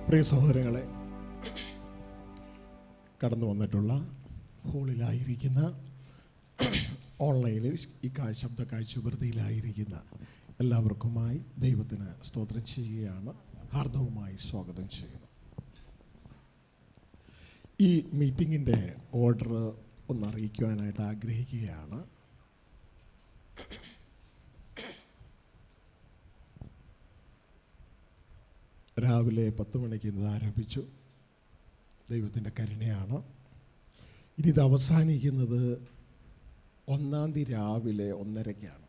പ്രിയ സഹോദരങ്ങളെ, കടന്നു വന്നിട്ടുള്ള ഹോളിലായിരിക്കുന്ന, ഓൺലൈനിൽ ഈ ശബ്ദ കാഴ്ചവൃതിയിലായിരിക്കുന്ന എല്ലാവർക്കുമായി ദൈവത്തിന് സ്തോത്രം ചെയ്യുകയാണ്. ഹാർദവുമായി സ്വാഗതം ചെയ്യുന്നു. ഈ മീറ്റിങ്ങിൻ്റെ ഓർഡർ ഒന്ന് അറിയിക്കുവാനായിട്ട് ആഗ്രഹിക്കുകയാണ്. രാവിലെ 10 മണിക്ക് ഇത് ആരംഭിച്ചു. ദൈവത്തിൻ്റെ കരുണയാണ്. ഇനി ഇത് അവസാനിക്കുന്നത് 1-ാം തീയതി രാവിലെ 1:30-ക്കാണ്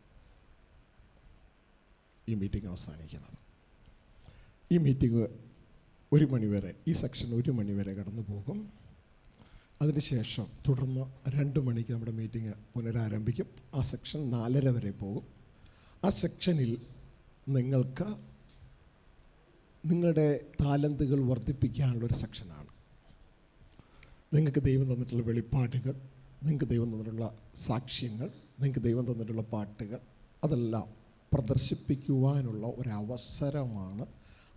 ഈ മീറ്റിംഗ് അവസാനിക്കുന്നത്. ഈ മീറ്റിംഗ് 1 മണിവരെ, ഈ സെക്ഷൻ 1 മണിവരെ കടന്നു പോകും. അതിനുശേഷം തുടർന്ന് 2 മണിക്ക് നമ്മുടെ മീറ്റിംഗ് പുനരാരംഭിക്കും. ആ സെക്ഷൻ 4:30 വരെ പോകും. ആ സെക്ഷനിൽ നിങ്ങൾക്ക് നിങ്ങളുടെ താലന്തുകൾ വർദ്ധിപ്പിക്കാനുള്ളൊരു സെക്ഷനാണ്. നിങ്ങൾക്ക് ദൈവം തന്നിട്ടുള്ള വെളിപ്പാടുകൾ, നിങ്ങൾക്ക് ദൈവം തന്നിട്ടുള്ള സാക്ഷ്യങ്ങൾ, നിങ്ങൾക്ക് ദൈവം തന്നിട്ടുള്ള പാട്ടുകൾ, അതെല്ലാം പ്രദർശിപ്പിക്കുവാനുള്ള ഒരവസരമാണ്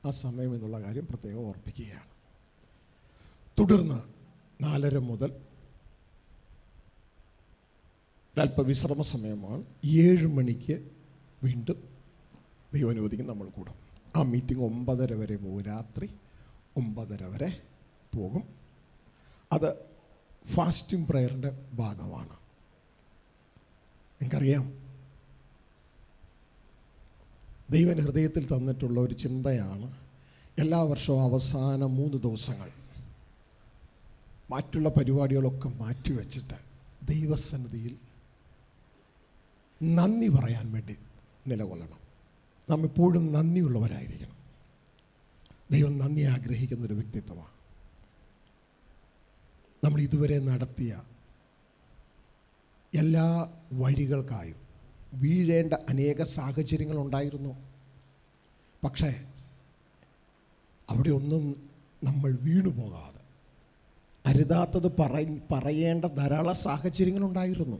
ആ സമയം എന്നുള്ള കാര്യം പ്രത്യേകം ഓർപ്പിക്കുകയാണ്. തുടർന്ന് 4:30 മുതൽ ഒരല്പ വിശ്രമ സമയമാണ്. 7 മണിക്ക് വീണ്ടും ദൈവം അനുവദിക്കും നമ്മൾ കൂടും. ആ മീറ്റിംഗ് 9:30 വരെ പോകും. രാത്രി 9:30 വരെ പോകും. അത് ഫാസ്റ്റിംഗ് പ്രയറിൻ്റെ ഭാഗമാണ്. നിങ്ങൾക്കറിയാം, ദൈവൻ ഹൃദയത്തിൽ തന്നിട്ടുള്ള ഒരു ചിന്തയാണ്, എല്ലാ വർഷവും അവസാന 3 ദിവസങ്ങൾ മറ്റുള്ള പരിപാടികളൊക്കെ മാറ്റിവെച്ചിട്ട് ദൈവസന്നിധിയിൽ നന്ദി പറയാൻ വേണ്ടി നിലകൊള്ളണം. നാം എപ്പോഴും നന്ദിയുള്ളവരായിരിക്കണം. ദൈവം നന്ദി ആഗ്രഹിക്കുന്നൊരു വ്യക്തിത്വമാണ്. നമ്മൾ ഇതുവരെ നടത്തിയ എല്ലാ വഴികൾക്കായും വീഴേണ്ട അനേക സാഹചര്യങ്ങളുണ്ടായിരുന്നു. പക്ഷേ അവിടെ ഒന്നും നമ്മൾ വീണുപോകാതെ അരുതാത്തത് പറയേണ്ട ധാരാളം സാഹചര്യങ്ങളുണ്ടായിരുന്നു.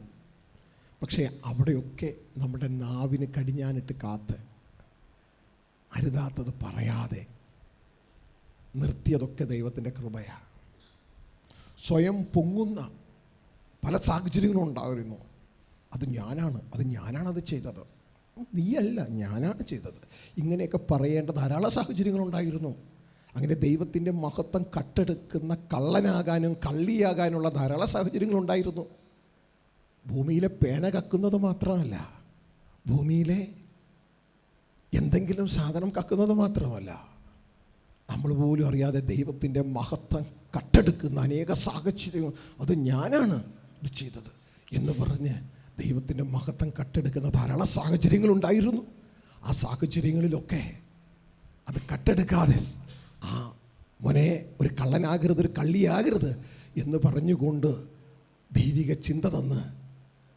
പക്ഷേ അവിടെയൊക്കെ നമ്മുടെ നാവിന് കടിഞ്ഞാനിട്ട് കാത്ത് അരുതാത്തത് പറയാതെ നിർത്തിയതൊക്കെ ദൈവത്തിൻ്റെ കൃപയാണ്. സ്വയം പൊങ്ങുന്ന പല സാഹചര്യങ്ങളും ഉണ്ടായിരുന്നു. അത് ഞാനാണത് ചെയ്തത്, നീയല്ല, ഞാനാണ് ചെയ്തത്, ഇങ്ങനെയൊക്കെ പറയേണ്ട ധാരാളം സാഹചര്യങ്ങളുണ്ടായിരുന്നു. അങ്ങനെ ദൈവത്തിൻ്റെ മഹത്വം കട്ടെടുക്കുന്ന കള്ളനാകാനും കള്ളിയാകാനുള്ള ധാരാളം സാഹചര്യങ്ങളുണ്ടായിരുന്നു. ഭൂമിയിലെ പേന കക്കുന്നത് മാത്രമല്ല, ഭൂമിയിലെ എന്തെങ്കിലും സാധനം കക്കുന്നത് മാത്രമല്ല, നമ്മൾ പോലും അറിയാതെ ദൈവത്തിൻ്റെ മഹത്വം കട്ടെടുക്കുന്ന അനേക സാഹചര്യങ്ങൾ, അത് ഞാനാണ് ഇത് ചെയ്തത് എന്ന് പറഞ്ഞ് ദൈവത്തിൻ്റെ മഹത്വം കട്ടെടുക്കുന്ന ധാരാളം സാഹചര്യങ്ങളുണ്ടായിരുന്നു. ആ സാഹചര്യങ്ങളിലൊക്കെ അത് കട്ടെടുക്കാതെ, ആ മോനെ ഒരു കള്ളനാകരുത്, ഒരു കള്ളിയാകരുത് എന്ന് പറഞ്ഞുകൊണ്ട് ദൈവിക ചിന്ത തന്ന്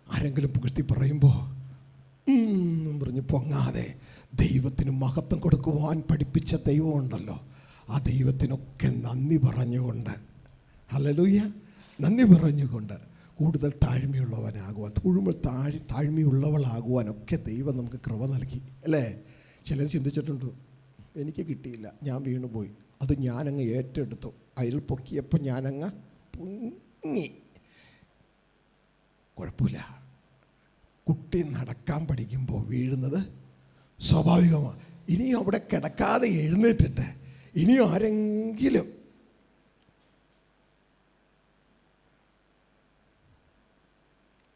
ആരെങ്കിലും പുകഴ്ത്തി പറയുമ്പോൾ പറഞ്ഞ് പൊങ്ങാതെ ദൈവത്തിന് മഹത്വം കൊടുക്കുവാൻ പഠിപ്പിച്ച ദൈവമുണ്ടല്ലോ, ആ ദൈവത്തിനൊക്കെ നന്ദി പറഞ്ഞുകൊണ്ട്, ഹല്ലേലൂയ, നന്ദി പറഞ്ഞുകൊണ്ട് കൂടുതൽ താഴ്മയുള്ളവനാകുവാൻ, താഴ്മയുള്ളവളാകുവാനൊക്കെ ദൈവം നമുക്ക് കൃപ നൽകി, അല്ലേ? ചിലർ ചിന്തിച്ചിട്ടുണ്ട്, എനിക്ക് കിട്ടിയില്ല, ഞാൻ വീണുപോയി, അത് ഞാനങ്ങ് ഏറ്റെടുത്തു, അയൽ പൊക്കിയപ്പോൾ ഞാനങ്ങ് പൊങ്ങി. കുഴപ്പമില്ല. കുട്ടി നടക്കാൻ പഠിക്കുമ്പോൾ വീഴുന്നത് സ്വാഭാവികമാണ്. ഇനിയും അവിടെ കിടക്കാതെ എഴുന്നേറ്റിട്ട് ഇനിയും ആരെങ്കിലും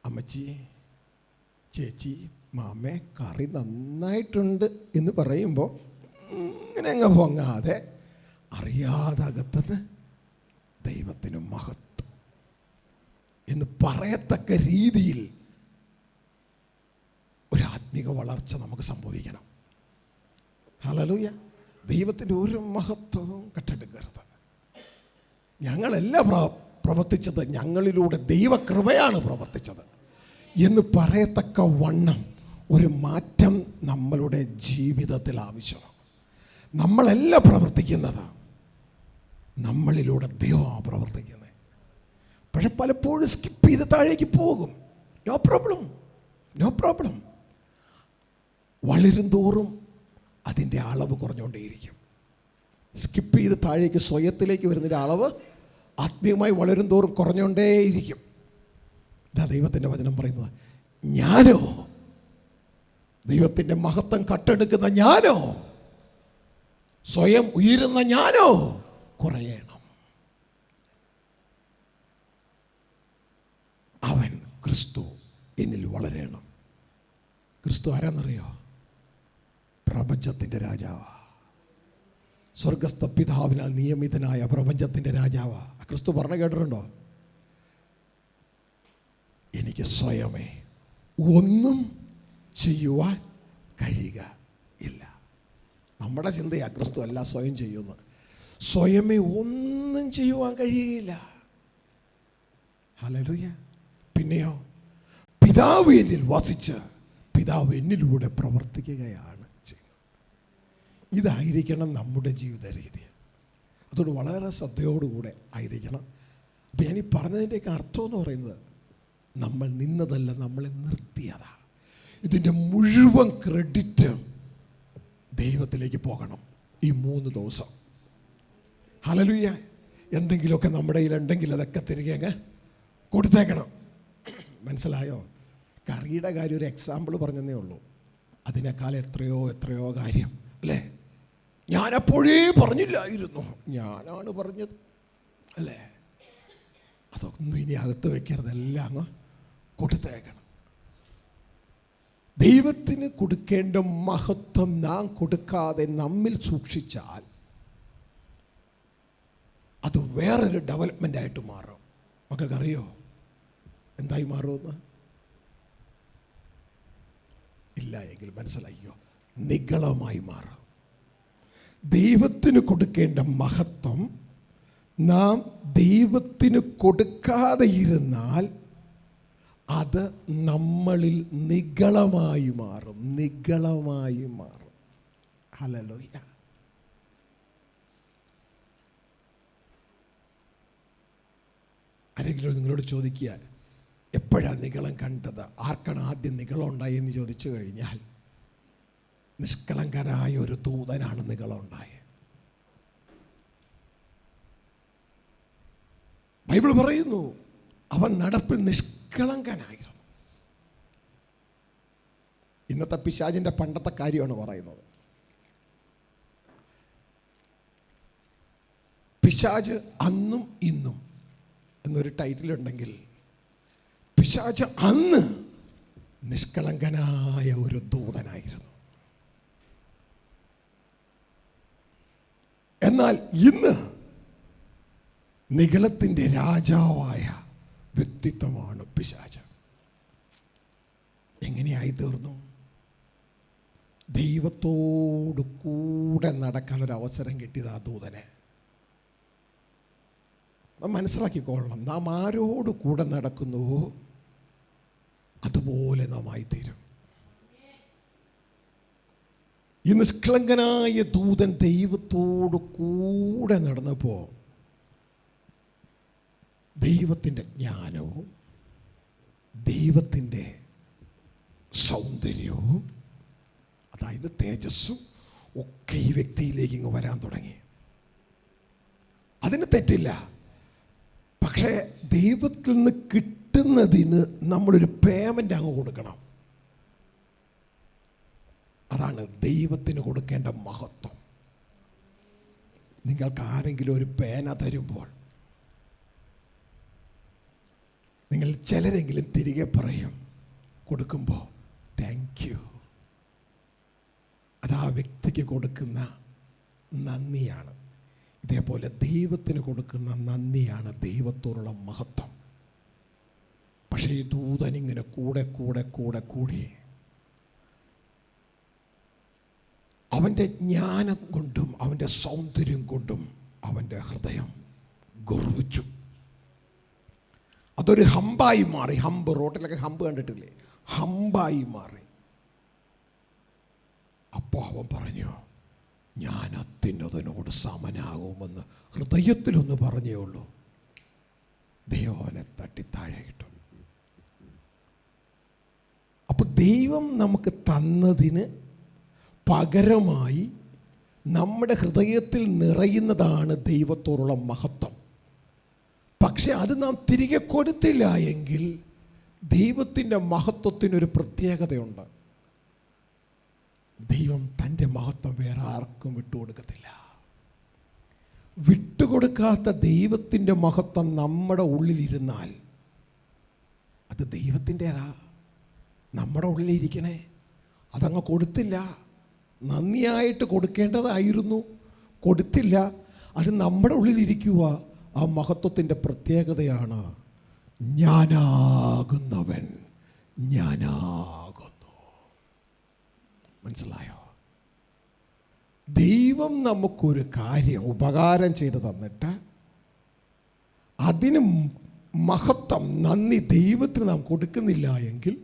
അമ്മച്ചി, ചേച്ചി, മാമേ, കറി നന്നായിട്ടുണ്ട് എന്ന് പറയുമ്പോൾ ഇങ്ങനെ അങ്ങ് പൊങ്ങാതെ അറിയാതെ അകത്തുനിന്ന് ദൈവത്തിന് മഹത്വം എന്ന് പറയത്തക്ക രീതിയിൽ ഒരു ആത്മീക വളർച്ച നമുക്ക് സംഭവിക്കണം. ഹല്ലേലൂയ. ദൈവത്തിൻ്റെ ഒരു മഹത്വവും കട്ടെടുക്കരുത്. ഞങ്ങളല്ല പ്രവർത്തിച്ചത്, ഞങ്ങളിലൂടെ ദൈവകൃപയാണ് പ്രവർത്തിച്ചത് എന്ന് പറയത്തക്ക വണ്ണം ഒരു മാറ്റം നമ്മളുടെ ജീവിതത്തിൽ ആവശ്യമാണ്. നമ്മളല്ല പ്രവർത്തിക്കുന്നത്, നമ്മളിലൂടെ ദൈവമാണ് പ്രവർത്തിക്കുന്നത്. പക്ഷെ പലപ്പോഴും സ്കിപ്പ് ചെയ്ത് താഴേക്ക് പോകും. No problem. വളരും തോറും അതിൻ്റെ അളവ് കുറഞ്ഞുകൊണ്ടേയിരിക്കും. സ്കിപ്പ് ചെയ്ത് താഴേക്ക് സ്വയത്തിലേക്ക് വരുന്നതിൻ്റെ അളവ് ആത്മീയമായി വളരും തോറും കുറഞ്ഞുകൊണ്ടേയിരിക്കും. ഇതാ ദൈവത്തിൻ്റെ വചനം പറയുന്നത്. ഞാനോ, ദൈവത്തിൻ്റെ മഹത്വം കട്ടെടുക്കുന്ന ഞാനോ, സ്വയം ഉയരുന്ന ഞാനോ കുറയണം. അവൻ ക്രിസ്തു എന്നിൽ വളരണം. ക്രിസ്തു ആരാന്നറിയോ? പ്രപഞ്ചത്തിൻ്റെ രാജാവാ. സ്വർഗസ്ഥ പിതാവിനാൽ നിയമിതനായ പ്രപഞ്ചത്തിൻ്റെ രാജാവാ. ക്രിസ്തു പറഞ്ഞു കേട്ടിട്ടുണ്ടോ? എനിക്ക് സ്വയമേ ഒന്നും ചെയ്യുവാൻ കഴിയുക ഇല്ല. നമ്മുടെ ചിന്തയാ ക്രിസ്തു അല്ല സ്വയം ചെയ്യുന്നു. സ്വയമേ ഒന്നും ചെയ്യുവാൻ കഴിയുകയില്ല. ഹല്ലേലൂയ. പിന്നെയോ, പിതാവ് എന്നിൽ വസിച്ച് പിതാവ് എന്നിലൂടെ പ്രവർത്തിക്കുകയാണ് ചെയ്യുന്നത്. ഇതായിരിക്കണം നമ്മുടെ ജീവിത രീതി. അതുകൊണ്ട് വളരെ ശ്രദ്ധയോടുകൂടെ ആയിരിക്കണം. അപ്പം ഞാനീ പറഞ്ഞതിൻ്റെയൊക്കെ അർത്ഥം എന്ന് പറയുന്നത്, നമ്മൾ നിന്നതല്ല, നമ്മളെ നിർത്തിയതാണ്. ഇതിൻ്റെ മുഴുവൻ ക്രെഡിറ്റ് ദൈവത്തിലേക്ക് പോകണം ഈ 3 ദിവസം. ഹല്ലേലൂയ. എന്തെങ്കിലുമൊക്കെ നമ്മുടെ കയ്യിലുണ്ടെങ്കിൽ അതൊക്കെ തിരികെ അങ്ങ് കൊടുത്തേക്കണം. മനസ്സിലായോ? കറിയുടെ കാര്യം ഒരു എക്സാമ്പിൾ പറഞ്ഞതേ ഉള്ളൂ. അതിനേക്കാൾ എത്രയോ കാര്യം അല്ലേ? ഞാനപ്പോഴേ പറഞ്ഞില്ലായിരുന്നു, ഞാനാണ് പറഞ്ഞത് അല്ലേ? അതൊന്നും ഇനി അകത്ത് വെക്കരുത്, എല്ലാം അങ്ങ് കൊടുത്തേക്കണം. ദൈവത്തിന് കൊടുക്കേണ്ട മഹത്വം നാം കൊടുക്കാതെ നമ്മിൽ സൂക്ഷിച്ചാൽ അത് വേറൊരു ഡെവലപ്മെൻ്റ് ആയിട്ട് മാറും. മക്കൾക്കറിയോ എന്തായി മാറുമെന്ന്? ഇല്ല എങ്കിൽ മനസ്സിലായോ? നിഗളമായി മാറും. ദൈവത്തിന് കൊടുക്കേണ്ട മഹത്വം നാം ദൈവത്തിന് കൊടുക്കാതെ ഇരുന്നാൽ അത് നമ്മളിൽ നിഗളമായി മാറും. ഹല്ലേലൂയ. ആരെങ്കിലും നിങ്ങളോട് ചോദിക്കുക, എപ്പോഴാണ് നിഗളം കണ്ടത്, ആർക്കാണ് ആദ്യം നിഗളം ഉണ്ടായെന്ന് ചോദിച്ചു കഴിഞ്ഞാൽ, നിഷ്കളങ്കനായ ഒരു ദൂതനാണ് നിഗളം ഉണ്ടായത്. ബൈബിൾ പറയുന്നു, അവൻ നടപ്പിൽ നിഷ്കളങ്കനായിരുന്നു. ഇന്നത്തെ പിശാചിൻ്റെ പണ്ടത്തെ കാര്യമാണ് പറയുന്നത്. പിശാച് അന്നും ഇന്നും എന്നൊരു ടൈറ്റിലുണ്ടെങ്കിൽ, പിശാച് അന്ന് നിഷ്കളങ്കനായ ഒരു ദൂതനായിരുന്നു. എന്നാൽ ഇന്ന് നിഗളത്തിൻ്റെ രാജാവായ വ്യക്തിത്വമാണ് പിശാച്. എങ്ങനെയായി തീർന്നു? ദൈവത്തോട് കൂടെ നടക്കാനൊരവസരം കിട്ടിയത് ആ ദൂതനെ. നാം മനസ്സിലാക്കിക്കൊള്ളണം, നാം ആരോട് കൂടെ നടക്കുന്നുവോ അതുപോലെ നാം ആയിത്തീരും. ഈ നിഷ്കളങ്കനായ ദൂതൻ ദൈവത്തോട് കൂടെ നടന്നപ്പോൾ ദൈവത്തിൻ്റെ ജ്ഞാനവും ദൈവത്തിൻ്റെ സൗന്ദര്യവും, അതായത് തേജസ്സും ഒക്കെ ഈ വ്യക്തിയിലേക്ക് ഇങ്ങ് വരാൻ തുടങ്ങി. അതിന് തെറ്റില്ല. പക്ഷേ ദൈവത്തിൽ നിന്ന് കിട്ടുന്നതിന് നമ്മളൊരു പേയ്മെൻ്റ് അങ്ങ് കൊടുക്കണം. അതാണ് ദൈവത്തിന് കൊടുക്കേണ്ട മഹത്വം. നിങ്ങൾക്ക് ആരെങ്കിലും ഒരു പേന തരുമ്പോൾ നിങ്ങൾ ചിലരെങ്കിലും തിരികെ പറയും കൊടുക്കുമ്പോൾ, താങ്ക് യു. അത് ആ വ്യക്തിക്ക് കൊടുക്കുന്ന നന്ദിയാണ്. ഇതേപോലെ ദൈവത്തിന് കൊടുക്കുന്ന നന്ദിയാണ് ദൈവത്തോടുള്ള മഹത്വം. പക്ഷേ ഈ ദൂതനിങ്ങനെ കൂടി അവൻ്റെ ജ്ഞാനം കൊണ്ടും അവൻ്റെ സൗന്ദര്യം കൊണ്ടും അവൻ്റെ ഹൃദയം ഗർവിച്ചു. അതൊരു ഹമ്പായി മാറി. ഹമ്പ്, റോട്ടിലൊക്കെ ഹമ്പ് കണ്ടിട്ടില്ലേ? ഹമ്പായി മാറി. അപ്പോൾ അവൻ പറഞ്ഞു, ഞാൻ അത്യുന്നതനോട് സമനാകുമെന്ന് ഹൃദയത്തിലൊന്ന് പറഞ്ഞേ ഉള്ളൂ. ദൈവം അവനെ തട്ടിത്താഴെ ഇട്ടു. അപ്പോൾ ദൈവം നമുക്ക് തന്നതിന് പകരമായി നമ്മുടെ ഹൃദയത്തിൽ നിറയുന്നതാണ് ദൈവത്തോടുള്ള മഹത്വം. പക്ഷെ അത് നാം തിരികെ കൊടുത്തില്ല എങ്കിൽ ദൈവത്തിൻ്റെ മഹത്വത്തിനൊരു പ്രത്യേകതയുണ്ട്. ദൈവം തൻ്റെ മഹത്വം വേറെ ആർക്കും വിട്ടുകൊടുക്കത്തില്ല. വിട്ടുകൊടുക്കാത്ത ദൈവത്തിൻ്റെ മഹത്വം നമ്മുടെ ഉള്ളിലിരുന്നാൽ അത് ദൈവത്തിൻ്റെതാ, നമ്മുടെ ഉള്ളിലിരിക്കണേ. അതങ്ങ് കൊടുത്തില്ല. നന്ദിയായിട്ട് കൊടുക്കേണ്ടതായിരുന്നു, കൊടുത്തില്ല. അത് നമ്മുടെ ഉള്ളിലിരിക്കുക. ആ മഹത്വത്തിൻ്റെ പ്രത്യേകതയാണ് ഞാനാകുന്നവൻ ഞാനാകുന്നു. മനസ്സിലായോ? ദൈവം നമുക്കൊരു കാര്യം ഉപകാരം ചെയ്ത് തന്നിട്ട് അതിന് മഹത്വം, നന്ദി ദൈവത്തിന് നാം കൊടുക്കുന്നില്ല എങ്കിൽ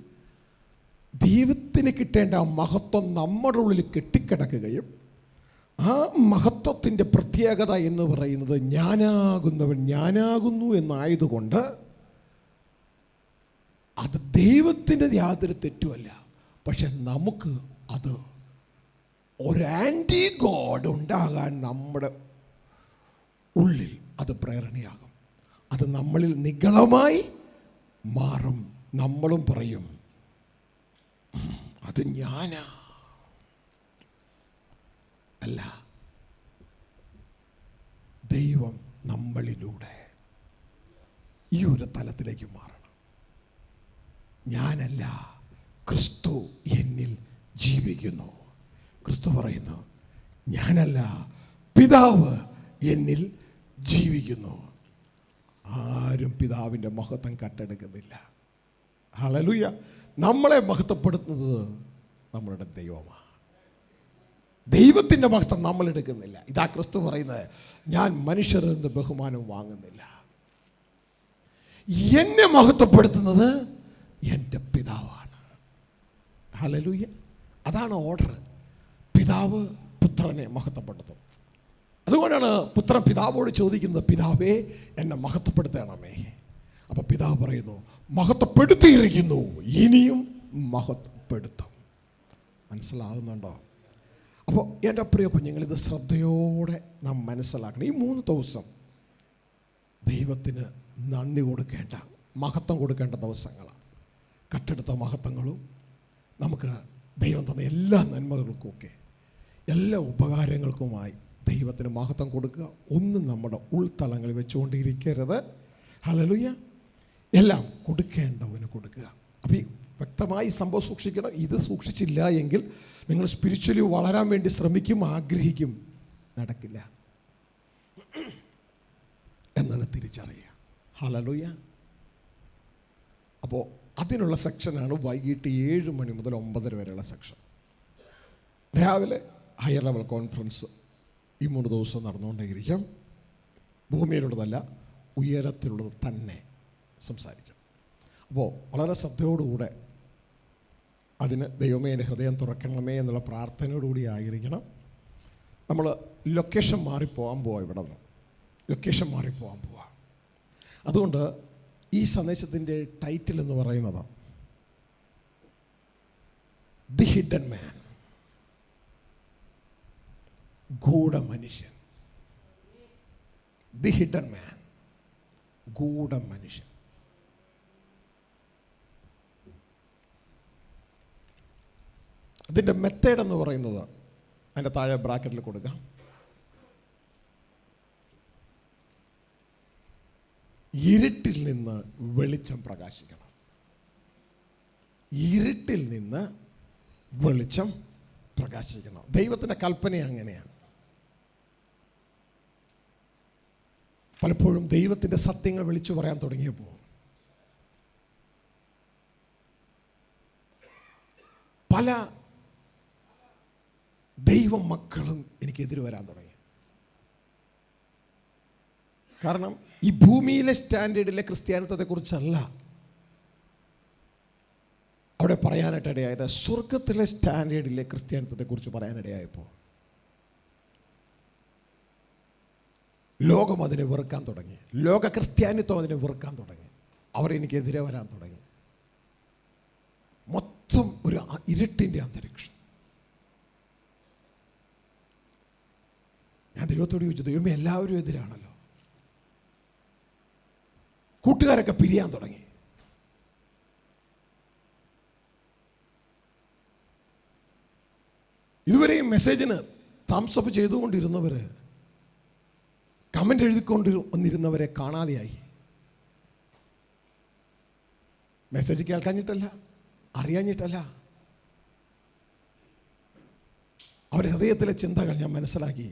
ദൈവത്തിന് കിട്ടേണ്ട ആ മഹത്വം നമ്മുടെ ഉള്ളിൽ കെട്ടിക്കിടക്കുകയും ആ മഹത്വത്തിൻ്റെ പ്രത്യേകത എന്ന് പറയുന്നത് ഞാനാകുന്നവൻ ഞാനാകുന്നു എന്നായതുകൊണ്ട് അത് ദൈവത്തിൻ്റെ യാതൊരു തെറ്റുമല്ല. പക്ഷെ നമുക്ക് അത് ഒരു ആൻറ്റി ഗോഡ് ഉണ്ടാകാൻ നമ്മുടെ ഉള്ളിൽ അത് പ്രേരണയാകും. അത് നമ്മളിൽ നിഗളമായി മാറും. നമ്മളും പറയും അത് ഞാനാ. അല്ല, ദൈവം നമ്മളിലൂടെ ഈ ഒരു തലത്തിലേക്ക് മാറണം. ഞാനല്ല, ക്രിസ്തു എന്നിൽ ജീവിക്കുന്നു. ക്രിസ്തു പറയുന്നു ഞാനല്ല, പിതാവ് എന്നിൽ ജീവിക്കുന്നു. ആരും പിതാവിൻ്റെ മഹത്വം കട്ടെടുക്കുന്നില്ല. ഹല്ലേലൂയ. നമ്മളെ മഹത്വപ്പെടുത്തുന്നത് നമ്മളുടെ ദൈവമാണ്. ദൈവത്തിൻ്റെ മഹത്വം നമ്മൾ എടുക്കുന്നില്ല. ഇതാ ക്രിസ്തു പറയുന്നത്, ഞാൻ മനുഷ്യരിൽ നിന്ന് ബഹുമാനം വാങ്ങുന്നില്ല. എന്നെ മഹത്വപ്പെടുത്തുന്നത് എൻ്റെ പിതാവാണ്. ഹല്ലേലൂയ. അതാണ് ഓർഡർ. പിതാവ് പുത്രനെ മഹത്വപ്പെടുത്തും. അതുകൊണ്ടാണ് പുത്രൻ പിതാവോട് ചോദിക്കുന്നത്, പിതാവേ എന്നെ മഹത്വപ്പെടുത്തണമേ. അപ്പോൾ പിതാവ് പറയുന്നു, മഹത്വപ്പെടുത്തിയിരിക്കുന്നു, ഇനിയും മഹത്വപ്പെടുത്തും. മനസ്സിലാവുന്നുണ്ടോ? അപ്പോൾ എൻ്റെ പ്രിയ കുഞ്ഞുങ്ങൾ, ഇത് ശ്രദ്ധയോടെ നാം മനസ്സിലാക്കണം. ഈ 3 ദിവസം ദൈവത്തിന് നന്ദി കൊടുക്കേണ്ട, മഹത്വം കൊടുക്കേണ്ട ദിവസങ്ങളാണ്. കട്ടെടുത്ത മഹത്വങ്ങളും നമുക്ക് ദൈവം തന്ന എല്ലാ നന്മകൾക്കുമൊക്കെ, എല്ലാ ഉപകാരങ്ങൾക്കുമായി ദൈവത്തിന് മഹത്വം കൊടുക്കുക. ഒന്നും നമ്മുടെ ഉൾത്തളങ്ങളിൽ വെച്ചുകൊണ്ടിരിക്കരുത്. ഹല്ലേലൂയ. എല്ലാം കൊടുക്കേണ്ടവന് കൊടുക്കുക. അപ്പോൾ ഈ വ്യക്തമായി സംഭവം സൂക്ഷിക്കണം. ഇത് സൂക്ഷിച്ചില്ല എങ്കിൽ നിങ്ങൾ സ്പിരിച്വലി വളരാൻ വേണ്ടി ശ്രമിക്കും, ആഗ്രഹിക്കും, നടക്കില്ല എന്നത് തിരിച്ചറിയുക. ഹല്ലേലൂയ. അപ്പോൾ അതിനുള്ള സെക്ഷനാണ് വൈകിട്ട് 7 മണി മുതൽ 9:30 വരെയുള്ള സെക്ഷൻ. രാവിലെ ഹയർ ലെവൽ കോൺഫറൻസ് ഈ 3 ദിവസം നടന്നുകൊണ്ടേയിരിക്കും. ഭൂമിയിലുള്ളതല്ല, ഉയരത്തിലുള്ളത് തന്നെ സംസാരിക്കും. അപ്പോൾ വളരെ ശ്രദ്ധയോടുകൂടെ അതിന് ദൈവമേ എൻ്റെ ഹൃദയം തുറക്കണമേ എന്നുള്ള പ്രാർത്ഥനയോടുകൂടി ആയിരിക്കണം. നമ്മൾ ലൊക്കേഷൻ മാറിപ്പോകാൻ പോവാം. ഇവിടെ നിന്ന് ലൊക്കേഷൻ മാറിപ്പോകാൻ പോവാം. അതുകൊണ്ട് ഈ സന്ദേശത്തിൻ്റെ ടൈറ്റിൽ എന്ന് പറയുന്നത് ദി ഹിഡൻ മാൻ, ഗൂഢമനുഷ്യൻ. ദി ഹിഡൻ മാൻ, ഗൂഢമനുഷ്യൻ. അതിൻ്റെ മെത്തേഡ് എന്ന് പറയുന്നത് അതിൻ്റെ താഴെ ബ്രാക്കറ്റിൽ കൊടുക്കാം. ഇരുട്ടിൽ നിന്ന് വെളിച്ചം പ്രകാശിക്കണം. ഇരുട്ടിൽ നിന്ന് വെളിച്ചം പ്രകാശിക്കണം. ദൈവത്തിൻ്റെ കൽപ്പന അങ്ങനെയാണ്. പലപ്പോഴും ദൈവത്തിൻ്റെ സത്യങ്ങൾ വിളിച്ചു പറയാൻ തുടങ്ങിയപ്പോൾ പല ദൈവ മക്കളും എനിക്കെതിരെ വരാൻ തുടങ്ങി. കാരണം ഈ ഭൂമിയിലെ സ്റ്റാൻഡേർഡിലെ ക്രിസ്ത്യാനിത്വത്തെക്കുറിച്ചല്ല അവിടെ പറയാനായിട്ടിടയായത്, സ്വർഗത്തിലെ സ്റ്റാൻഡേർഡിലെ ക്രിസ്ത്യാനിത്വത്തെക്കുറിച്ച് പറയാനിടയായപ്പോൾ ലോകം അതിനെ വെറുക്കാൻ തുടങ്ങി. ലോക ക്രിസ്ത്യാനിത്വം അതിനെ വെറുക്കാൻ തുടങ്ങി. അവരെനിക്കെതിരെ വരാൻ തുടങ്ങി. മൊത്തം ഒരു ഇരുട്ടിൻ്റെ അന്തരീക്ഷം. ഞാൻ ദൈവത്തോട് ചോദിച്ചു, ദൈവമേ എല്ലാവരും എതിരാണല്ലോ, കൂട്ടുകാരൊക്കെ പിരിയാൻ തുടങ്ങി. ഇതുവരെയും മെസ്സേജിന് തംസ് അപ്പ് ചെയ്തുകൊണ്ടിരുന്നവർ, കമൻ്റ് എഴുതിക്കൊണ്ട് വന്നിരുന്നവരെ കാണാതെയായി. മെസ്സേജ് കേൾക്കാഞ്ഞിട്ടല്ല, അറിയാഞ്ഞിട്ടല്ല, അവരുടെ ഹൃദയത്തിലെ ചിന്തകൾ ഞാൻ മനസ്സിലാക്കി.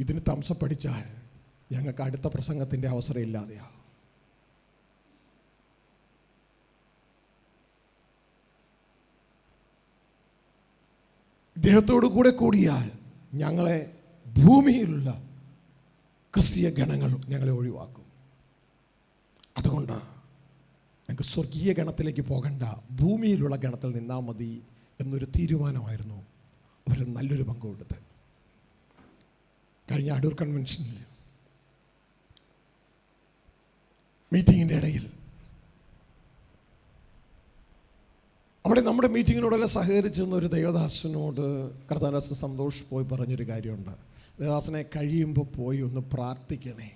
ഇതിന് തംസപ്പ് അടിച്ചാൽ ഞങ്ങൾക്ക് അടുത്ത പ്രസംഗത്തിൻ്റെ അവസരം ഇല്ലാതെയാകും. ഇദ്ദേഹത്തോടു കൂടെ കൂടിയാൽ ഞങ്ങളെ ഭൂമിയിലുള്ള ക്രിസ്തീയ ഗണങ്ങൾ ഞങ്ങളെ ഒഴിവാക്കും. അതുകൊണ്ട് ഞങ്ങൾക്ക് സ്വർഗീയ ഗണത്തിലേക്ക് പോകണ്ട, ഭൂമിയിലുള്ള ഗണത്തിൽ നിന്നാൽ മതി എന്നൊരു തീരുമാനമായിരുന്നു അവർ നല്ലൊരു പങ്ക് കൊടുത്ത്. കഴിഞ്ഞ അടൂർ കൺവെൻഷനിൽ മീറ്റിങ്ങിൻ്റെ ഇടയിൽ അവിടെ നമ്മുടെ മീറ്റിങ്ങിനോടെല്ലാം സഹകരിച്ചെന്ന ഒരു ദേവദാസനോട് കർത്താദാസൻ സന്തോഷ് പോയി പറഞ്ഞൊരു കാര്യമുണ്ട്. ദേവദാസനെ കഴിയുമ്പോൾ പോയി ഒന്ന് പ്രാർത്ഥിക്കണേ.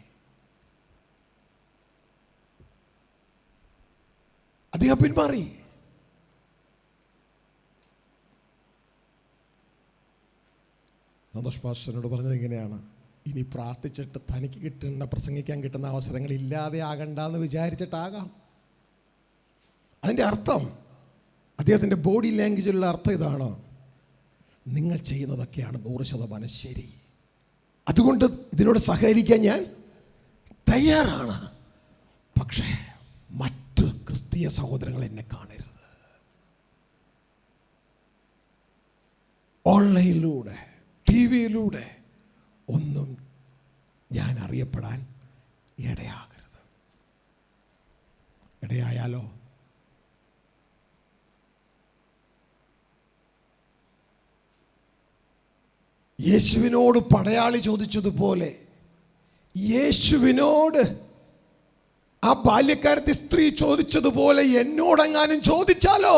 അദ്ദേഹം പിന്മാറി. സന്തോഷ് പാസ്റ്ററിനോട് പറഞ്ഞത് ഇങ്ങനെയാണ്, ഇനി പ്രാർത്ഥിച്ചിട്ട് തനിക്ക് കിട്ടുന്ന, പ്രസംഗിക്കാൻ കിട്ടുന്ന അവസരങ്ങൾ ഇല്ലാതെ ആകണ്ടെന്ന് വിചാരിച്ചിട്ടാകാം. അതിൻ്റെ അർത്ഥം, അദ്ദേഹത്തിൻ്റെ ബോഡി ലാംഗ്വേജിലുള്ള അർത്ഥം ഇതാണ്, നിങ്ങൾ ചെയ്യുന്നതൊക്കെയാണ് 100% ശരി, അതുകൊണ്ട് ഇതിനോട് സഹകരിക്കാൻ ഞാൻ തയ്യാറാണ്. പക്ഷേ മറ്റ് ക്രിസ്തീയ സഹോദരങ്ങൾ എന്നെ കാണരുത്. ഓൺലൈനിലൂടെ, ടി വിയിലൂടെ ഒന്നും ഞാൻ അറിയപ്പെടാൻ ഇടയാകരുത്. ഇടയായാലോ യേശുവിനോട് പടയാളി ചോദിച്ചതുപോലെ, യേശുവിനോട് ആ ബാല്യക്കാരത്തി സ്ത്രീ ചോദിച്ചതുപോലെ എന്നോടെങ്ങാനും ചോദിച്ചാലോ?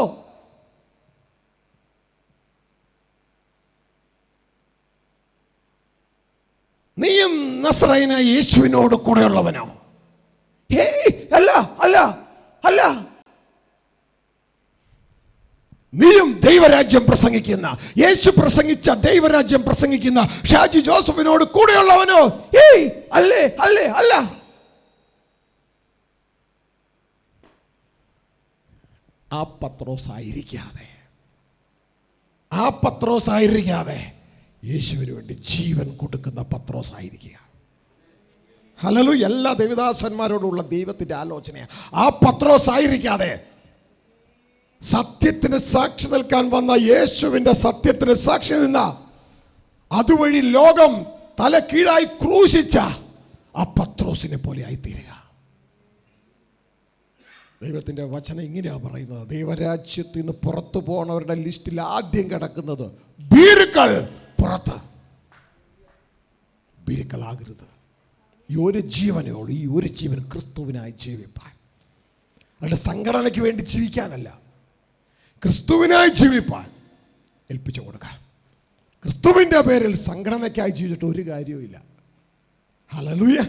നീയും നസ്രയനായ യേശുവിനോട് കൂടെയുള്ളവനോ? അല്ല അല്ല അല്ല, നീയും ദൈവരാജ്യം പ്രസംഗിക്കുന്ന, യേശു പ്രസംഗിച്ച ദൈവരാജ്യം പ്രസംഗിക്കുന്ന ഷാജി ജോസഫിനോട് കൂടെയുള്ളവനോ? അല്ലേ അല്ലേ അല്ല. ആ പത്രോസായിരിക്കാതെ യേശുവിന് വേണ്ടി ജീവൻ കൊടുക്കുന്ന പത്രോസായിരിക്കുക. ഹല്ലേലൂയ. എല്ലാ ദേവദാസന്മാരോടുള്ള ദൈവത്തിൻ്റെ ആലോചനയാണ്. ആ പത്രോസായിരിക്കാതെ സത്യത്തിന് സാക്ഷി നിൽക്കാൻ വന്ന യേശുവിൻ്റെ സത്യത്തിന് സാക്ഷി നിന്ന, അതുവഴി ലോകം തല കീഴായി ക്രൂശിച്ച ആ പത്രോസിനെ പോലെ ആയിത്തീരുക. ദൈവത്തിൻ്റെ വചനം ഇങ്ങനെയാണ് പറയുന്നത്, ദൈവരാജ്യത്തിൽ നിന്ന് പുറത്തു പോണവരുടെ ലിസ്റ്റിൽ ആദ്യം കിടക്കുന്നത് ഭീരുക്കൾ. പുറത്ത് ഭീരുക്കളാകരുത്. ഈ ഒരു ജീവനേ ഉള്ളൂ, ഈ ഒരു ജീവൻ ക്രിസ്തുവിനായി ജീവിപ്പാൻ, അവരുടെ സംഘടനയ്ക്ക് വേണ്ടി ജീവിക്കാനല്ല, ക്രിസ്തുവിനായി ജീവിപ്പാൻ ഏൽപ്പിച്ചു കൊടുക്കുക. ക്രിസ്തുവിൻ്റെ പേരിൽ സംഘടനയ്ക്കായി ജീവിച്ചിട്ട് ഒരു കാര്യവുമില്ല. ഹല്ലേലൂയ.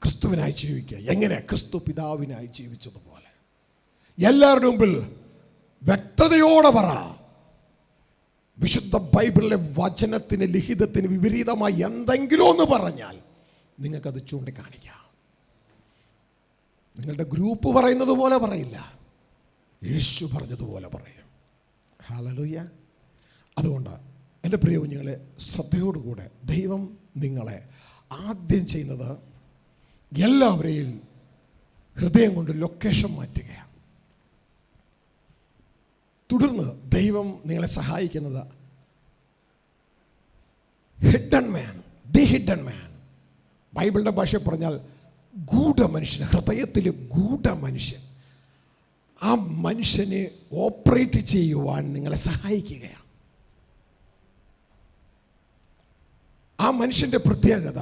ക്രിസ്തുവിനായി ജീവിക്കുക. എങ്ങനെ? ക്രിസ്തു പിതാവിനായി ജീവിച്ചതുപോലെ. എല്ലാവരുടെ മുമ്പിൽ വ്യക്തതയോടെ പറ, വിശുദ്ധ ബൈബിളിലെ വചനത്തിന്, ലിഖിതത്തിന് വിപരീതമായി എന്തെങ്കിലും ഒന്ന് പറഞ്ഞാൽ നിങ്ങൾക്കത് ചൂണ്ടിക്കാണിക്കാം. നിങ്ങളുടെ ഗ്രൂപ്പ് പറയുന്നത് പോലെ പറയില്ല, യേശു പറഞ്ഞതുപോലെ പറയും. ഹല്ലേലൂയ. അതുകൊണ്ട് എൻ്റെ പ്രിയ കുഞ്ഞുങ്ങളെ, ശ്രദ്ധയോടുകൂടെ ദൈവം നിങ്ങളെ ആദ്യം ചെയ്യുന്നത് എല്ലാവരെയും ഹൃദയം കൊണ്ട് ലൊക്കേഷൻ മാറ്റുകയാണ്. തുടർന്ന് ദൈവം നിങ്ങളെ സഹായിക്കുന്നത് ഹിഡൻ മാൻ, ദി ഹിഡൻ മാൻ, ബൈബിളിൻ്റെ ഭാഷ പറഞ്ഞാൽ ഗൂഢമനുഷ്യൻ, ഹൃദയത്തിലെ ഗൂഢമനുഷ്യൻ, ആ മനുഷ്യനെ ഓപ്പറേറ്റ് ചെയ്യുവാൻ നിങ്ങളെ സഹായിക്കുകയാണ്. ആ മനുഷ്യൻ്റെ പ്രത്യേകത,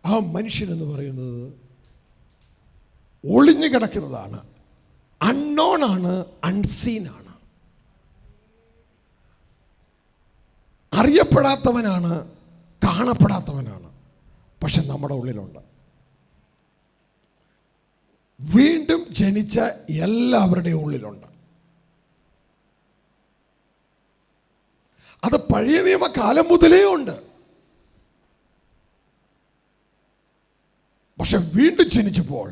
ആ മനുഷ്യനെന്ന് പറയുന്നത് ഒളിഞ്ഞു കിടക്കുന്നതാണ്, അൺനോൺ ആണ്, അൺസീൻ ആണ്. വെളിപ്പെടാത്തവനാണ്, കാണപ്പെടാത്തവനാണ്, പക്ഷെ നമ്മുടെ ഉള്ളിലുണ്ട്. വീണ്ടും ജനിച്ച എല്ലാവരുടെയും ഉള്ളിലുണ്ട്. അത് പഴയ നിയമകാലം മുതലേ ഉണ്ട്. പക്ഷെ വീണ്ടും ജനിച്ചപ്പോൾ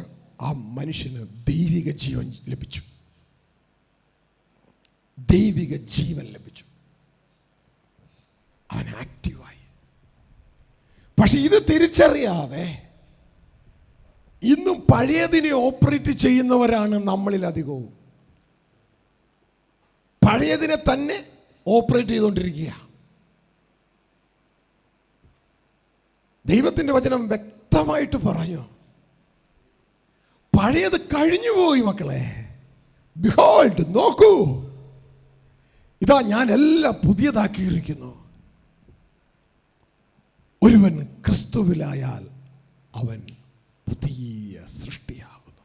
ആ മനുഷ്യന് ദൈവിക ജീവൻ ലഭിച്ചു. ദൈവിക ജീവൻ ലഭിച്ചു. അവൻ ആക്റ്റീവായി. പക്ഷെ ഇത് തിരിച്ചറിയാതെ ഇന്നും പഴയതിനെ ഓപ്പറേറ്റ് ചെയ്യുന്നവരാണ് നമ്മളിൽ അധികവും. പഴയതിനെ തന്നെ ഓപ്പറേറ്റ് ചെയ്തുകൊണ്ടിരിക്കുക. ദൈവത്തിൻ്റെ വചനം വ്യക്തമായിട്ട് പറഞ്ഞു, പഴയത് കഴിഞ്ഞുപോയി മക്കളെ. ബിഹോൾഡ്, നോക്കൂ, ഇതാ ഞാൻ എല്ലാം പുതിയതാക്കിയിരിക്കുന്നു. ഒരുവൻ ക്രിസ്തുവിലായാൽ അവൻ പുതിയ സൃഷ്ടിയാകുന്നു.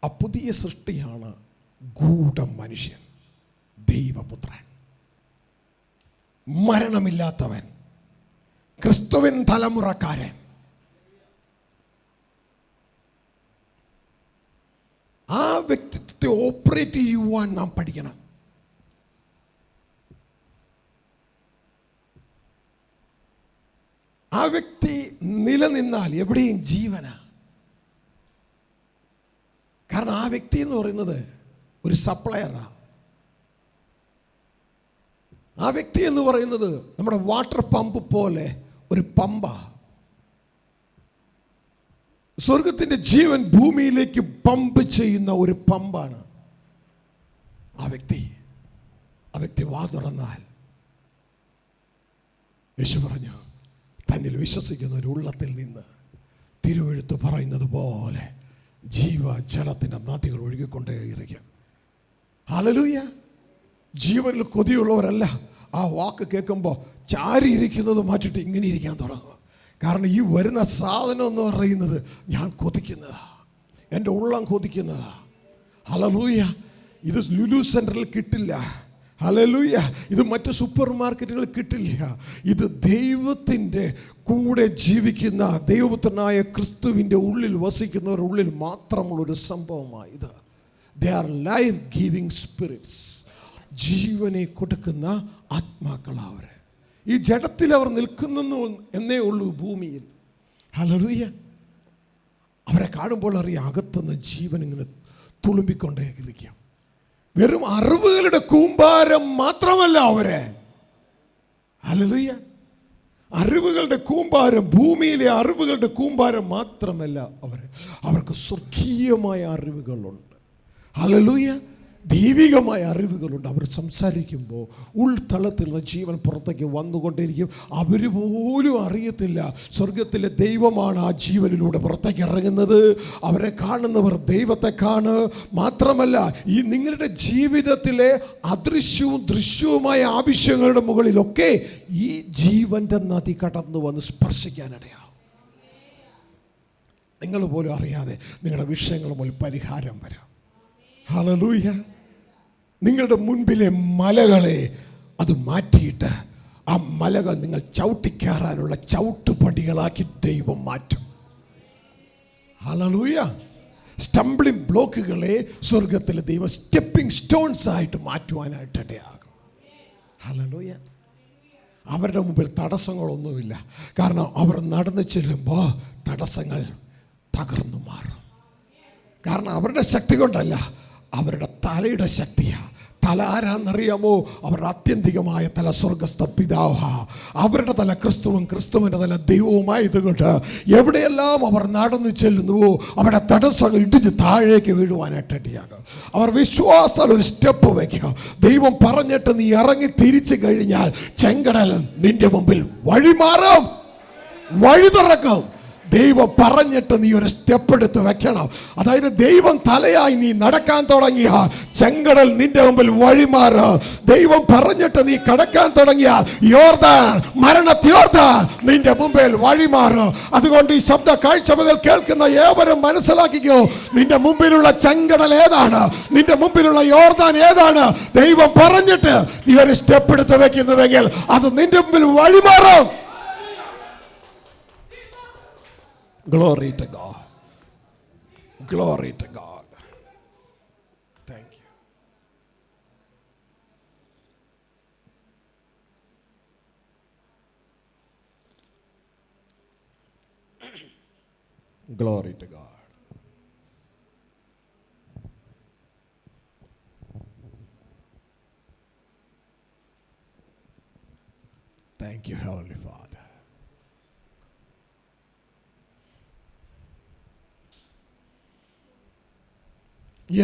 ആ പുതിയ സൃഷ്ടിയാണ് ഗൂഢമനുഷ്യൻ, ദൈവപുത്രൻ, മരണമില്ലാത്തവൻ, ക്രിസ്തുവിൻ തലമുറക്കാരൻ. ആ വ്യക്തിത്വത്തെ ഓപ്പറേറ്റ് ചെയ്യുവാൻ നാം പഠിക്കണം. ആ വ്യക്തി നിലനിന്നാൽ എവിടെയും ജീവനാ. കാരണം ആ വ്യക്തി എന്ന് പറയുന്നത് ഒരു സപ്ലയറാണ്. ആ വ്യക്തി എന്ന് പറയുന്നത് നമ്മുടെ വാട്ടർ പമ്പ് പോലെ ഒരു പമ്പാ. സ്വർഗത്തിൻ്റെ ജീവൻ ഭൂമിയിലേക്ക് പമ്പ് ചെയ്യുന്ന ഒരു പമ്പാണ് ആ വ്യക്തി. ആ വ്യക്തി വാ തുറന്നാൽ യേശു പറഞ്ഞു, തന്നിൽ വിശ്വസിക്കുന്ന ഒരു ഉള്ളത്തിൽ നിന്ന് തിരുവെഴുത്ത് പറയുന്നത് പോലെ ജീവജലത്തിൻ്റെ നദികൾ ഒഴുകിക്കൊണ്ടേയിരിക്കും. ഹല്ലേലൂയ. ജീവനിൽ കൊതിയുള്ളവരല്ല ആ വാക്ക് കേൾക്കുമ്പോൾ ചാരിയിരിക്കുന്നത് മാറ്റിയിട്ട് ഇങ്ങനെ ഇരിക്കാൻ തുടങ്ങും. കാരണം ഈ വരുന്ന സാധനം എന്ന് പറയുന്നത് ഞാൻ കൊതിക്കുന്നതാണ്, എൻ്റെ ഉള്ളം കൊതിക്കുന്നതാണ്. ഹല്ലേലൂയ. ഇത് ലുലു സെൻറ്ററിൽ കിട്ടില്ല. ഹല്ലേലൂയ. ഇത് മറ്റ് സൂപ്പർ മാർക്കറ്റുകളിൽ കിട്ടില്ല. ഇത് ദൈവത്തിൻ്റെ കൂടെ ജീവിക്കുന്ന ദൈവപുത്രനായ ക്രിസ്തുവിൻ്റെ ഉള്ളിൽ വസിക്കുന്നവരുടെ ഉള്ളിൽ മാത്രമുള്ളൊരു സംഭവമാണ് ഇത്. They are life giving spirits. ജീവനെ കൊടുക്കുന്ന ആത്മാക്കളവർ. ഈ ജഡത്തിൽ അവർ നിൽക്കുന്നു എന്നേ ഉള്ളൂ ഭൂമിയിൽ. ഹല്ലേലൂയ. അവരെ കാണുമ്പോൾ അറിയാം അകത്തുനിന്ന് ജീവൻ ഇങ്ങനെ തുളുമ്പിക്കൊണ്ടേയിരിക്കും. വെറും അറിവുകളുടെ കൂമ്പാരം മാത്രമല്ല അവരെ. ഹല്ലേലൂയ. അറിവുകളുടെ കൂമ്പാരം, ഭൂമിയിലെ അറിവുകളുടെ കൂമ്പാരം മാത്രമല്ല അവരെ. അവർക്ക് സ്വർഗീയമായ അറിവുകളുണ്ട്. ഹല്ലേലൂയ. ദൈവികമായ അറിവുകളുണ്ട്. അവർ സംസാരിക്കുമ്പോൾ ഉൾത്തളത്തിലുള്ള ജീവൻ പുറത്തേക്ക് വന്നുകൊണ്ടേയിരിക്കും. അവർ പോലും അറിയത്തില്ല സ്വർഗത്തിലെ ദൈവമാണ് ആ ജീവനിലൂടെ പുറത്തേക്ക് ഇറങ്ങുന്നത്. അവരെ കാണുന്നവർ ദൈവത്തെ മാത്രമല്ല, ഈ നിങ്ങളുടെ ജീവിതത്തിലെ അദൃശ്യവും ദൃശ്യവുമായ ആവശ്യങ്ങളുടെ മുകളിലൊക്കെ ഈ ജീവന്റെ നദി കടന്നു വന്ന് സ്പർശിക്കാനിടയാവും. നിങ്ങൾ പോലും അറിയാതെ നിങ്ങളുടെ വിഷയങ്ങളുടെ മുകളിൽ പരിഹാരം വരാം. ഹല്ലേലൂയ. നിങ്ങളുടെ മുൻപിലെ മലകളെ അത് മാറ്റിയിട്ട് ആ മലകൾ നിങ്ങൾ ചവിട്ടിക്കയറാനുള്ള ചവിട്ടുപടികളാക്കി ദൈവം മാറ്റും. ഹല്ലേലൂയ. സ്റ്റംബ്ലിംഗ് ബ്ലോക്കുകളെ സ്വർഗത്തിലെ ദൈവം സ്റ്റെപ്പിംഗ് സ്റ്റോൺസ് ആയിട്ട് മാറ്റുവാനായിട്ട് ഇടയാകും. ഹല്ലേലൂയ. അവരുടെ മുമ്പിൽ തടസ്സങ്ങളൊന്നുമില്ല. കാരണം അവർ നടന്നു ചെല്ലുമ്പോൾ തടസ്സങ്ങൾ തകർന്നു മാറും. കാരണം അവരുടെ ശക്തി കൊണ്ടല്ല, അവരുടെ തലയുടെ ശക്തിയാണ്. തല ആരാന്നറിയാമോ? അവരുടെ ആത്യന്തികമായ തല സ്വർഗസ്ഥ പിതാവാ. അവരുടെ തല ക്രിസ്തുവും ക്രിസ്തുവിൻ്റെ തല ദൈവവുമായതുകൊണ്ട് എവിടെയെല്ലാം അവർ നടന്നു ചെല്ലുന്നുവോ അവിടെ തടസ്സങ്ങൾ ഇടിഞ്ഞ് താഴേക്ക് വീഴുവാനായിട്ട് ഇടയാകും. അവർ വിശ്വാസത്തിൽ ഒരു സ്റ്റെപ്പ് വയ്ക്കുക. ദൈവം പറഞ്ഞിട്ട് നീ ഇറങ്ങി തിരിച്ചു കഴിഞ്ഞാൽ ചെങ്കടൽ നിന്റെ മുമ്പിൽ വഴി മാറും, വഴി തുറക്കും. ദൈവം പറഞ്ഞിട്ട് നീ ഒരു സ്റ്റെപ്പ് എടുത്ത് വെക്കണം. അതായത് ദൈവം തലയായി നീ നടക്കാൻ തുടങ്ങിയ ചെങ്കടൽ നിന്റെ മുമ്പിൽ വഴിമാറ്. ദൈവം പറഞ്ഞിട്ട് നീ കടക്കാൻ തുടങ്ങിയ യോർദാൻ, മരണയോർദാൻ നിന്റെ മുമ്പിൽ വഴിമാറ്. അതുകൊണ്ട് ഈ ശബ്ദ കാഴ്ച മുതൽ കേൾക്കുന്ന ഏവരും മനസ്സിലാക്കിക്കോ, നിന്റെ മുമ്പിലുള്ള ചെങ്കടൽ ഏതാണ്, നിന്റെ മുമ്പിലുള്ള യോർദാൻ ഏതാണ്. ദൈവം പറഞ്ഞിട്ട് നീ ഒരു സ്റ്റെപ്പ് എടുത്ത് വെക്കുന്നുവെങ്കിൽ അത് നിന്റെ മുമ്പിൽ വഴിമാറും. Glory to God. Glory to God. Thank you. Glory to God. Thank you, Heavenly Father.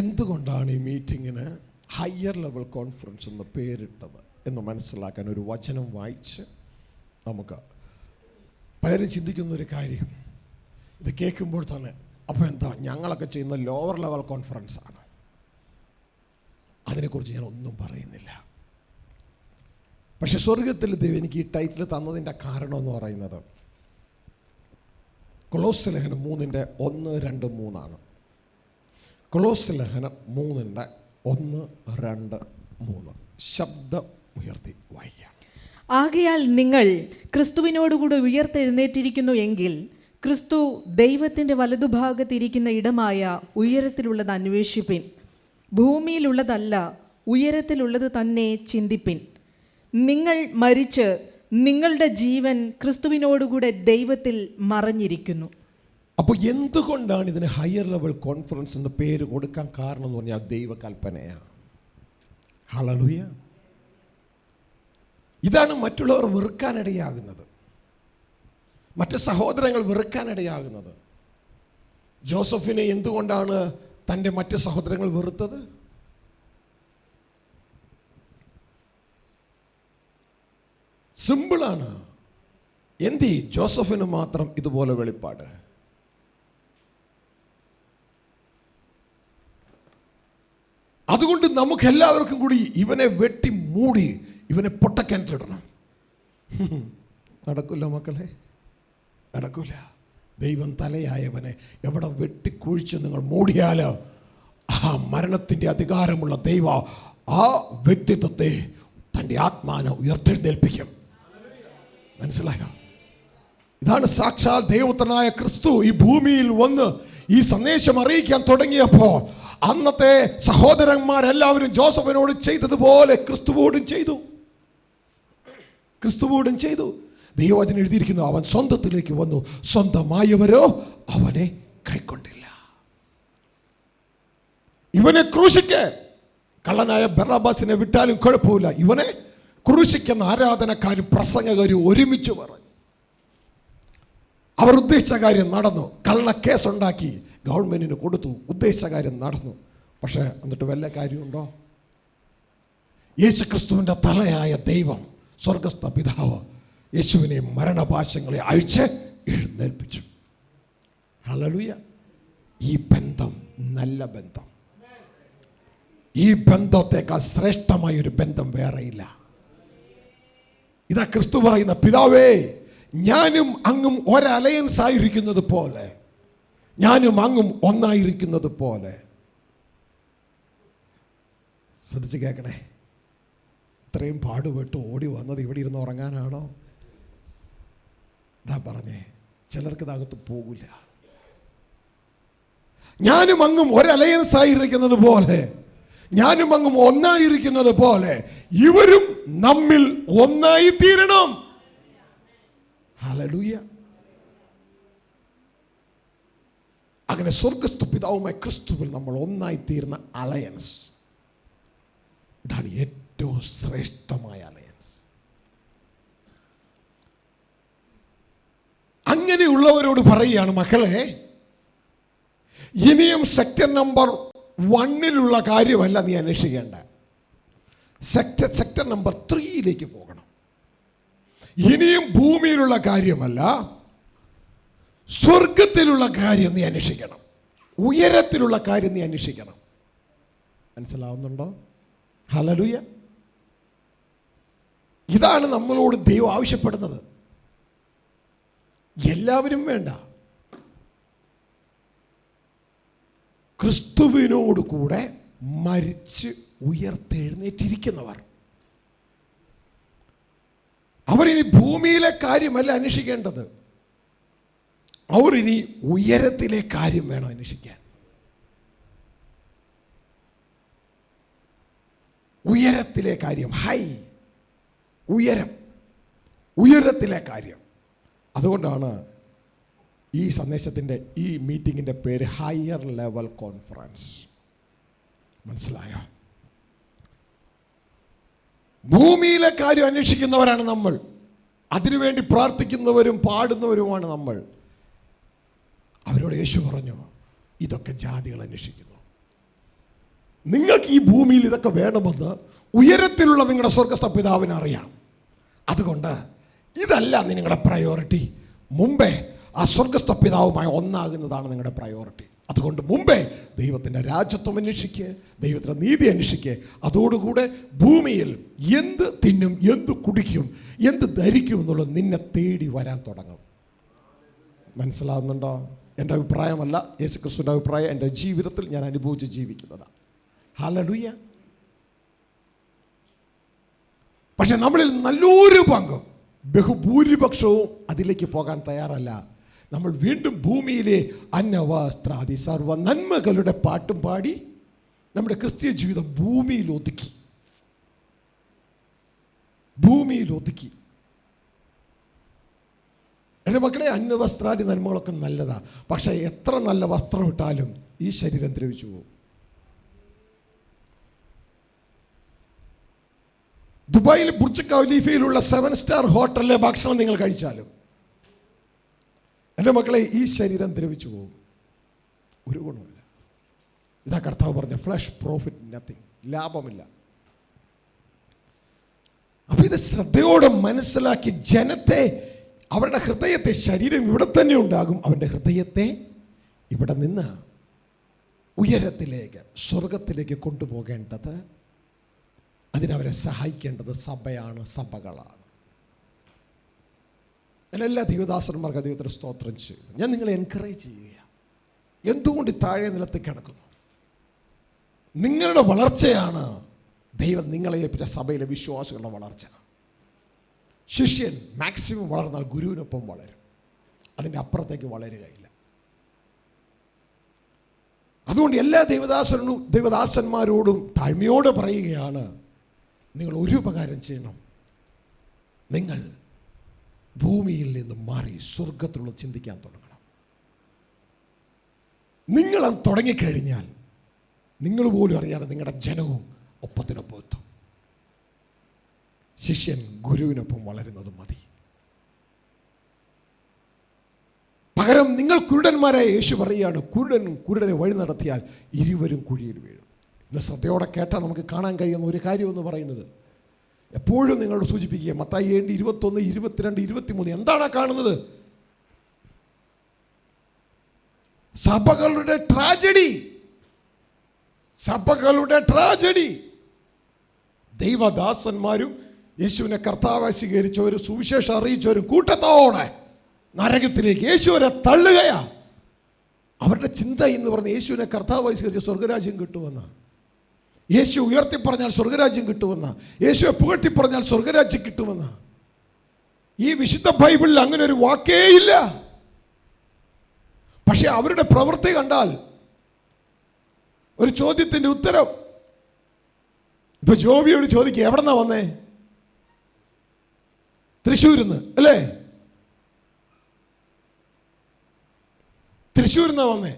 എന്തുകൊണ്ടാണ് ഈ മീറ്റിങ്ങിന് ഹയർ ലെവൽ കോൺഫറൻസ് എന്ന് പേരിട്ടത് എന്ന് മനസ്സിലാക്കാൻ ഒരു വചനം വായിച്ച് നമുക്ക് പലരും ചിന്തിക്കുന്ന ഒരു കാര്യം, ഇത് കേൾക്കുമ്പോൾ തന്നെ അപ്പോൾ എന്താ ഞങ്ങളൊക്കെ ചെയ്യുന്ന ലോവർ ലെവൽ കോൺഫറൻസ് ആണ്. അതിനെക്കുറിച്ച് ഞാൻ ഒന്നും പറയുന്നില്ല. പക്ഷെ സ്വർഗത്തിൽ ദൈവം എനിക്ക് ഈ ടൈറ്റിൽ തന്നതിൻ്റെ കാരണം എന്ന് പറയുന്നത് കൊളോസ്യ ലേഖനം 3:1-2-3 കൊളോസ്യ ലേഖനം 3:1-2-3 ശബ്ദം ഉയർത്തി വായിക്കാം. ആകയാൽ നിങ്ങൾ ക്രിസ്തുവിനോടുകൂടി ഉയർത്തെഴുന്നേറ്റിരിക്കുന്നു എങ്കിൽ ക്രിസ്തു ദൈവത്തിൻ്റെ വലതുഭാഗത്തിരിക്കുന്ന ഇടമായ ഉയരത്തിലുള്ളത് അന്വേഷിപ്പിൻ. ഭൂമിയിലുള്ളതല്ല, ഉയരത്തിലുള്ളത് തന്നെ ചിന്തിപ്പിൻ. നിങ്ങൾ മരിച്ച് നിങ്ങളുടെ ജീവൻ ക്രിസ്തുവിനോടുകൂടെ ദൈവത്തിൽ മറഞ്ഞിരിക്കുന്നു. അപ്പോൾ എന്തുകൊണ്ടാണ് ഇതിന് ഹയർ ലെവൽ കോൺഫറൻസ് എന്ന് പേര് കൊടുക്കാൻ കാരണം എന്ന് പറഞ്ഞാൽ ദൈവകൽപ്പനയാണ്. ഹല്ലേലൂയ. ഇതാണ് മറ്റുള്ളവർ വെറുക്കാനിടയാകുന്നത്, മറ്റ് സഹോദരങ്ങൾ വെറുക്കാനിടയാകുന്നത്. ജോസഫിനെ എന്തുകൊണ്ടാണ് തൻ്റെ മറ്റ് സഹോദരങ്ങൾ വെറുത്തത്? സിമ്പിളാണ്. എന്തി ജോസഫിന് മാത്രം ഇതുപോലെ വെളിപ്പാട്? അതുകൊണ്ട് നമുക്ക് എല്ലാവർക്കും കൂടി ഇവനെ വെട്ടി മൂടി ഇവനെ പൊട്ടക്കിണറ്റിലിടണം. നടക്കില്ല മക്കളെ, നടക്കില്ല. ദൈവം തലയായവനെ എവിടെ വെട്ടിക്കുഴിച്ച് നിങ്ങൾ മൂടിയാലോ ആ മരണത്തിൻ്റെ അധികാരമുള്ള ദൈവം ആ വ്യക്തിത്വത്തെ തൻ്റെ ആത്മാവിനെ ഉയർത്തെഴുന്നേൽപ്പിക്കും. മനസ്സിലായോ? ഇതാണ് സാക്ഷാൽ ദൈവപുത്രനായ ക്രിസ്തു ഈ ഭൂമിയിൽ വന്ന് ഈ സന്ദേശം അറിയിക്കാൻ തുടങ്ങിയപ്പോൾ അന്നത്തെ സഹോദരന്മാരെല്ലാവരും ജോസഫിനോട് ചെയ്തതുപോലെ ക്രിസ്തുവോടും ചെയ്തു. ദൈവവചനം എഴുതിയിരിക്കുന്നു, അവൻ സ്വന്തത്തിലേക്ക് വന്നു, സ്വന്തമായവരോ അവനെ കൈക്കൊണ്ടില്ല. ഇവനെ ക്രൂശിക്ക്. കള്ളനായ ബറബ്ബാസിനെ വിട്ടാലും കുഴപ്പമില്ല, ഇവനെ ക്രൂശിക്കുന്ന ആരാധനക്കാരും പ്രസംഗകരും ഒരുമിച്ച് പറഞ്ഞു. അവർ ഉദ്ദേശിച്ച കാര്യം നടന്നു. കള്ള കേസുണ്ടാക്കി ഗവൺമെൻറ്റിന് കൊടുത്തു, ഉദ്ദേശിച്ച കാര്യം നടന്നു. പക്ഷേ എന്നിട്ട് വല്ല കാര്യമുണ്ടോ? യേശു ക്രിസ്തുവിൻ്റെ തലയായ ദൈവം സ്വർഗസ്ഥ പിതാവ് യേശുവിനെ മരണപാശങ്ങളെ അഴിച്ച് എഴുന്നേൽപ്പിച്ചു. ഹല്ലേലൂയ. ഈ ബന്ധം നല്ല ബന്ധം. ഈ ബന്ധത്തെക്കാൾ ശ്രേഷ്ഠമായ ഒരു ബന്ധം വേറെയില്ല. ഇതാ ക്രിസ്തു പറയുന്ന, പിതാവേ ഞാനും അങ്ങും ഒരലയൻസ് ആയിരിക്കുന്നത് പോലെ, ഞാനും അങ്ങും ഒന്നായിരിക്കുന്നത് പോലെ. ശ്രദ്ധിച്ച് കേൾക്കണേ. ഇത്രയും പാടുപെട്ട് ഓടി വന്നത് ഇവിടെ ഇരുന്ന് ഉറങ്ങാനാണോ? ഇതാ പറഞ്ഞേ, ചിലർക്ക് ഇതകത്ത് പോകില്ല. ഞാനും അങ്ങും ഒരലയൻസ് ആയിരിക്കുന്നത് പോലെ, ഞാനും അങ്ങും ഒന്നായിരിക്കുന്നത് പോലെ ഇവരും നമ്മിൽ ഒന്നായി തീരണം. ഹല്ലേലൂയ. അങ്ങനെ സ്വർഗസ്ഥ പിതാവുമായി ക്രിസ്തുവിൽ നമ്മൾ ഒന്നായി തീർന്ന അലയൻസ്, ഇതാണ് ഏറ്റവും ശ്രേഷ്ഠമായ അലയൻസ്. അങ്ങനെയുള്ളവരോട് പറയുകയാണ്, മക്കളെ ഇനിയും സെക്ടർ നമ്പർ 1 കാര്യമല്ല നീ അന്വേഷിക്കേണ്ട, സെക്ടർ നമ്പർ 3 പോകണം. ഇനിയും ഭൂമിയിലുള്ള കാര്യമല്ല, സ്വർഗത്തിലുള്ള കാര്യം നീ അന്വേഷിക്കണം, ഉയരത്തിലുള്ള കാര്യം നീ അന്വേഷിക്കണം. മനസ്സിലാവുന്നുണ്ടോ? ഹല്ലേലൂയ. ഇതാണ് നമ്മളോട് ദൈവം ആവശ്യപ്പെടുന്നത്. എല്ലാവരും വേണ്ട, ക്രിസ്തുവിനോട് കൂടെ മരിച്ച് ഉയർത്തെഴുന്നേറ്റിരിക്കുന്നവർ, അവരിനി ഭൂമിയിലെ കാര്യമല്ല അന്വേഷിക്കേണ്ടത്, അവരിനി ഉയരത്തിലെ കാര്യം വേണം അന്വേഷിക്കാൻ. ഉയരത്തിലെ കാര്യം, ഹൈ, ഉയരം, ഉയരത്തിലെ കാര്യം. അതുകൊണ്ടാണ് ഈ സന്ദേശത്തിൻ്റെ, ഈ മീറ്റിങ്ങിൻ്റെ പേര് ഹയർ ലെവൽ കോൺഫറൻസ്. മനസ്സിലായോ? ഭൂമിയിലെ കാര്യം അന്വേഷിക്കുന്നവരാണ് നമ്മൾ, അതിനുവേണ്ടി പ്രാർത്ഥിക്കുന്നവരും പാടുന്നവരുമാണ് നമ്മൾ. അവരോട് യേശു പറഞ്ഞു, ഇതൊക്കെ ജാതികൾ അന്വേഷിക്കുന്നു. നിങ്ങൾക്ക് ഈ ഭൂമിയിൽ ഇതൊക്കെ വേണമെന്ന് ഉയരത്തിലുള്ള നിങ്ങളുടെ സ്വർഗ്ഗസ്ഥ പിതാവിന് അറിയാം. അതുകൊണ്ട് ഇതല്ല നിങ്ങളുടെ പ്രയോറിറ്റി. മുമ്പേ ആ സ്വർഗ്ഗസ്ഥ പിതാവുമായി ഒന്നാകുന്നതാണ് നിങ്ങളുടെ പ്രയോറിറ്റി. അതുകൊണ്ട് മുമ്പേ ദൈവത്തിൻ്റെ രാജ്യത്വം അന്വേഷിക്കുക, ദൈവത്തിൻ്റെ നീതി അന്വേഷിക്കുക. അതോടുകൂടെ ഭൂമിയിൽ എന്ത് തിന്നും, എന്ത് കുടിക്കും, എന്ത് ധരിക്കും എന്നുള്ളത് നിന്നെ തേടി വരാൻ തുടങ്ങും. മനസ്സിലാവുന്നുണ്ടോ? എൻ്റെ അഭിപ്രായമല്ല, യേശുക്രിസ്തുവിൻ്റെ അഭിപ്രായം. എൻ്റെ ജീവിതത്തിൽ ഞാൻ അനുഭവിച്ച് ജീവിക്കുന്നതാണ്. ഹല്ലേലൂയ. പക്ഷെ നമ്മളിൽ നല്ലൊരു പങ്കും, ബഹുഭൂരിപക്ഷവും അതിലേക്ക് പോകാൻ തയ്യാറല്ല. നമ്മൾ വീണ്ടും ഭൂമിയിലെ അന്നവസ്ത്രാദി സർവ നന്മകളുടെ പാട്ടും പാടി നമ്മുടെ ക്രിസ്തീയ ജീവിതം ഭൂമിയിൽ ഒതുക്കി. എൻ്റെ മക്കളെ, അന്നവസ്ത്രാദി നന്മകളൊക്കെ നല്ലതാണ്. പക്ഷേ എത്ര നല്ല വസ്ത്രം ഇട്ടാലും ഈ ശരീരം ദ്രവിച്ചു പോകും. ദുബായിൽ ബുർജ് ഖലീഫയിലുള്ള 7 സ്റ്റാർ ഹോട്ടലിലെ ഭക്ഷണം നിങ്ങൾ കഴിച്ചാലും എൻ്റെ മക്കളെ ഈ ശരീരം ദ്രവിച്ചു പോകും, ഒരു ഗുണമില്ല. ഇതാ കർത്താവ് പറഞ്ഞ ഫ്ലഷ് പ്രോഫിറ്റ് നത്തിങ്, ലാഭമില്ല. അപ്പൊ ഇത് ശ്രദ്ധയോടെ മനസ്സിലാക്കി ജനത്തെ, അവരുടെ ഹൃദയത്തെ, ശരീരം ഇവിടെ തന്നെ ഉണ്ടാകും, അവരുടെ ഹൃദയത്തെ ഇവിടെ നിന്ന് ഉയരത്തിലേക്ക്, സ്വർഗത്തിലേക്ക് കൊണ്ടുപോകേണ്ടത്, അതിനവരെ സഹായിക്കേണ്ടത് സഭയാണ്, സഭകളാണ്. ഞാൻ എല്ലാ ദൈവദാസന്മാർക്കും ദൈവത്തിന് സ്തോത്രം ചെയ്യുന്നു. ഞാൻ നിങ്ങളെ എൻകറേജ് ചെയ്യുക. എന്തുകൊണ്ട് താഴെ നിലത്ത് കിടക്കുന്നു? നിങ്ങളുടെ വളർച്ചയാണ് ദൈവം നിങ്ങളെ ഏൽപ്പിച്ച സഭയിലെ വിശ്വാസികളുടെ വളർച്ച. ശിഷ്യൻ മാക്സിമം വളർന്നാൽ ഗുരുവിനൊപ്പം വളരും, അതിൻ്റെ അപ്പുറത്തേക്ക് വളരുകയില്ല. അതുകൊണ്ട് എല്ലാ ദൈവദാസന്മാരോടും താഴ്മയോടെ പറയുകയാണ്, നിങ്ങൾ ഒരു ഉപകാരം ചെയ്യണം. നിങ്ങൾ ഭൂമിയിൽ നിന്ന് മാറി സ്വർഗത്തിലുള്ള ചിന്തിക്കാൻ തുടങ്ങണം. നിങ്ങളത് തുടങ്ങിക്കഴിഞ്ഞാൽ നിങ്ങൾ പോലും അറിയാതെ നിങ്ങളുടെ ജനവും ഒപ്പത്തിനൊപ്പം എത്തും. ശിഷ്യൻ ഗുരുവിനൊപ്പം വളരുന്നത് മതി. പകരം നിങ്ങൾ കുരുടന്മാരായ യേശു പറയുകയാണ്, കുരുടനെ വഴി നടത്തിയാൽ ഇരുവരും കുഴിയിൽ വീഴും. ഇന്ന് ശ്രദ്ധയോടെ കേട്ടാൽ നമുക്ക് കാണാൻ കഴിയുന്ന ഒരു കാര്യമെന്ന് പറയുന്നത്, എപ്പോഴും നിങ്ങളോട് സൂചിപ്പിക്കുക, മത്തായി 7, 21, 22, 23 എന്താണ് കാണുന്നത്? സഭകളുടെ ട്രാജഡി. ദൈവദാസന്മാരും യേശുവിനെ കർത്താവായി സ്വീകരിച്ചവരും സുവിശേഷം അറിയിച്ചവരും കൂട്ടത്തോടെ നരകത്തിലേക്ക് യേശുവിനെ തള്ളുകയാ. അവരുടെ ചിന്ത എന്ന് പറഞ്ഞ് യേശുവിനെ കർത്താവായി സ്വീകരിച്ച സ്വർഗരാജ്യം കിട്ടുമെന്ന്, യേശു ഉയർത്തി പറഞ്ഞാൽ സ്വർഗരാജ്യം കിട്ടുമെന്ന്, യേശുവെ പുകഴ്ത്തി പറഞ്ഞാൽ സ്വർഗരാജ്യം കിട്ടുമെന്ന്. ഈ വിശുദ്ധ ബൈബിളിൽ അങ്ങനെ ഒരു വാക്കേ ഇല്ല. പക്ഷെ അവരുടെ പ്രവൃത്തി കണ്ടാൽ ഒരു ചോദ്യത്തിൻ്റെ ഉത്തരം. ഇപ്പൊ ജോബിയോട് ചോദിക്കുക, എവിടെന്നാ വന്നേ? തൃശ്ശൂരിന്ന് അല്ലേ? തൃശ്ശൂരിന്നാ വന്നേ.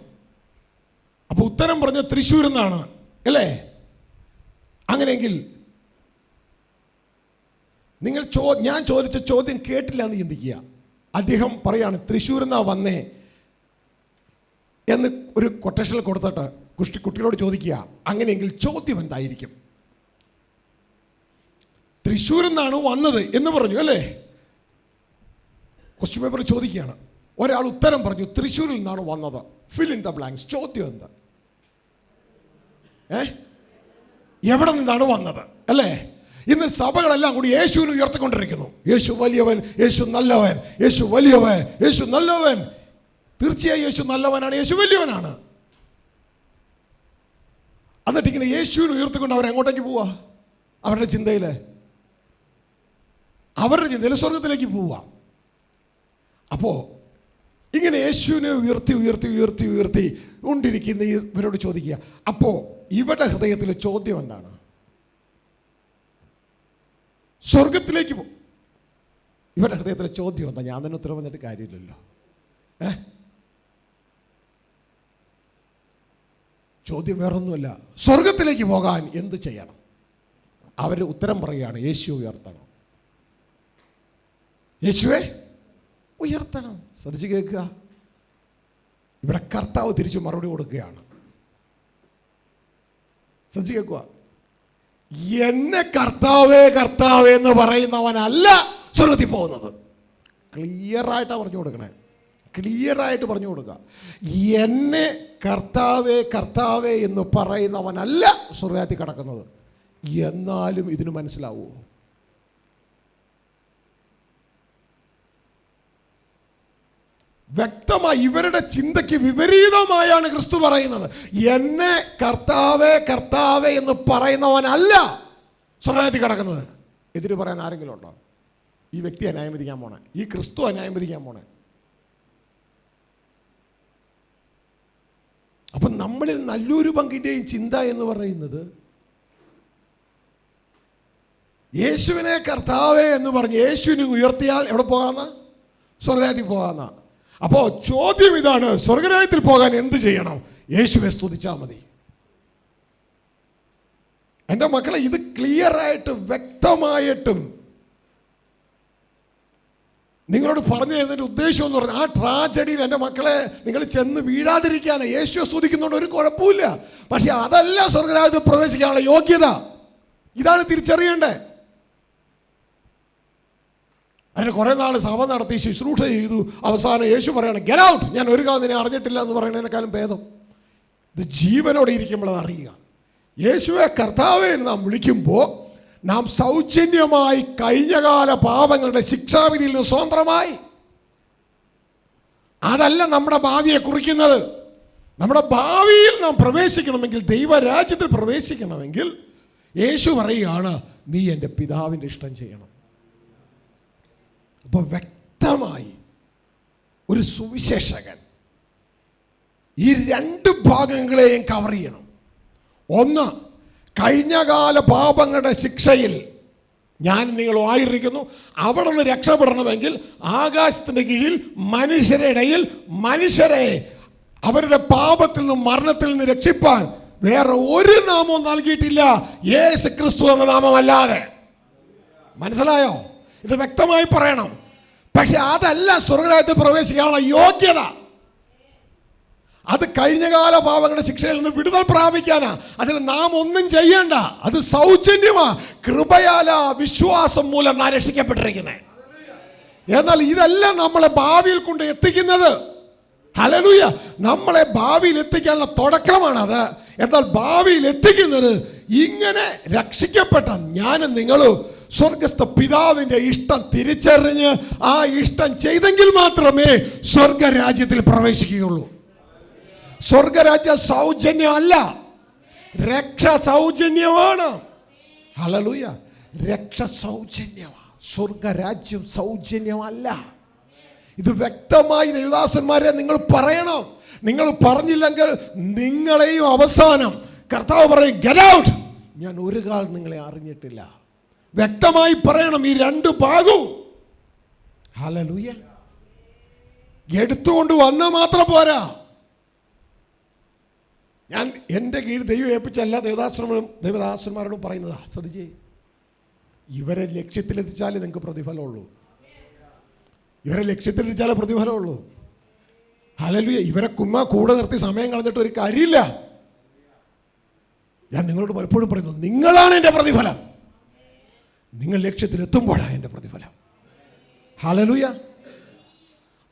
അപ്പൊ ഉത്തരം പറഞ്ഞ തൃശ്ശൂരിന്നാണ് അല്ലേ? അങ്ങനെയെങ്കിൽ നിങ്ങൾ ഞാൻ ചോദിച്ച ചോദ്യം കേട്ടില്ല എന്ന് ചിന്തിക്കുക. അദ്ദേഹം പറയാണ് തൃശ്ശൂരിന്നാ വന്നേ എന്ന് ഒരു കൊട്ടേഷനിൽ കൊടുത്തിട്ട് കുട്ടികളോട് ചോദിക്കുക, അങ്ങനെയെങ്കിൽ ചോദ്യം എന്തായിരിക്കും? തൃശ്ശൂരിൽ നിന്നാണ് വന്നത് എന്ന് പറഞ്ഞു അല്ലേ? ക്വസ്റ്റ്യൻ പേപ്പർ ചോദിക്കുകയാണ്, ഒരാൾ ഉത്തരം പറഞ്ഞു, തൃശ്ശൂരിൽ നിന്നാണ് വന്നത്. Fill in the blanks. ചോദ്യം എന്താ? എവിടെ നിന്നാണ് വന്നത്? അല്ലേ? ഇന്ന് സഭകളെല്ലാം കൂടി യേശുവിനെ ഉയർത്തിക്കൊണ്ടിരിക്കുന്നു. യേശു വലിയവൻ, യേശു നല്ലവൻ, യേശു വലിയവൻ, യേശു നല്ലവൻ. തീർച്ചയായും യേശു നല്ലവനാണ്, യേശു വലിയവനാണ്. എന്നിട്ട് ഇങ്ങനെ യേശുവിനെ ഉയർത്തിക്കൊണ്ട് അവരെങ്ങോട്ടേക്ക് പോവാ? അവരുടെ ചിന്തയിൽ സ്വർഗത്തിലേക്ക് പോവുക. അപ്പോൾ ഇങ്ങനെ യേശുവിനെ ഉയർത്തി ഉയർത്തി ഉയർത്തി ഉയർത്തി കൊണ്ടിരിക്കുന്ന ഇവരോട് ചോദിക്കുക, അപ്പോൾ ഇവരുടെ ഹൃദയത്തിലെ ചോദ്യം എന്താണ്? സ്വർഗത്തിലേക്ക് ഇവരുടെ ഹൃദയത്തിലെ ചോദ്യം എന്താ? ഞാൻ തന്നെ ഉത്തരം വന്നിട്ട് കാര്യമില്ലല്ലോ. ചോദ്യം വേറൊന്നുമല്ല, സ്വർഗത്തിലേക്ക് പോകാൻ എന്ത് ചെയ്യണം? അവർ ഉത്തരം പറയുകയാണ്, യേശു ഉയർത്തണം. യേശുവെ ഉയർത്തണം. ശ്രദ്ധിച്ച് കേൾക്കുക. ഇവിടെ കർത്താവ് തിരിച്ചു മറുപടി കൊടുക്കുകയാണ്. ശ്രദ്ധിച്ച് കേൾക്കുക. എന്നെ കർത്താവേ കർത്താവേ എന്ന് പറയുന്നവനല്ല സ്വർഗത്തിൽ പോകുന്നത്. ക്ലിയറായിട്ടാണ് പറഞ്ഞു കൊടുക്കണേ. ക്ലിയറായിട്ട് പറഞ്ഞു കൊടുക്കുക. എന്നെ കർത്താവേ കർത്താവേ എന്ന് പറയുന്നവനല്ല സ്വർഗത്തിൽ കടക്കുന്നത്. എന്നാലും ഇതിന് മനസ്സിലാവുമോ? വ്യക്തമായി ഇവരുടെ ചിന്തയ്ക്ക് വിപരീതമായാണ് ക്രിസ്തു പറയുന്നത്. എന്നെ കർത്താവേ കർത്താവേ എന്ന് പറയുന്നവനല്ല സ്വർഗത്തിൽ കടക്കുന്നത്. എതിര് പറയാൻ ആരെങ്കിലും ഉണ്ടോ? ഈ വ്യക്തി അന്യായം വിധിക്കാൻ പോണേ, ഈ ക്രിസ്തു അന്യായം വിധിക്കാൻ പോണേ. അപ്പം നമ്മളിൽ നല്ലൊരു പങ്കിൻ്റെയും ചിന്ത എന്ന് പറയുന്നത് യേശുവിനെ കർത്താവേ എന്ന് പറഞ്ഞ് യേശുവിനെ ഉയർത്തിയാൽ എവിടെ പോകാമെന്ന്? സ്വർഗരാജ്യത്തിൽ പോകാമെന്ന. അപ്പോൾ ചോദ്യം ഇതാണ്, സ്വർഗരാജ്യത്തിൽ പോകാൻ എന്ത് ചെയ്യണം? യേശുവെ സ്തുതിച്ചാൽ മതി. എൻ്റെ മക്കളെ, ഇത് ക്ലിയറായിട്ട് വ്യക്തമായിട്ടും നിങ്ങളോട് പറഞ്ഞു തരുന്നതിൻ്റെ ഉദ്ദേശം എന്ന് പറഞ്ഞാൽ, ആ ട്രാജഡിയിൽ എൻ്റെ മക്കളെ നിങ്ങൾ ചെന്ന് വീഴാതിരിക്കാനാണ്. യേശുവെ സ്തുതിക്കുന്നതുകൊണ്ട് ഒരു കുഴപ്പമില്ല. പക്ഷെ അതല്ല സ്വർഗരാജ്യത്തിൽ പ്രവേശിക്കാനുള്ള യോഗ്യത. ഇതാണ് തിരിച്ചറിയേണ്ടത്. അതിന് കുറേ നാൾ സഭ നടത്തി ശുശ്രൂഷ ചെയ്തു. അവസാനം യേശു പറയാണ്, ഗെറ്റ് ഔട്ട്, ഞാൻ ഒരു കാലം നിന്നെ അറിഞ്ഞിട്ടില്ല എന്ന് പറയുന്നതിനേക്കാളും ഭേദം ഇത് ജീവനോടെ ഇരിക്കുമ്പോൾ അത് അറിയുക. യേശുവെ കർത്താവേ എന്ന് നാം വിളിക്കുമ്പോൾ നാം സൗജന്യമായി കഴിഞ്ഞകാല പാപങ്ങളുടെ ശിക്ഷാവിധിയിൽ നിന്ന് സ്വതന്ത്രമായി. അതല്ല നമ്മുടെ ഭാവിയെ കുറിക്കുന്നത്. നമ്മുടെ ഭാവിയിൽ നാം പ്രവേശിക്കണമെങ്കിൽ, ദൈവരാജ്യത്തിൽ പ്രവേശിക്കണമെങ്കിൽ യേശു പറയുകയാണ്, നീ എൻ്റെ പിതാവിൻ്റെ ഇഷ്ടം ചെയ്യണം. അപ്പോൾ വ്യക്തമായി ഒരു സുവിശേഷകൻ ഈ രണ്ട് ഭാഗങ്ങളെയും കവർ ചെയ്യണം. ഒന്ന്, കഴിഞ്ഞകാല പാപങ്ങളുടെ ശിക്ഷയിൽ ഞാൻ നിങ്ങളും ആയിരിക്കുന്നു. അവിടെ നിന്ന് രക്ഷപ്പെടണമെങ്കിൽ ആകാശത്തിൻ്റെ കീഴിൽ മനുഷ്യരുടെ ഇടയിൽ മനുഷ്യരെ അവരുടെ പാപത്തിൽ നിന്നും മരണത്തിൽ നിന്ന് രക്ഷിപ്പാൻ വേറെ ഒരു നാമവും നൽകിയിട്ടില്ല, യേശു ക്രിസ്തു എന്ന നാമമല്ലാതെ. മനസ്സിലായോ? ഇത് വ്യക്തമായി പറയണം. പക്ഷെ അതല്ല സ്വർഗരാജ്യത്തിൽ പ്രവേശിക്കാനുള്ള യോഗ്യത. അത് കഴിഞ്ഞകാല പാപങ്ങളുടെ ശിക്ഷയിൽ നിന്ന് വിടുതൽ പ്രാപിക്കാനാ. അതിൽ നാം ഒന്നും ചെയ്യേണ്ട. അത് സൗജന്യമാ, കൃപയാല, വിശ്വാസം മൂലം നാം രക്ഷിക്കപ്പെട്ടിരിക്കുന്നത്. എന്നാൽ ഇതല്ല നമ്മളെ ഭാവിയിൽ കൊണ്ട് എത്തിക്കുന്നത്. ഹല്ലേലൂയ. നമ്മളെ ഭാവിയിൽ എത്തിക്കാനുള്ള തുടക്കമാണത്. എന്നാൽ ഭാവിയിൽ എത്തിക്കുന്നത് ഇങ്ങനെ രക്ഷിക്കപ്പെട്ട ഞാനും നിങ്ങളും സ്വർഗസ്ഥ പിതാവിൻ്റെ ഇഷ്ടം തിരിച്ചറിഞ്ഞ് ആ ഇഷ്ടം ചെയ്തെങ്കിൽ മാത്രമേ സ്വർഗരാജ്യത്തിൽ പ്രവേശിക്കുകയുള്ളൂ. സ്വർഗരാജ്യം സൗജന്യമല്ല, രക്ഷ സൗജന്യമാണ്. ഹല്ലേലൂയ. രക്ഷ സൗജന്യമാണ്, സ്വർഗരാജ്യം സൗജന്യമല്ല. ഇത് വ്യക്തമായി ദേവദാസന്മാരെ നിങ്ങൾ പറയണം. നിങ്ങൾ പറഞ്ഞില്ലെങ്കിൽ നിങ്ങളെയും അവസാനം കർത്താവ് പറയും, ഗെറ്റ് ഔട്ട്, ഞാൻ ഒരു കാൽ നിങ്ങളെ അറിഞ്ഞിട്ടില്ല. വ്യക്തമായി പറയണം ഈ രണ്ട് ഭാഗവും. ഹല്ലേലൂയ. എടുത്തുകൊണ്ട് വന്നാൽ മാത്രം പോരാ. ഞാൻ എൻ്റെ കീഴിൽ ദൈവം ഏൽപ്പിച്ച എല്ലാ ദേവദാസന്മാരോടും പറയുന്നതാ, ശ്രദ്ധിച്ചേ, ഇവരെ ലക്ഷ്യത്തിലെത്തിച്ചാലേ നിങ്ങൾക്ക് പ്രതിഫലമുള്ളൂ. ഇവരെ ലക്ഷ്യത്തിലെത്തിച്ചാലേ പ്രതിഫലമുള്ളൂ. ഹല്ലേലൂയ. ഇവരെ കൂടെ നിർത്തി സമയം കളഞ്ഞിട്ട് ഒരു കാര്യമില്ല. ഞാൻ നിങ്ങളോട് പലപ്പോഴും പറയുന്നത്, നിങ്ങളാണ് എൻ്റെ പ്രതിഫലം. നിങ്ങൾ ലക്ഷ്യത്തിലെത്തുമ്പോഴാണ് എൻ്റെ പ്രതിഫലം. ഹല്ലേലൂയ.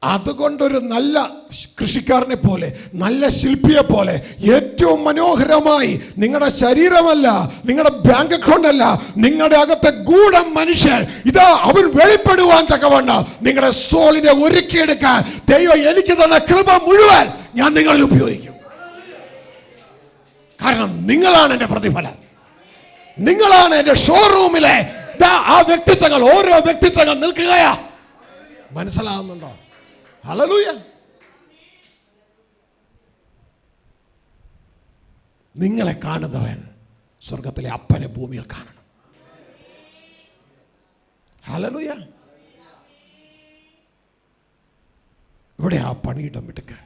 അതുകൊണ്ടൊരു നല്ല കൃഷിക്കാരനെ പോലെ, നല്ല ശില്പിയെ പോലെ ഏറ്റവും മനോഹരമായി നിങ്ങളുടെ ശരീരമല്ല, നിങ്ങളുടെ ബാങ്ക് അക്കൗണ്ട് അല്ല, നിങ്ങളുടെ അകത്തെ ഗൂഢം മനുഷ്യൻ ഇതാ അവൻ വെളിപ്പെടുവാൻ തക്കവണ്ണം നിങ്ങളുടെ സോളിനെ ഒരുക്കിയെടുക്കാൻ ദൈവം എനിക്ക് തന്ന കൃപ മുഴുവൻ ഞാൻ നിങ്ങളിൽ ഉപയോഗിക്കും. കാരണം നിങ്ങളാണ് എൻ്റെ പ്രതിഫലം, നിങ്ങളാണ് എൻ്റെ ഷോറൂമിലെ ആ വ്യക്തിത്വങ്ങൾ. ഓരോ വ്യക്തിത്വങ്ങൾ നിൽക്കുകയാ. മനസ്സിലാകുന്നുണ്ടോ? ഹല്ലേലൂയ. നിങ്ങളെ കാണുന്നവൻ സ്വർഗത്തിലെ അപ്പനെ ഭൂമിയിൽ കാണണം. ഹല്ലേലൂയ. ഇവിടെ ആ പണിയിടം മിടുക്ക്.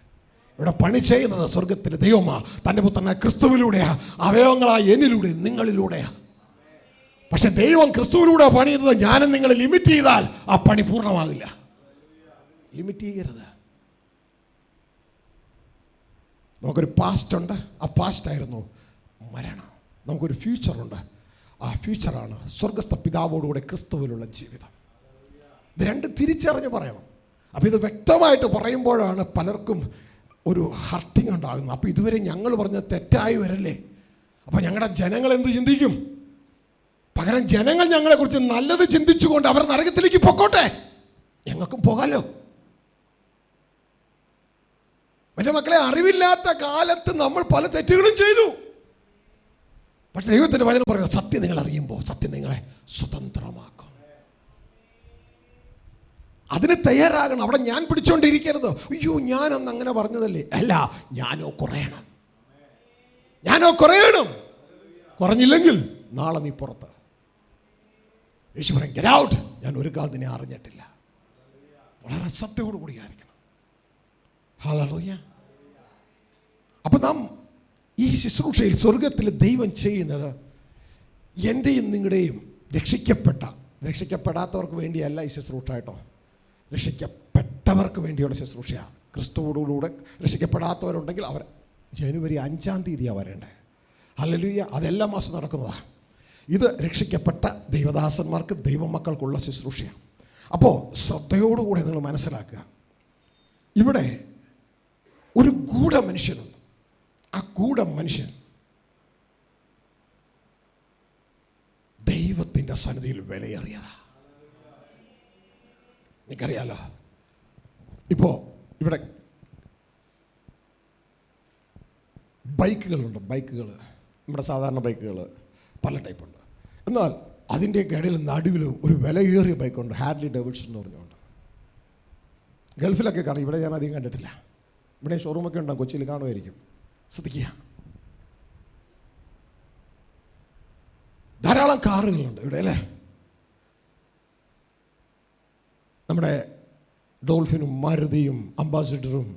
ഇവിടെ പണി ചെയ്യുന്നത് സ്വർഗത്തിലെ ദൈവമാ. തൻ്റെ പുത്രനായ ക്രിസ്തുവിലൂടെയാ, അവയവങ്ങളായ എന്നിലൂടെ നിങ്ങളിലൂടെയാ. പക്ഷെ ദൈവം ക്രിസ്തുവിലൂടെ പണിയുന്നത് ഞാനും നിങ്ങൾ ലിമിറ്റ് ചെയ്താൽ ആ പണി പൂർണ്ണമാകില്ല. ലിമിറ്റ് ചെയ്യരുത്. നമുക്കൊരു പാസ്റ്റ് ഉണ്ട്, ആ പാസ്റ്റായിരുന്നു മരണം. നമുക്കൊരു ഫ്യൂച്ചറുണ്ട്, ആ ഫ്യൂച്ചറാണ് സ്വർഗസ്ഥ പിതാവോടുകൂടെ ക്രിസ്തുവിലുള്ള ജീവിതം. ഇത് രണ്ട് തിരിച്ചറിഞ്ഞ് പറയണം. അപ്പോൾ ഇത് വ്യക്തമായിട്ട് പറയുമ്പോഴാണ് പലർക്കും ഒരു ഹർട്ടിങ് ഉണ്ടാകുന്നത്. അപ്പോൾ ഇതുവരെ ഞങ്ങൾ പറഞ്ഞത് തെറ്റായി വരല്ലേ? അപ്പോൾ ഞങ്ങളുടെ ജനങ്ങൾ എന്ത് ചിന്തിക്കും? പകരം ജനങ്ങൾ ഞങ്ങളെക്കുറിച്ച് നല്ലത് ചിന്തിച്ചുകൊണ്ട് അവർ നരകത്തിലേക്ക് പൊക്കോട്ടെ, ഞങ്ങൾക്കും പോകാമല്ലോ. മറ്റേ മക്കളെ, അറിവില്ലാത്ത കാലത്ത് നമ്മൾ പല തെറ്റുകളും ചെയ്തു. പക്ഷെ ദൈവത്തിൻ്റെ വചനം പറയുന്നത് സത്യം നിങ്ങൾ അറിയുമ്പോൾ സത്യം നിങ്ങളെ സ്വതന്ത്രമാക്കും. അതിന് തയ്യാറാകണം. അവിടെ ഞാൻ പിടിച്ചോണ്ടിരിക്കരുത്. അയ്യോ ഞാനന്ന് അങ്ങനെ പറഞ്ഞതല്ലേ. അല്ല, ഞാനോ കുറയണം. കുറഞ്ഞില്ലെങ്കിൽ നാളെ നീ പുറത്ത്. യേശു പറയും ഗെറ്റ് ഔട്ട്. ഞാൻ ഒരു കാലം നിന്നെ അറിഞ്ഞിട്ടില്ല. വളരെ സത്യത്തോടു കൂടിയായിരിക്കണം. ഹല്ലേലൂയ. അപ്പം നാം ഈ ശുശ്രൂഷയിൽ സ്വർഗത്തിൽ ദൈവം ചെയ്യുന്നത് എൻ്റെയും നിങ്ങളുടെയും രക്ഷിക്കപ്പെടാത്തവർക്ക് വേണ്ടിയല്ല ഈ ശുശ്രൂഷ കേട്ടോ. രക്ഷിക്കപ്പെട്ടവർക്ക് വേണ്ടിയുള്ള ശുശ്രൂഷയാണ്. ക്രിസ്തുവോടുകൂടെ രക്ഷിക്കപ്പെടാത്തവരുണ്ടെങ്കിൽ അവർ ജനുവരി 5-ാം തീയതിയാണ് വരേണ്ടത്. ഹല്ലേലൂയ. അതെല്ലാ മാസം നടക്കുന്നതാണ്. ഇത് രക്ഷിക്കപ്പെട്ട ദൈവദാസന്മാർക്ക്, ദൈവമക്കൾക്കുള്ള ശുശ്രൂഷയാണ്. അപ്പോൾ ശ്രദ്ധയോടുകൂടെ നിങ്ങൾ മനസ്സിലാക്കുക, ഇവിടെ ഒരു ഗൂഢ മനുഷ്യനുണ്ട്. ആ ഗൂഢ മനുഷ്യൻ ദൈവത്തിൻ്റെ സന്നിധിയിൽ വിലയേറിയതാ. നിങ്ങൾക്കറിയാലോ, ഇപ്പോൾ ഇവിടെ ബൈക്കുകളുണ്ട്. നമ്മുടെ സാധാരണ ബൈക്കുകൾ പല ടൈപ്പുണ്ട്. എന്നാൽ അതിൻ്റെ ഇടയിൽ നടുവിൽ ഒരു വിലയേറിയ ബൈക്കുണ്ട്, ഹാർലി ഡേവിഡ്സൺ എന്ന് പറഞ്ഞുകൊണ്ട്. ഗൾഫിലൊക്കെ കാണും, ഇവിടെ ഞാൻ അധികം കണ്ടിട്ടില്ല. ഇവിടെ ഷോറൂമൊക്കെ ഉണ്ടാകും, കൊച്ചിയിൽ കാണുമായിരിക്കും. ശ്രദ്ധിക്കുക, ധാരാളം കാറുകളുണ്ട് ഇവിടെ അല്ലേ. നമ്മുടെ ഡോൾഫിനും മാരുതിയും അംബാസിഡറും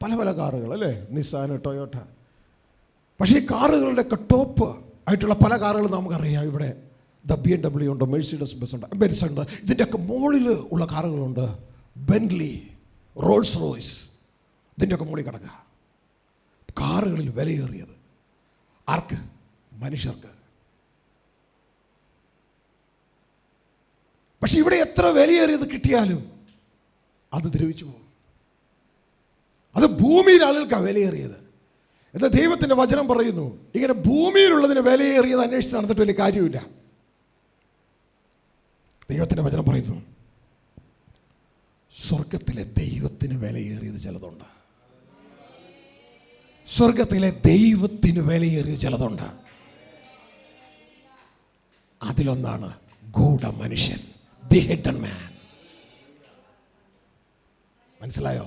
പല കാറുകൾ അല്ലേ, നിസാൻ, ടൊയോട്ട. പക്ഷേ ഈ കാറുകളുടെയൊക്കെ ടോപ്പ് ആയിട്ടുള്ള പല കാറുകളും നമുക്കറിയാം. ഇവിടെ BMW ഉണ്ട്, മെഴ്സിഡസ് ബെൻസ് ഉണ്ട്. ഇതിൻ്റെയൊക്കെ മുകളിൽ ഉള്ള കാറുകളുണ്ട്. ബെന്റ്ലി, റോൾസ് റോയ്സ്, ഇതിൻ്റെയൊക്കെ മുകളിൽ കിടക്കുക. കാറുകളിൽ വിലയേറിയത് ആർക്ക്? മനുഷ്യർക്ക്. പക്ഷെ ഇവിടെ എത്ര വിലയേറിയത് കിട്ടിയാലും അത് ദ്രവിച്ചു പോകും. അത് ഭൂമിയിലെ ആളുകൾക്കാണ് വിലയേറിയത്. എന്നാൽ ദൈവത്തിൻ്റെ വചനം പറയുന്നു, ഇങ്ങനെ ഭൂമിയിലുള്ളതിന് വിലയേറിയത് അന്വേഷിച്ച് നടന്നിട്ട് വലിയ കാര്യമില്ല. ദൈവത്തിൻ്റെ വചനം പറയുന്നു, സ്വർഗത്തിലെ ദൈവത്തിന് വിലയേറിയത് ചിലതുണ്ട്. സ്വർഗത്തിലെ ദൈവത്തിന് വിലയേറിയത് ചിലതുണ്ട്. അതിലൊന്നാണ് ഗൂഢ മനുഷ്യൻ, ദി ഹിഡൻ മാൻ. മനസ്സിലായോ?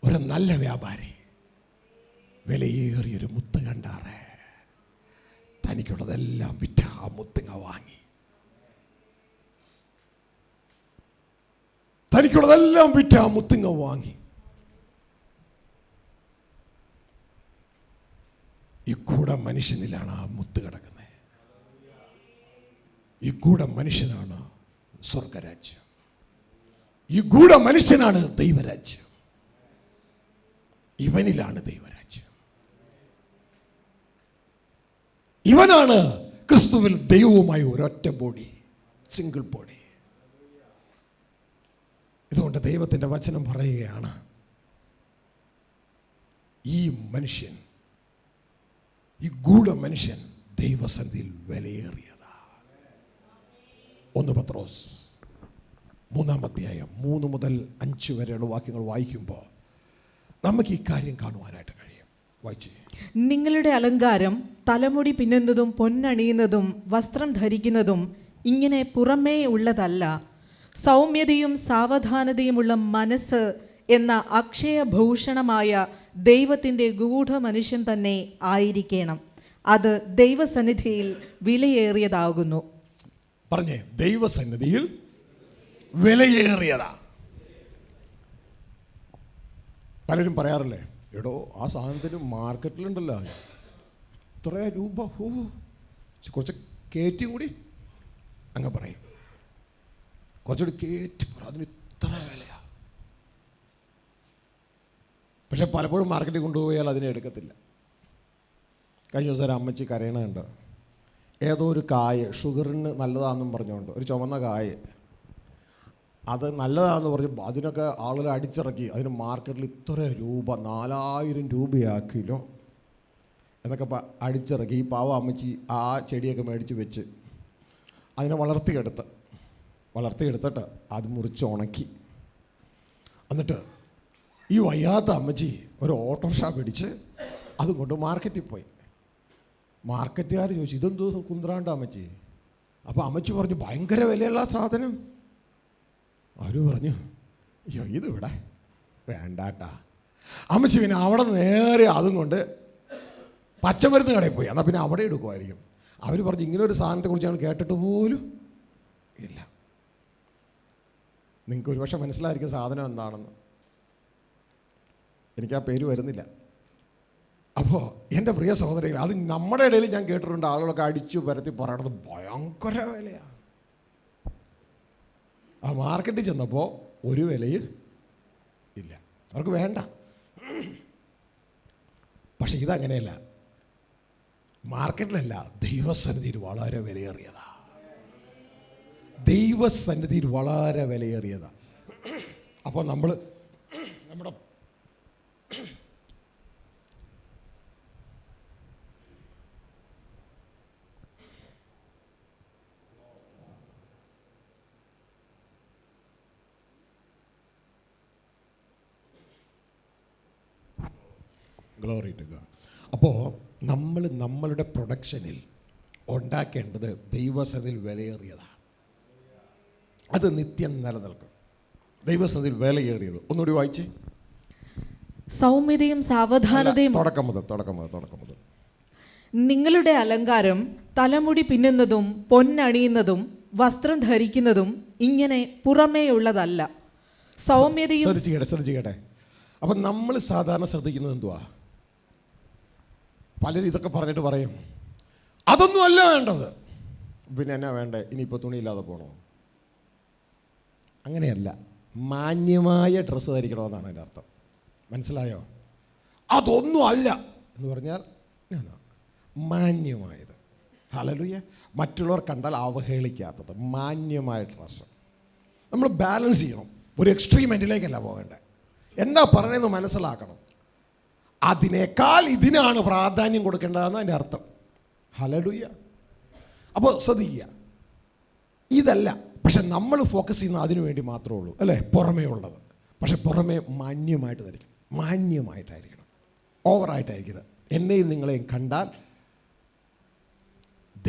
ഒരു നല്ല വ്യാപാരി വിലയേറിയൊരു മുത്ത് കണ്ടാറേ തനിക്കുള്ളതെല്ലാം വിറ്റ ആ മുത്തുങ്ങ വാങ്ങി. തനിക്കുള്ളതെല്ലാം വിറ്റ ആ മുത്തുങ്ങ വാങ്ങി. ഈ ഗൂഢ മനുഷ്യനിലാണ് ആ മുത്ത് കിടക്കുന്നത്. ഈ ഗൂഢ മനുഷ്യനാണ് സ്വർഗരാജ്യം. ഈ ഗൂഢ മനുഷ്യനാണ് ദൈവരാജ്യം. ഇവനിലാണ് ദൈവരാജ്യം. ഇവനാണ് ക്രിസ്തുവിൽ ദൈവവുമായി ഒരൊറ്റ ബോഡി, സിംഗിൾ ബോഡി. ഇതുകൊണ്ട് ദൈവത്തിൻ്റെ വചനം പറയുകയാണ്, ഈ മനുഷ്യൻ, ഈ ഗൂഢമനുഷ്യൻ ദൈവസന്നിധിയിൽ വിലയേറിയതാ. 1 പത്രോസ് 3-ാം അധ്യായം 3 മുതൽ 5 വരെയുള്ള വാക്യങ്ങൾ വായിക്കുമ്പോൾ നമുക്ക് ഈ കാര്യം കാണുവാനായിട്ട് കഴിയും. വായിച്ചേ. നിങ്ങളുടെ അലങ്കാരം തലമുടി പിന്നുന്നതും പൊന്നണിയുന്നതും വസ്ത്രം ധരിക്കുന്നതും ഇങ്ങനെ പുറമേ ഉള്ളതല്ല, സൗമ്യതയും സാവധാനതയുമുള്ള മനസ്സ് എന്ന അക്ഷയഭൂഷണമായ ദൈവത്തിൻ്റെ ഗൂഢമനുഷ്യൻ തന്നെ ആയിരിക്കണം. അത് ദൈവസന്നിധിയിൽ വിലയേറിയതാകുന്നു. പറഞ്ഞേ, ദൈവസന്നിധിയിൽ വിലയേറിയതാ. പലരും പറയാറില്ലേ, എടോ ആ സാധനത്തിന് മാർക്കറ്റിലുണ്ടല്ലോ ഇത്ര രൂപ, കുറച്ച് കയറ്റിയും കൂടി അങ്ങ് പറയും, കുറച്ചുകൂടി കയറ്റി പറയും, അതിന് ഇത്ര വിലയാ. പക്ഷെ പലപ്പോഴും മാർക്കറ്റിൽ കൊണ്ടുപോയാൽ അതിനെ എടുക്കത്തില്ല. കഴിഞ്ഞ ദിവസം ഒരു അമ്മച്ചി കരയണുണ്ട്. ഏതോ ഒരു കായ ഷുഗറിന് നല്ലതാണെന്നും പറഞ്ഞുകൊണ്ട്, ഒരു ചുവന്ന കായ, അത് നല്ലതാണെന്ന് പറഞ്ഞു അതിനൊക്കെ ആളുകൾ അടിച്ചിറക്കി. അതിന് മാർക്കറ്റിൽ ഇത്ര രൂപ, 4000 രൂപയാ കിലോ എന്നൊക്കെ അടിച്ചിറക്കി. ഈ പാവ അമ്മച്ചി ആ ചെടിയൊക്കെ മേടിച്ച് വെച്ച് അതിനെ വളർത്തിയെടുത്തിട്ട് അത് മുറിച്ച് ഉണക്കി. എന്നിട്ട് ഈ വയ്യാത്ത അമ്മച്ചി ഒരു ഓട്ടോറിക്ഷ പിടിച്ച് അതും കൊണ്ട് മാർക്കറ്റിൽ പോയി. മാർക്കറ്റുകാർ ചോദിച്ചു, ഇതെന്തോ കുന്ത്രാണ്ട അമ്മച്ചി? അപ്പോൾ അമ്മച്ചി പറഞ്ഞു, ഭയങ്കര വിലയുള്ള സാധനം. അവർ പറഞ്ഞു, അയ്യോ ഇതിവിടെ വേണ്ടാട്ടാ. അമ്മച്ചി പിന്നെ അവിടെ നേരെ അതും കൊണ്ട് പച്ചമരുന്ന് കടയിൽ പോയി. എന്നാൽ പിന്നെ അവിടെ എടുക്കുമായിരിക്കും. അവർ പറഞ്ഞു, ഇങ്ങനെ ഒരു സാധനത്തെക്കുറിച്ച് ഞങ്ങൾ കേട്ടിട്ട് പോലും ഇല്ല. നിങ്ങൾക്ക് ഒരുപക്ഷെ മനസ്സിലായിരിക്കും സാധനം എന്താണെന്ന്. എനിക്ക് ആ പേര് വരുന്നില്ല. അപ്പോൾ എൻ്റെ പ്രിയ സഹോദരങ്ങൾ, അത് നമ്മുടെ ഇടയിൽ ഞാൻ കേട്ടിട്ടുണ്ട്, ആളുകളൊക്കെ അടിച്ചു പരത്തി പറയണത് ഭയങ്കര വിലയാണ്. ആ മാർക്കറ്റിൽ ചെന്നപ്പോൾ ഒരു വിലയും ഇല്ല, അവർക്ക് വേണ്ട. പക്ഷെ ഇതങ്ങനെയല്ല, മാർക്കറ്റിലല്ല, ദൈവസന്നിധിയിൽ വളരെ വിലയേറിയതാ. ദൈവസന്നിധിയിൽ വളരെ വിലയേറിയതാ. അപ്പോൾ നമ്മുടെ ഗ്ലോറി ടു ഗോഡ്. അപ്പോൾ നമ്മളുടെ പ്രൊഡക്ഷനിൽ ഉണ്ടാക്കേണ്ടത് ദൈവസന്നിധിയിൽ വിലയേറിയതാണ്. അത് നിത്യം നിലനിൽക്കും. ദൈവസന്നിധിയിൽ വിലയേറിയത്. ഒന്നുകൂടി വായിച്ച്. സൗമ്യതയും സാവധാനതയും. തുടക്കം മുതൽ. നിങ്ങളുടെ അലങ്കാരം തലമുടി പിന്നുന്നതും പൊന്നണിയുന്നതും വസ്ത്രം ധരിക്കുന്നതും ഇങ്ങനെ പുറമേ ഉള്ളതല്ല, സൗമ്യതയും. ശ്രദ്ധിക്കട്ടെ. അപ്പം നമ്മൾ സാധാരണ ശ്രദ്ധിക്കുന്നത് എന്തുവാ? പലരും ഇതൊക്കെ പറഞ്ഞിട്ട് പറയും, അതൊന്നും അല്ല വേണ്ടത്. പിന്നെ എന്നാ വേണ്ടേ? ഇനിയിപ്പോൾ തുണിയില്ലാതെ പോകണോ? അങ്ങനെയല്ല, മാന്യമായ ഡ്രസ്സ് ധരിക്കണമെന്നാണ് എൻ്റെ അർത്ഥം. മനസ്സിലായോ? അതൊന്നും അല്ല എന്ന് പറഞ്ഞാൽ മാന്യമായത്. ഹല്ലേലൂയ. മറ്റുള്ളവർ കണ്ടാൽ അവഹേളിക്കാത്തത് മാന്യമായ ഡ്രസ്സ്. നമ്മൾ ബാലൻസ് ചെയ്യണം. ഒരു എക്സ്ട്രീമെൻറ്റിലേക്കല്ല പോകേണ്ടത്. എന്താ പറയണമെന്ന് മനസ്സിലാക്കണം. അതിനേക്കാൾ ഇതിനാണ് പ്രാധാന്യം കൊടുക്കേണ്ടതെന്ന് അതിൻ്റെ അർത്ഥം. ഹല്ലേലൂയ. അപ്പോൾ ശ്രദ്ധിക്കുക, ഇതല്ല. പക്ഷെ നമ്മൾ ഫോക്കസ് ചെയ്യുന്ന അതിനു വേണ്ടി മാത്രമേ ഉള്ളൂ, അല്ലേ? പുറമേ ഉള്ളത്. പക്ഷെ പുറമേ മാന്യമായിട്ടായിരിക്കണം, ഓവറായിട്ടായിരിക്കരുത്. എന്നെയും നിങ്ങളെയും കണ്ടാൽ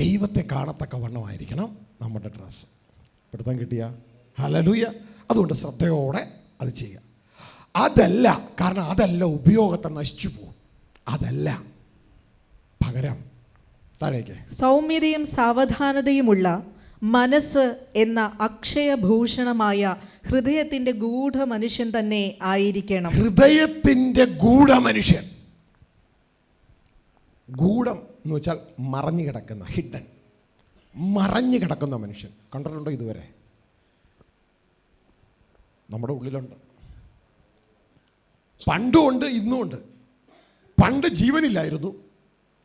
ദൈവത്തെ കാണത്തക്ക വണ്ണമായിരിക്കണം നമ്മുടെ ഡ്രസ്സ്. പിടുത്തം കിട്ടിയ? ഹല്ലേലൂയ. അതുകൊണ്ട് ശ്രദ്ധയോടെ അത് ചെയ്യുക. അതല്ല, കാരണം അതല്ല ഉപയോഗത്തെ നശിച്ചു പോകും. അതല്ല, പകരം താഴേക്ക് സൗമ്യതയും സാവധാനതയുമുള്ള മനസ്സ് എന്ന അക്ഷയഭൂഷണമായ ഹൃദയത്തിൻ്റെ ഗൂഢമനുഷ്യൻ തന്നെ ആയിരിക്കണം. ഹൃദയത്തിൻ്റെ ഗൂഢമനുഷ്യൻ. ഗൂഢം എന്ന് വെച്ചാൽ മറഞ്ഞു കിടക്കുന്ന, ഹിഡൻ, മറഞ്ഞു കിടക്കുന്ന മനുഷ്യൻ. കണ്ടിട്ടുണ്ടോ ഇതുവരെ? നമ്മുടെ ഉള്ളിലുണ്ട്. പണ്ടും ഉണ്ട്, ഇന്നും ഉണ്ട്. പണ്ട് ജീവനില്ലായിരുന്നു,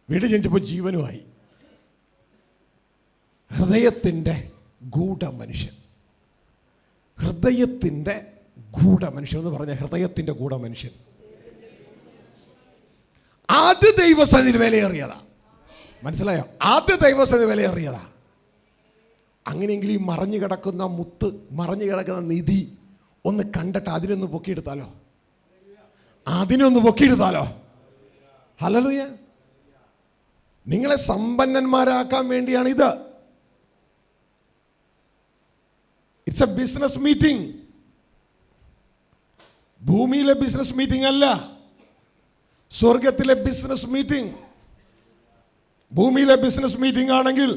വീട് ജനിച്ചപ്പോൾ ജീവനുമായി. ഹൃദയത്തിൻ്റെ ഗൂഢമനുഷ്യൻ, ഹൃദയത്തിൻ്റെ ഗൂഢമനുഷ്യൻ എന്ന് പറഞ്ഞ ഹൃദയത്തിൻ്റെ ഗൂഢമനുഷ്യൻ. അത് ദൈവസന്നിധിയിൽ വിലയേറിയതാ. മനസ്സിലായോ? അത് ദൈവസന്നിധിയിൽ വിലയേറിയതാ. അങ്ങനെയെങ്കിൽ ഈ മറഞ്ഞു കിടക്കുന്ന മുത്ത്, മറഞ്ഞു കിടക്കുന്ന നിധി ഒന്ന് കണ്ടിട്ട് അതിനൊന്ന് പൊക്കിയെടുത്താലോ, അതിനൊന്ന് പൊക്കിയെടുത്താലോ. ഹല്ലേലൂയ. നിങ്ങളെ സമ്പന്നന്മാരാക്കാൻ വേണ്ടിയാണ് ഇത്. It's A business meeting. ഭൂമിയിലെ ബിസിനസ് മീറ്റിംഗ് അല്ല, സ്വർഗത്തിലെ ബിസിനസ് മീറ്റിംഗ്. ഭൂമിയിലെ ബിസിനസ് മീറ്റിംഗ് ആണെങ്കിൽ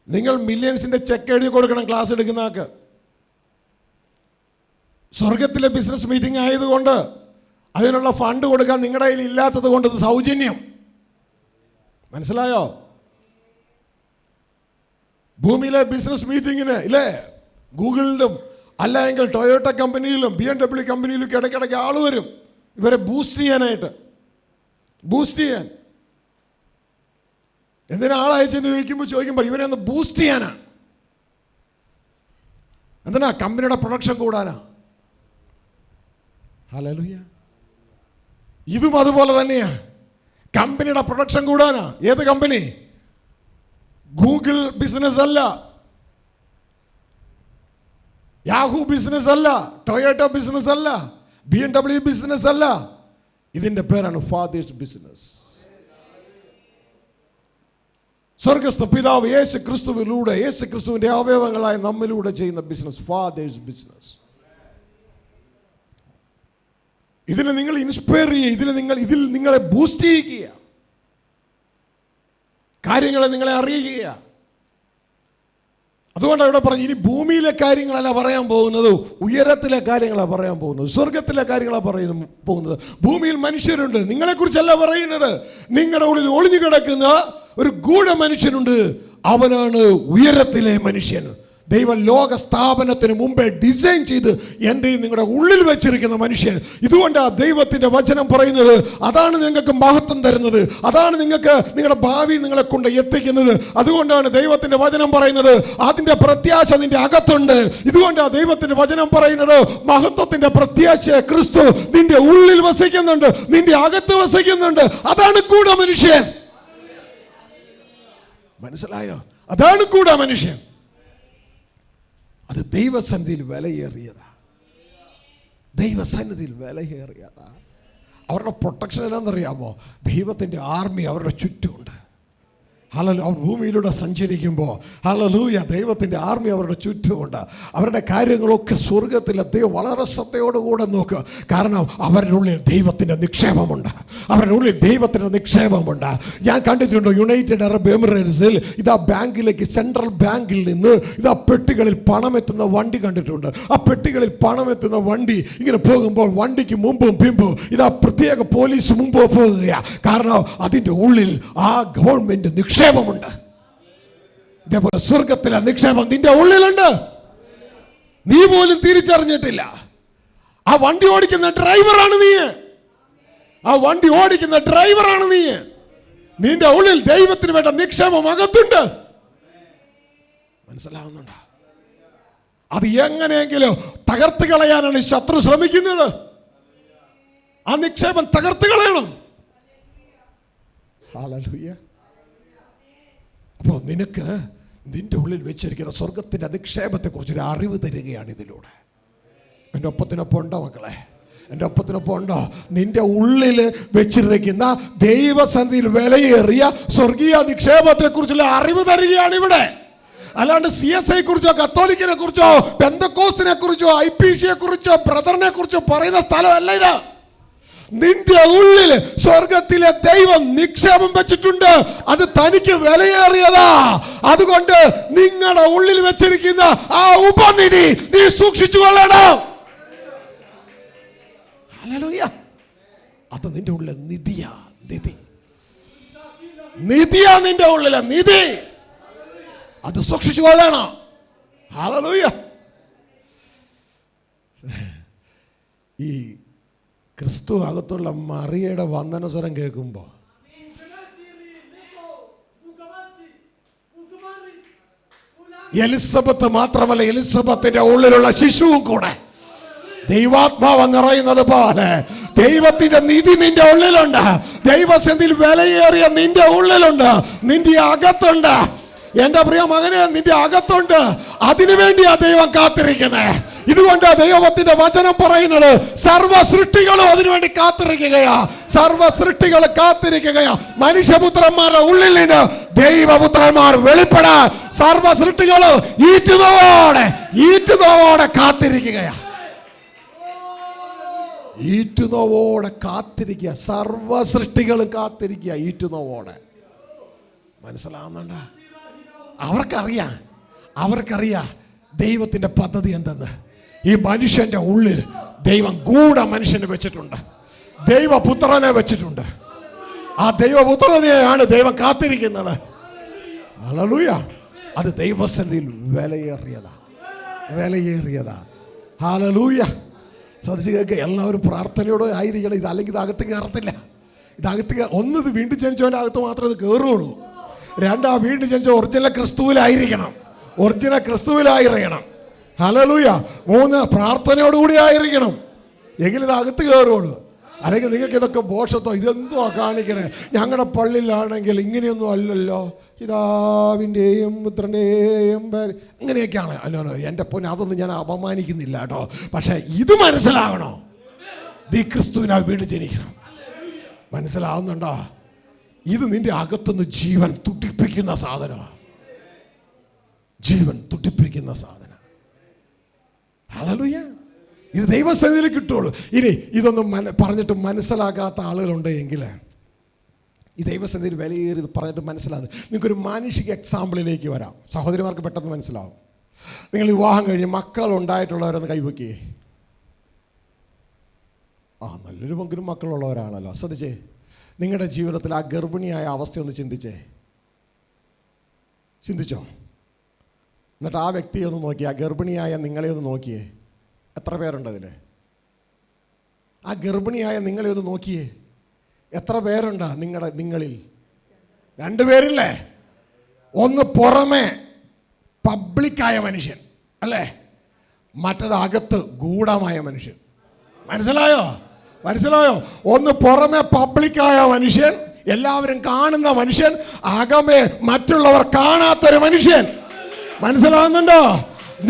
നിങ്ങൾ മില്യൺസിന്റെ ചെക്ക് എഴുതി കൊടുക്കണം ക്ലാസ് എടുക്കുന്ന ആൾക്ക്. സ്വർഗത്തിലെ ബിസിനസ് മീറ്റിംഗ് ആയതുകൊണ്ട് അതിനുള്ള ഫണ്ട് കൊടുക്കാൻ നിങ്ങളുടെ കയ്യിൽ ഇല്ലാത്തത് കൊണ്ട് ഇത് സൗജന്യം. മനസ്സിലായോ? ഭൂമിയിലെ ബിസിനസ് മീറ്റിങ്ങിന് ഇല്ലേ, ഗൂഗിളിലും അല്ലെങ്കിൽ ടൊയോട്ട കമ്പനിയിലും BMW കമ്പനിയിലും ഇടയ്ക്കിടയ്ക്ക് ആൾ വരും ഇവരെ ബൂസ്റ്റ് ചെയ്യാനായിട്ട്. ബൂസ്റ്റ് ചെയ്യാൻ എന്തിനാ ആളയച്ചെന്ന് ചോദിക്കുമ്പോൾ ഇവരെ ഒന്ന് ബൂസ്റ്റ് ചെയ്യാനാ. എന്തിനാ? കമ്പനിയുടെ പ്രൊഡക്ഷൻ കൂടാനാ. ഹല്ലേലൂയ. ഇതും അതുപോലെ തന്നെയാ. കമ്പനിയുടെ പ്രൊഡക്ഷൻ കൂടാനാ. ഏത് കമ്പനി? ഗൂഗിൾ ബിസിനസ് അല്ല, യാഹൂ ബിസിനസ് അല്ല, ടൊയോട്ട ബിസിനസ് അല്ല, BMW ബിസിനസ് അല്ല. ഇതിന്റെ പേരാണ് ഫാദേഴ്സ് ബിസിനസ്. സ്വർഗസ്ഥ പിതാവ് യേശു ക്രിസ്തുവിലൂടെ, യേശു ക്രിസ്തുവിന്റെ അവയവങ്ങളായ നമ്മിലൂടെ ചെയ്യുന്ന ബിസിനസ്, ഫാദേഴ്സ് ബിസിനസ്. ഇതിനെ നിങ്ങൾ ഇൻസ്പയർ ചെയ്യുക, ഇതിൽ നിങ്ങളെ ബൂസ്റ്റ് ചെയ്യുക, കാര്യങ്ങളെ നിങ്ങളെ അറിയിക്കുക. അതുകൊണ്ടാണ് ഇവിടെ പറഞ്ഞു, ഇനി ഭൂമിയിലെ കാര്യങ്ങളല്ല പറയാൻ പോകുന്നത്, ഉയരത്തിലെ കാര്യങ്ങളാണ് പറയാൻ പോകുന്നത്, സ്വർഗത്തിലെ കാര്യങ്ങളാണ് പോകുന്നത്. ഭൂമിയിൽ മനുഷ്യരുണ്ട്, നിങ്ങളെക്കുറിച്ചല്ല പറയുന്നത്. നിങ്ങളുടെ ഉള്ളിൽ ഒളിഞ്ഞു കിടക്കുന്ന ഒരു ഗൂഢ മനുഷ്യനുണ്ട്, അവനാണ് ഉയരത്തിലെ മനുഷ്യൻ. ദൈവം ലോക സ്ഥാപനത്തിന് മുമ്പേ ഡിസൈൻ ചെയ്ത് എൻ്റെയും നിങ്ങളുടെ ഉള്ളിൽ വെച്ചിരിക്കുന്ന മനുഷ്യൻ. ഇതുകൊണ്ടാണ് ദൈവത്തിൻ്റെ വചനം പറയുന്നത്, അതാണ് നിങ്ങൾക്ക് മഹത്വം തരുന്നത്, അതാണ് നിങ്ങൾക്ക് നിങ്ങളുടെ ഭാവി നിങ്ങളെ കൊണ്ട് എത്തിക്കുന്നത്. അതുകൊണ്ടാണ് ദൈവത്തിൻ്റെ വചനം പറയുന്നത്, അതിൻ്റെ പ്രത്യാശ നിന്റെ അകത്തുണ്ട്. ഇതുകൊണ്ടാണ് ദൈവത്തിൻ്റെ വചനം പറയുന്നത്, മഹത്വത്തിൻ്റെ പ്രത്യാശ ക്രിസ്തു നിന്റെ ഉള്ളിൽ വസിക്കുന്നുണ്ട്, നിന്റെ അകത്ത് വസിക്കുന്നുണ്ട്. അതാണ് കൂട മനുഷ്യൻ. മനസ്സിലായോ? അതാണ് കൂട മനുഷ്യൻ. അത് ദൈവസന്നിധിയിൽ വിലയേറിയതാ. ദൈവസന്നിധിയിൽ വിലയേറിയതാ. അവരുടെ പ്രൊട്ടക്ഷൻ എന്താണെന്നറിയാമോ? ദൈവത്തിൻ്റെ ആർമി അവരുടെ ചുറ്റുമുണ്ട്. ഹല്ലേലൂയ. അവർ ഭൂമിയിലൂടെ സഞ്ചരിക്കുമ്പോൾ ഹല്ലേലൂയ, ദൈവത്തിൻ്റെ ആർമി അവരുടെ ചുറ്റുമുണ്ട്. അവരുടെ കാര്യങ്ങളൊക്കെ സ്വർഗത്തിലെ ദൈവം വളരെ ശ്രദ്ധയോടുകൂടെ നോക്കുക. കാരണം അവരുടെ ഉള്ളിൽ ദൈവത്തിൻ്റെ നിക്ഷേപമുണ്ട്. അവരുടെ ഉള്ളിൽ ദൈവത്തിൻ്റെ നിക്ഷേപമുണ്ട്. ഞാൻ കണ്ടിട്ടുണ്ട് യുണൈറ്റഡ് അറബ് എമിറേറ്റ്സിൽ ഇതാ ബാങ്കിലേക്ക്, സെൻട്രൽ ബാങ്കിൽ നിന്ന് ഇതാ പെട്ടികളിൽ പണമെത്തുന്ന വണ്ടി കണ്ടിട്ടുണ്ട്. ആ പെട്ടികളിൽ പണമെത്തുന്ന വണ്ടി ഇങ്ങനെ പോകുമ്പോൾ വണ്ടിക്ക് മുമ്പും പിമ്പും ഇതാ പ്രത്യേക പോലീസ് മുമ്പ് പോകുകയാണ്. കാരണം അതിൻ്റെ ഉള്ളിൽ ആ ഗവൺമെന്റ് നിക്ഷേപമുണ്ട്. ഇതേപോലെ സ്വർഗത്തിലെ നിക്ഷേപം നിന്റെ ഉള്ളിലുണ്ട്, നീ പോലും തിരിച്ചറിഞ്ഞിട്ടില്ല. ആ വണ്ടി ഓടിക്കുന്ന ഡ്രൈവറാണ് നീ. ആ വണ്ടി ഓടിക്കുന്ന ഡ്രൈവറാണ് നീ. നിന്റെ ഉള്ളിൽ ദൈവത്തിന് വേണ്ട നിക്ഷേപം അകത്തുണ്ട്. മനസ്സിലാവുന്നുണ്ടോ? അത് എങ്ങനെയെങ്കിലും തകർത്ത് കളയാനാണ് ശത്രു ശ്രമിക്കുന്നത്. ആ നിക്ഷേപം തകർത്ത് കളയണം. ഹല്ലേലൂയ. അപ്പോൾ നിനക്ക് നിന്റെ ഉള്ളിൽ വെച്ചിരിക്കുന്ന സ്വർഗത്തിൻ്റെ നിക്ഷേപത്തെക്കുറിച്ച് ഒരു അറിവ് തരികയാണ് ഇതിലൂടെ. എൻ്റെ ഒപ്പത്തിനൊപ്പം ഉണ്ടോ മക്കളെ? എൻ്റെ ഒപ്പത്തിനൊപ്പം ഉണ്ടോ? നിന്റെ ഉള്ളിൽ വെച്ചിരിക്കുന്ന ദൈവസന്നിധിയിൽ വിലയേറിയ സ്വർഗീയ നിക്ഷേപത്തെക്കുറിച്ചുള്ള അറിവ് തരികയാണ് ഇവിടെ. അല്ലാണ്ട് CSI കുറിച്ചോ കത്തോലിക്കിനെ കുറിച്ചോ പെന്തക്കോസ്തിനെ കുറിച്ചോ IPCയെ കുറിച്ചോ ബ്രദറിനെ കുറിച്ചോ പറയുന്ന സ്ഥലമല്ല ഇത്. നിന്റെ ഉള്ളിൽ സ്വർഗത്തിലെ ദൈവം നിക്ഷേപം വെച്ചിട്ടുണ്ട്. അത് തനിക്ക് വിലയേറിയതാ. അതുകൊണ്ട് നിങ്ങളുടെ ഉള്ളിൽ വെച്ചിരിക്കുന്ന ആ ഉപനിധി നീ സൂക്ഷിച്ചു കൊള്ളണം. ഹല്ലേലൂയ. അത് നിന്റെ ഉള്ളിൽ നിധിയാ. നിധിയാ നിന്റെ ഉള്ളിലെ നിധി. അത് സൂക്ഷിച്ചു കൊള്ളണം. ഹല്ലേലൂയ. ഈ ക്രിസ്തു അകത്തുള്ള മറിയയുടെ വന്ദനസ്വരം കേൾക്കുമ്പോൾ എലിസബത്ത് മാത്രമല്ല, എലിസബത്തിന്റെ ഉള്ളിലുള്ള ശിശുവും കൂടെ ദൈവാത്മാവ് നിറയുന്നത് പോലെ ദൈവത്തിന്റെ നിധി നിന്റെ ഉള്ളിലുണ്ട്. ദൈവസന്നിധിയിൽ വിലയേറിയ നിന്റെ ഉള്ളിലുണ്ട്, നിന്റെ അകത്തുണ്ട്. എന്റെ പ്രിയ മകനെ, നിന്റെ അകത്തുണ്ട്. അതിനുവേണ്ടിയാ ദൈവം കാത്തിരിക്കുന്നത്. ഇതുകൊണ്ട് ദൈവത്തിന്റെ വചനം പറയുന്നത് സർവ്വ സൃഷ്ടികളും അതിനുവേണ്ടി കാത്തിരിക്കുകയാ. സർവ്വ സൃഷ്ടികൾ കാത്തിരിക്കുകയാ. മനുഷ്യപുത്രന്മാരുടെ ഉള്ളിൽ നിന്ന് ദൈവപുത്രന്മാർ വെളിപ്പെടാൻ സർവ്വ സൃഷ്ടികളും ഈറ്റുനോവോടെ കാത്തിരിക്കുകയാ. ഈറ്റുനോവോടെ കാത്തിരിക്കുക. സർവ്വ സൃഷ്ടികളും കാത്തിരിക്കുക ഈറ്റുനോവോടെ. മനസ്സിലാവുന്നുണ്ടോ? അവർക്കറിയാം ദൈവത്തിന്റെ പദ്ധതി എന്തെന്ന്. ഈ മനുഷ്യന്റെ ഉള്ളിൽ ദൈവം ഗൂഢ മനുഷ്യനെ വെച്ചിട്ടുണ്ട്, ദൈവപുത്രനെ വെച്ചിട്ടുണ്ട്. ആ ദൈവപുത്രനെയാണ് ദൈവം കാത്തിരിക്കുന്നത്. ഹല്ലേലൂയ. അത് ദൈവസന്നിധിയിൽ വിലയേറിയതാ. ഹല്ലേലൂയ. സദസ്സിലേക്ക് എല്ലാവരും പ്രാർത്ഥനയോടെ ആയിരിക്കണം. ഇതല്ലെങ്കിൽ ഇതകത്ത് കയറത്തില്ല. ഇതകത്ത് ഇത് വീണ്ടും ജനിച്ചവൻ്റെ അകത്ത് മാത്രമേ ഇത് കയറുള്ളൂ. വീണ്ടും ജനിച്ച ഒറിജിനൽ ക്രിസ്തുവിലായിരിക്കണം. ഹല്ലേലൂയ. 3 പ്രാർത്ഥനയോടുകൂടി ആയിരിക്കണം. എങ്കിലും ഇത് അകത്ത് കയറുള്ളൂ. അല്ലെങ്കിൽ നിങ്ങൾക്ക് ഇതൊക്കെ ബോഷത്തോ ഇതെന്തോ കാണിക്കണേ. ഞങ്ങളുടെ പള്ളിയിലാണെങ്കിൽ ഇങ്ങനെയൊന്നും അല്ലല്ലോ, പിതാവിൻ്റെയും പുത്രൻ്റെയും അങ്ങനെയൊക്കെയാണ്. അല്ലോ, എൻ്റെ പൊന്നെ, അതൊന്നും ഞാൻ അപമാനിക്കുന്നില്ല കേട്ടോ. പക്ഷേ ഇത് മനസ്സിലാകണോ? ക്രിസ്തുവിനാൽ വീണ്ടും ജനിക്കണം. മനസ്സിലാവുന്നുണ്ടോ? ഇത് നിന്റെ അകത്തുനിന്ന് ജീവൻ തുടിപ്പിക്കുന്ന സാധനമാണ്. ഹല്ലേലൂയ. ഇത് ദൈവസന്നിധിയിൽ കിട്ടുള്ളൂ. ഇനി ഇതൊന്നും പറഞ്ഞിട്ട് മനസ്സിലാക്കാത്ത ആളുകളുണ്ടെങ്കിൽ ഈ ദൈവസന്നിധിയിൽ വിലയേറി പറഞ്ഞിട്ട് മനസ്സിലാകുന്നത്. നിങ്ങൾക്കൊരു മാനുഷിക എക്സാമ്പിളിലേക്ക് വരാം. സഹോദരിമാർക്ക് പെട്ടെന്ന് മനസ്സിലാവും. നിങ്ങൾ വിവാഹം കഴിഞ്ഞ് മക്കൾ ഉണ്ടായിട്ടുള്ളവരൊന്ന് കൈവയ്ക്കേ. നല്ലൊരു പങ്കിലും മക്കളുള്ളവരാണല്ലോ. ശ്രദ്ധിച്ചേ, നിങ്ങളുടെ ജീവിതത്തിൽ ആ ഗർഭിണിയായ അവസ്ഥയൊന്ന് ചിന്തിച്ചോ. എന്നിട്ട് ആ വ്യക്തിയെ ഒന്ന് നോക്കിയേ, ആ ഗർഭിണിയായ നിങ്ങളെ ഒന്ന് നോക്കിയേ. എത്ര പേരുണ്ട് അതിൽ? ആ ഗർഭിണിയായ നിങ്ങളെ ഒന്ന് നോക്കിയേ. എത്ര പേരുണ്ട് നിങ്ങളിൽ? 2 പേരില്ലേ? ഒന്ന് പുറമെ പബ്ലിക്കായ മനുഷ്യൻ അല്ലേ, മറ്റത് അകത്ത് ഗൂഢമായ മനുഷ്യൻ. മനസ്സിലായോ? ഒന്ന് പുറമെ പബ്ലിക്കായ മനുഷ്യൻ, എല്ലാവരും കാണുന്ന മനുഷ്യൻ, അകമേ മറ്റുള്ളവർ കാണാത്തൊരു മനുഷ്യൻ. മനസ്സിലാവുന്നുണ്ടോ?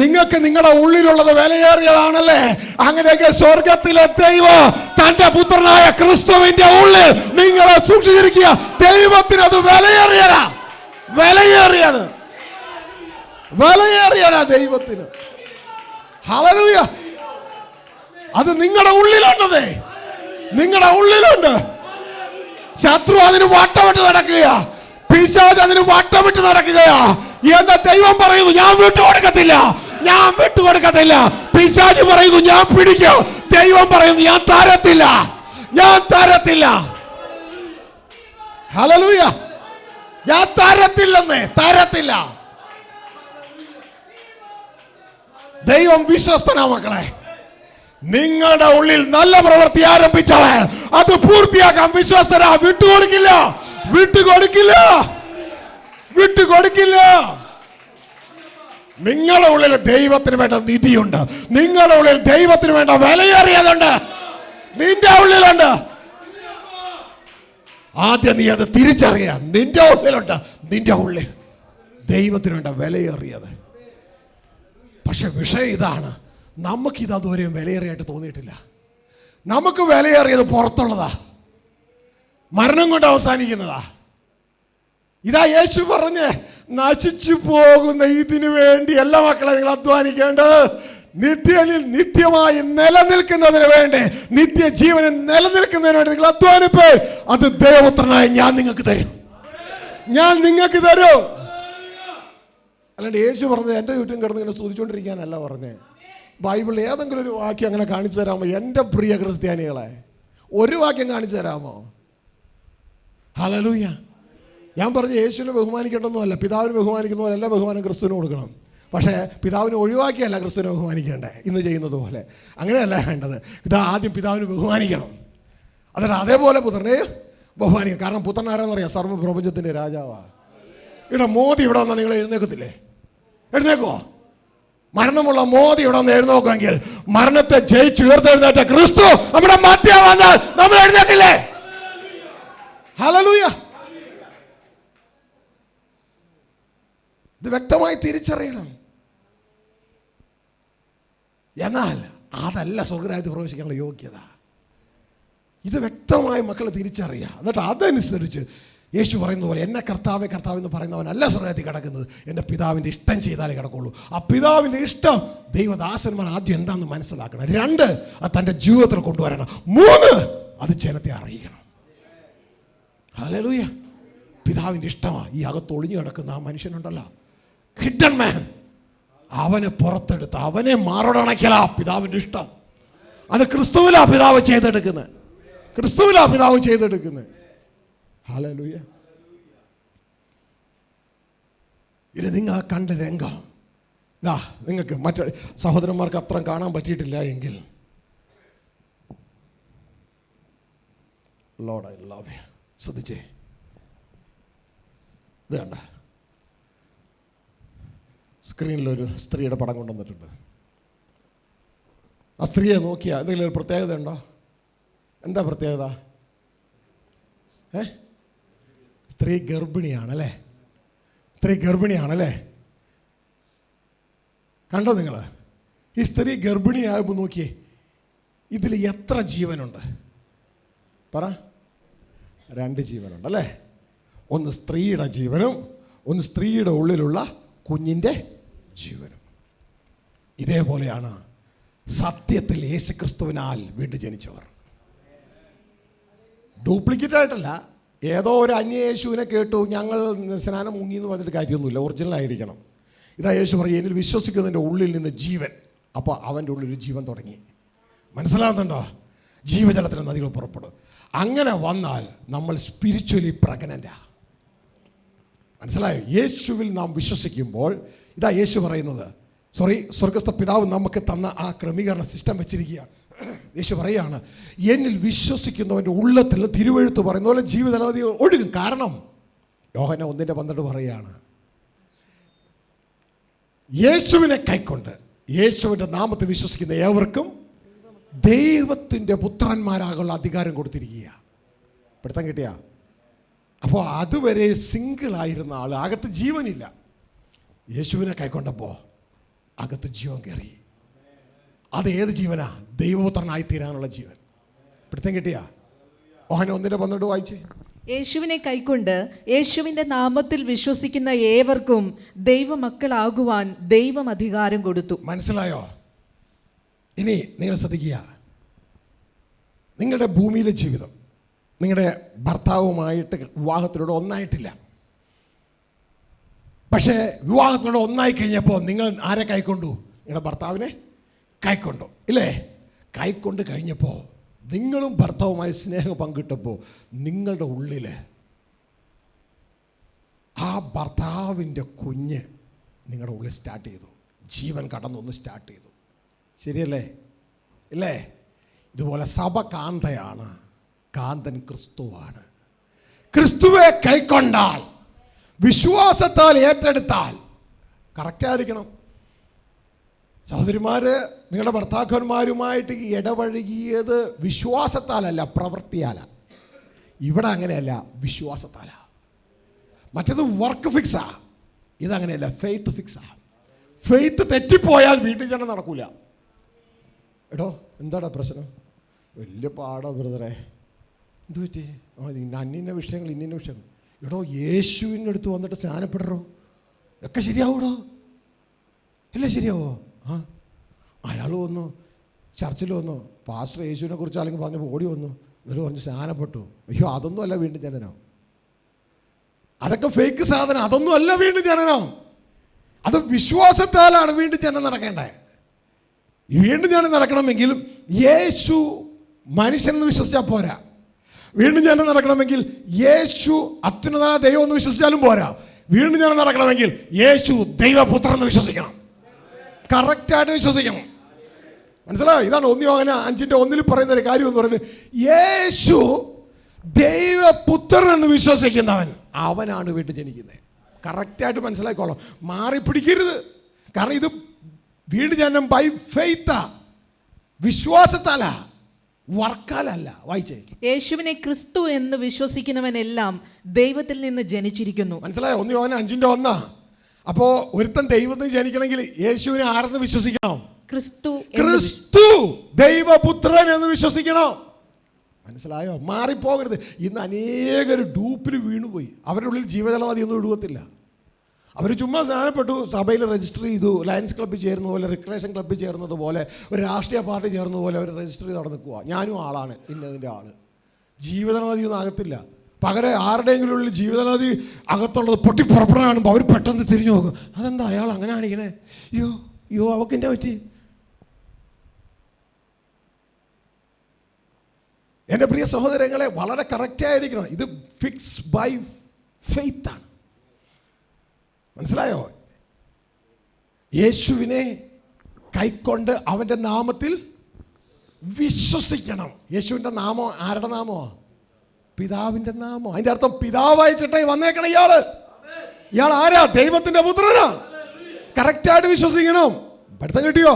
നിങ്ങൾക്ക് നിങ്ങളുടെ ഉള്ളിലുള്ളത് വിലയേറിയതാണല്ലേ. അങ്ങനെയൊക്കെ സ്വർഗത്തിലെ ദൈവം തന്റെ പുത്രനായ ക്രിസ്തുവിന്റെ ഉള്ളിൽ നിങ്ങളെ സൂക്ഷിച്ചിരിക്കുക. ദൈവത്തിന് അത് വിലയേറിയതാ ദൈവത്തിന്. ഹല്ലേലൂയ. അത് നിങ്ങളുടെ ഉള്ളിലുണ്ട്. ശത്രു അതിന് വട്ടമിട്ട് നടക്കുകയാ, പിശാച് അതിന് വട്ടമിട്ട് നടക്കുകയാ. എന്താ ദൈവം പറയുന്നു? ഞാൻ വിട്ടുകൊടുക്കത്തില്ല. പിശാച് പറയുന്നു ഞാൻ പിടിക്കും. ദൈവം പറയുന്നു ഞാൻ തരത്തില്ല. ഹല്ലേലൂയ. ഞാൻ തരത്തില്ല. ദൈവം വിശ്വസ്തനാ മക്കളെ. നിങ്ങളുടെ ഉള്ളിൽ നല്ല പ്രവൃത്തി ആരംഭിച്ചവൻ അത് പൂർത്തിയാക്കാൻ വിശ്വസ്തനാ. വിട്ടുകൊടുക്കില്ല. നിങ്ങളുടെ ഉള്ളിൽ ദൈവത്തിന് വേണ്ട നിധിയുണ്ട്. നിങ്ങളുടെ ഉള്ളിൽ ദൈവത്തിന് വേണ്ട വിലയേറിയതുണ്ട്. നിന്റെ ഉള്ളിലുണ്ട്. ആദ്യം നീ അത് തിരിച്ചറിയാം. നിന്റെ ഉള്ളിൽ ദൈവത്തിന് വേണ്ട വിലയേറിയത്. പക്ഷെ വിഷയം ഇതാണ്, നമുക്കിത് അതുവരെയും വിലയേറിയായിട്ട് തോന്നിയിട്ടില്ല. നമുക്ക് വിലയേറിയത് പുറത്തുള്ളതാ, മരണം കൊണ്ട് അവസാനിക്കുന്നതാ. ഇതാ യേശു പറഞ്ഞ്, നശിച്ചു പോകുന്ന ഇതിനു വേണ്ടി എല്ലാ മക്കളെ നിങ്ങൾ അധ്വാനിക്കേണ്ടത് നിത്യമായി നിലനിൽക്കുന്നതിന് വേണ്ടി, നിത്യജീവനിൽ നിലനിൽക്കുന്നതിന് വേണ്ടി നിങ്ങൾ അധ്വാനിപ്പേ. അത് ദൈവപുത്രനായ ഞാൻ നിങ്ങൾക്ക് തരും. അല്ലാണ്ട് യേശു പറഞ്ഞത് എൻ്റെ ചുറ്റും കിടന്ന് ഇങ്ങനെ സ്തുതിച്ചുകൊണ്ടിരിക്കാനല്ല പറഞ്ഞേ. ബൈബിളിൽ ഏതെങ്കിലും ഒരു വാക്യം അങ്ങനെ കാണിച്ചു തരാമോ? എൻ്റെ പ്രിയ ക്രിസ്ത്യാനികളെ, ഒരു വാക്യം കാണിച്ചു തരാമോ? ഹല്ലേലൂയ. ഞാൻ പറഞ്ഞ യേശുവിനെ ബഹുമാനിക്കേണ്ടതൊന്നുമല്ല, പിതാവിനെ ബഹുമാനിക്കുന്ന പോലെ എല്ലാ ബഹുമാനം ക്രിസ്തുവിന് കൊടുക്കണം. പക്ഷേ പിതാവിനെ ഒഴിവാക്കിയല്ല ക്രിസ്തുവിനെ ബഹുമാനിക്കേണ്ടേ ഇന്ന് ചെയ്യുന്നത് പോലെ. അങ്ങനെയല്ല വേണ്ടത്. ആദ്യം പിതാവിനെ ബഹുമാനിക്കണം, എന്നിട്ട് അതേപോലെ പുത്രനെ ബഹുമാനിക്കണം. കാരണം പുത്രൻ ആരാന്ന് പറയാം? സർവ്വപ്രപഞ്ചത്തിൻ്റെ രാജാവാ. ഇവിടെ മോദി ഇവിടെ വന്നാൽ നിങ്ങൾ എഴുന്നേക്കത്തില്ലേ? എഴുന്നേക്കോ? മരണമുള്ള മോദി ഇവിടെ ഒന്ന് എഴുന്നോക്കുമെങ്കിൽ മരണത്തെ ജയിച്ചു ഉയർത്തെഴുന്നേറ്റ ക്രിസ്തു നമ്മുടെ മധ്യ വന്നാൽ നമ്മൾ എഴുന്നേക്കില്ലേ? ഹല്ലേലൂയ. ഇത് വ്യക്തമായി തിരിച്ചറിയണം. എന്നാൽ അതല്ല സ്വർഗ്ഗരാജ്യത്തിൽ പ്രവേശിക്കാനുള്ള യോഗ്യത. ഇത് വ്യക്തമായി മക്കൾ തിരിച്ചറിയുക. എന്നിട്ട് അതനുസരിച്ച് യേശു പറയുന്ന പോലെ എന്നെ കർത്താവേ കർത്താവ് എന്ന് പറയുന്നവനല്ല സ്വർഗ്ഗത്തിൽ കിടക്കുന്നത്, എൻ്റെ പിതാവിൻ്റെ ഇഷ്ടം ചെയ്താലേ കിടക്കുള്ളൂ. ആ പിതാവിൻ്റെ ഇഷ്ടം ദൈവദാസന്മാർ ആദ്യം എന്താണെന്ന് മനസ്സിലാക്കണം. 2, അത് തൻ്റെ ജീവിതത്തിൽ കൊണ്ടുവരണം. 3, അത് ജനത്തെ അറിയിക്കണം. ഹല്ലേലൂയ. പിതാവിൻ്റെ ഇഷ്ടമാണ് ഈ അകത്തൊളിഞ്ഞു കിടക്കുന്ന ആ മനുഷ്യനുണ്ടല്ലോ, ഹിഡൻ മാൻ. അവനെ പുറത്തെടുത്ത് അവനെ മാറോടണയ്ക്കലാ പിതാവിൻ്റെ ഇഷ്ടം. അത് ക്രിസ്തുവിലാ പിതാവ് ചെയ്തെടുക്കുന്നത്. ക്രിസ്തുവിലാ പിതാവ് ചെയ്തെടുക്കുന്നത്. ഹല്ലേലൂയ. ഇത് നിങ്ങൾ കണ്ട രംഗം ഇതാ. നിങ്ങൾക്ക് മറ്റു സഹോദരന്മാർക്ക് അത്രയും കാണാൻ പറ്റിയിട്ടില്ല എങ്കിൽ ലോർഡ് ഐ ലവ് യു. ശ്രദ്ധിച്ചേ, ഇത് കണ്ട സ്ക്രീനിലൊരു സ്ത്രീയുടെ പടം കൊണ്ടുവന്നിട്ടുണ്ട്. ആ സ്ത്രീയെ നോക്കിയാൽ എന്തെങ്കിലും ഒരു പ്രത്യേകത ഉണ്ടോ? എന്താ പ്രത്യേകത? സ്ത്രീ ഗർഭിണിയാണല്ലേ? സ്ത്രീ ഗർഭിണിയാണല്ലേ? കണ്ടോ നിങ്ങൾ? ഈ സ്ത്രീ ഗർഭിണിയാകുമ്പോൾ നോക്കിയേ, ഇതിൽ എത്ര ജീവനുണ്ട്? പറ. 2 ജീവനുണ്ട് അല്ലേ? ഒന്ന് സ്ത്രീയുടെ ജീവനും ഒന്ന് സ്ത്രീയുടെ ഉള്ളിലുള്ള കുഞ്ഞിൻ്റെ ജീവനും. ഇതേപോലെയാണ് സത്യത്തിൽ യേശുക്രിസ്തുവിനാൽ വീണ്ടും ജനിച്ചവർ. ഡ്യൂപ്ലിക്കേറ്റ് ആയിട്ടല്ല. ഏതോ ഒരു അന്യയേശുവിനെ കേട്ടു ഞങ്ങൾ സ്നാനം മുങ്ങി എന്ന് പറഞ്ഞിട്ട് കാര്യമൊന്നുമില്ല. ഒറിജിനൽ ആയിരിക്കണം. ഇതാ യേശു പറയും, എന്നിൽ വിശ്വസിക്കുന്നതിൻ്റെ ഉള്ളിൽ നിന്ന് ജീവൻ. അപ്പോൾ അവൻ്റെ ഉള്ളിൽ ജീവൻ തുടങ്ങി. മനസ്സിലാകുന്നുണ്ടോ? ജീവജലത്തിന് നദികൾ പുറപ്പെടും. അങ്ങനെ വന്നാൽ നമ്മൾ സ്പിരിച്വലി പ്രഗ്നൻ്റാ. മനസ്സിലായോ? യേശുവിൽ നാം വിശ്വസിക്കുമ്പോൾ ഇതാ യേശു പറയുന്നത്, സ്വർഗസ്ഥ പിതാവ് നമുക്ക് തന്ന ആ ക്രമീകരണ സിസ്റ്റം വെച്ചിരിക്കുക. യേശു പറയുകയാണ്, എന്നിൽ വിശ്വസിക്കുന്നവൻ്റെ ഉള്ളത്തിൽ തിരുവെഴുത്ത് പറയുന്ന പോലെ ജീവിതനദി ഒഴുകും. കാരണം യോഹന്നാൻ 1:12 പറയുകയാണ്, യേശുവിനെ കൈക്കൊണ്ട് യേശുവിൻ്റെ നാമത്തിൽ വിശ്വസിക്കുന്ന ഏവർക്കും ദൈവത്തിൻ്റെ പുത്രന്മാരാകുള്ള അധികാരം കൊടുത്തിരിക്കുക. പിടുത്തം കിട്ടിയ? അപ്പോൾ അതുവരെ സിംഗിളായിരുന്ന ആൾ, അകത്ത് ജീവനില്ല. യേശുവിനെ കൈക്കൊണ്ടപ്പോൾ അകത്ത് ജീവൻ കയറി. അത് ഏത് ജീവനാ? ദൈവപുത്രനായി തീരാനുള്ള ജീവൻ. പിടുത്തം കിട്ടിയ? യോഹന്നാൻ 1:12 വായിച്ചേ. യേശുവിനെ കൈക്കൊണ്ട് യേശുവിൻ്റെ നാമത്തിൽ വിശ്വസിക്കുന്ന ഏവർക്കും ദൈവമക്കളാകുവാൻ ദൈവം അധികാരം കൊടുത്തു. മനസ്സിലായോ? ഇനി നിങ്ങൾ ശ്രദ്ധിക്കുക. നിങ്ങളുടെ ഭൂമിയിലെ ജീവിതം നിങ്ങളുടെ ഭർത്താവുമായിട്ട് വിവാഹത്തിലൂടെ ഒന്നായിട്ടില്ല. പക്ഷേ വിവാഹത്തിലൂടെ ഒന്നായി കഴിഞ്ഞപ്പോൾ നിങ്ങൾ ആരെ കൈക്കൊണ്ടു? നിങ്ങളുടെ ഭർത്താവിനെ കൈക്കൊണ്ടു ഇല്ലേ? കൈക്കൊണ്ട് കഴിഞ്ഞപ്പോൾ നിങ്ങളും ഭർത്താവുമായി സ്നേഹം പങ്കിട്ടപ്പോൾ നിങ്ങളുടെ ഉള്ളിൽ ആ ഭർത്താവിൻ്റെ കുഞ്ഞ് നിങ്ങളുടെ ഉള്ളിൽ സ്റ്റാർട്ട് ചെയ്തു. ജീവൻ കടന്നൊന്ന് സ്റ്റാർട്ട് ചെയ്തു. ശരിയല്ലേ? ഇല്ലേ? ഇതുപോലെ സഭ കാന്തയാണ്, കാന്തൻ ക്രിസ്തുവാണ്. ക്രിസ്തുവെ കൈക്കൊണ്ടാൽ, വിശ്വാസത്താൽ ഏറ്റെടുത്താൽ, കറക്റ്റായിരിക്കണം. സഹോദരിമാർ, നിങ്ങളുടെ ഭർത്താക്കന്മാരുമായിട്ട് ഇടപഴകിയത് വിശ്വാസത്താലല്ല, പ്രവൃത്തിയാല. ഇവിടെ അങ്ങനെയല്ല, വിശ്വാസത്താലാ. മറ്റേത് വർക്ക് ഫിക്സാ, ഇതങ്ങനെയല്ല, ഫെയ്ത്ത് ഫിക്സാ. ഫെയ്ത്ത് തെറ്റിപ്പോയാൽ വീട്ടിൽ ജനം നടക്കൂല. എടോ എന്താടാ പ്രശ്നം? വലിയ പാടാ ബ്രദറെ. എന്തു പറ്റി? അന്നിന്ന വിഷയങ്ങൾ ഇന്നിന്ന വിഷയങ്ങൾ. എടോ യേശുവിൻ്റെ അടുത്ത് വന്നിട്ട് സ്നാനപ്പെടറോ, ഒക്കെ ശരിയാവൂടോ? ഇല്ല ശരിയാവോ? അയാൾ വന്നു, ചർച്ചിൽ വന്നു, പാസ്റ്റർ യേശുവിനെ കുറിച്ച് അല്ലെങ്കിൽ പറഞ്ഞപ്പോൾ ഓടി വന്നു, എന്നിട്ട് പറഞ്ഞ് സ്നാനപ്പെട്ടു. അയ്യോ, അതൊന്നും അല്ല വീണ്ടും ജനനം. അതൊക്കെ ഫേക്ക് സാധനം. അതൊന്നും അല്ല വീണ്ടും ജനനം. അത് വിശ്വാസത്താലാണ് വീണ്ടും ജനം നടക്കേണ്ടത്. വീണ്ടും ജനം നടക്കണമെങ്കിൽ യേശു മനുഷ്യനെന്ന് വിശ്വസിച്ചാൽ പോരാ. വീണ്ടും ജനം നടക്കണമെങ്കിൽ യേശു അത്യുന്നത ദൈവം എന്ന് വിശ്വസിച്ചാലും പോരാ. വീണ്ടും ജനം നടക്കണമെങ്കിൽ യേശു ദൈവപുത്രൻ എന്ന് വിശ്വസിക്കണം. കറക്റ്റായിട്ട് വിശ്വസിക്കണം. മനസ്സിലായോ? ഇതാണ് 1 യോഹന്നാൻ 5:1 പറയുന്ന ഒരു കാര്യം എന്ന് പറയുന്നത്, യേശു ദൈവപുത്രൻ എന്ന് വിശ്വസിക്കുന്നവൻ അവനാണ് വീണ്ടും ജനിക്കുന്നത്. കറക്റ്റായിട്ട് മനസ്സിലാക്കിക്കോളാം, മാറിപ്പിടിക്കരുത്. കാരണം ഇത് വീണ്ടും ജനനം ബൈ ഫെയ്ത്താ, വിശ്വാസത്താലാ, വർക്കാലല്ല. വായിച്ചേ. യേശുവിനെ ക്രിസ്തു എന്ന് വിശ്വസിക്കുന്നവനെല്ലാം ദൈവത്തിൽ നിന്ന് ജനിച്ചിരിക്കുന്നു. മനസ്സിലായോ? 1 യോഹന്നാൻ 5:1. അപ്പോ ഒരുത്തൻ ദൈവത്തിൽ ജനിക്കണമെങ്കിൽ യേശുവിനെ ആരെന്ന് വിശ്വസിക്കണം? ക്രിസ്തു ദൈവപുത്രൻ എന്ന് വിശ്വസിക്കണം. മനസ്സിലായോ? മാറിപ്പോകരുത്. ഇന്ന് അനേകർ ഡൂപ്പിൽ വീണുപോയി. അവരുടെ ഉള്ളിൽ ജീവജലനദിയൊന്നും ഒഴുകത്തില്ല. അവർ ചുമ്മാ സ്നാനപ്പെട്ടു, സഭയിൽ രജിസ്റ്റർ ചെയ്തു, ലയൺസ് ക്ലബ്ബിൽ ചേർന്ന പോലെ, റിക്രിയേഷൻ ക്ലബ്ബിൽ ചേർന്നത് പോലെ, ഒരു രാഷ്ട്രീയ പാർട്ടി ചേർന്ന പോലെ അവർ രജിസ്റ്റർ ചെയ്ത് നടന്നിക്കുക. ഞാനും ആളാണ്, ഇന്നതിൻ്റെ ആള്. ജീവജലനദിയൊന്നും അകത്തില്ല. പകരം ആരുടെയെങ്കിലും ഉള്ളിൽ ജീവജലനദി അകത്തുള്ളത് പൊട്ടിപ്പുറപ്പെടാനുമ്പോൾ അവർ പെട്ടെന്ന് തിരിഞ്ഞു നോക്കും. അതെന്താ അയാൾ അങ്ങനെ കാണിക്കണേ? അയ്യോ അവക്കെന്താ പറ്റി? എൻ്റെ പ്രിയ സഹോദരങ്ങളെ, വളരെ കറക്റ്റായിരിക്കണം. ഇത് ഫിക്സ് ബൈ ഫെയ്ത്ത് ആണ്. മനസ്സിലായോ? യേശുവിനെ കൈക്കൊണ്ട് അവൻ്റെ നാമത്തിൽ വിശ്വസിക്കണം. യേശുവിൻ്റെ നാമം ആരുടെ നാമോ? പിതാവിൻ്റെ നാമം. അതിൻ്റെ അർത്ഥം പിതാവായി ചേട്ടായി വന്നേക്കണം ഇയാൾ ആരാ? ദൈവത്തിൻ്റെ പുത്രനാ. കറക്റ്റായിട്ട് വിശ്വസിക്കണം. പഠിത്തം കിട്ടിയോ?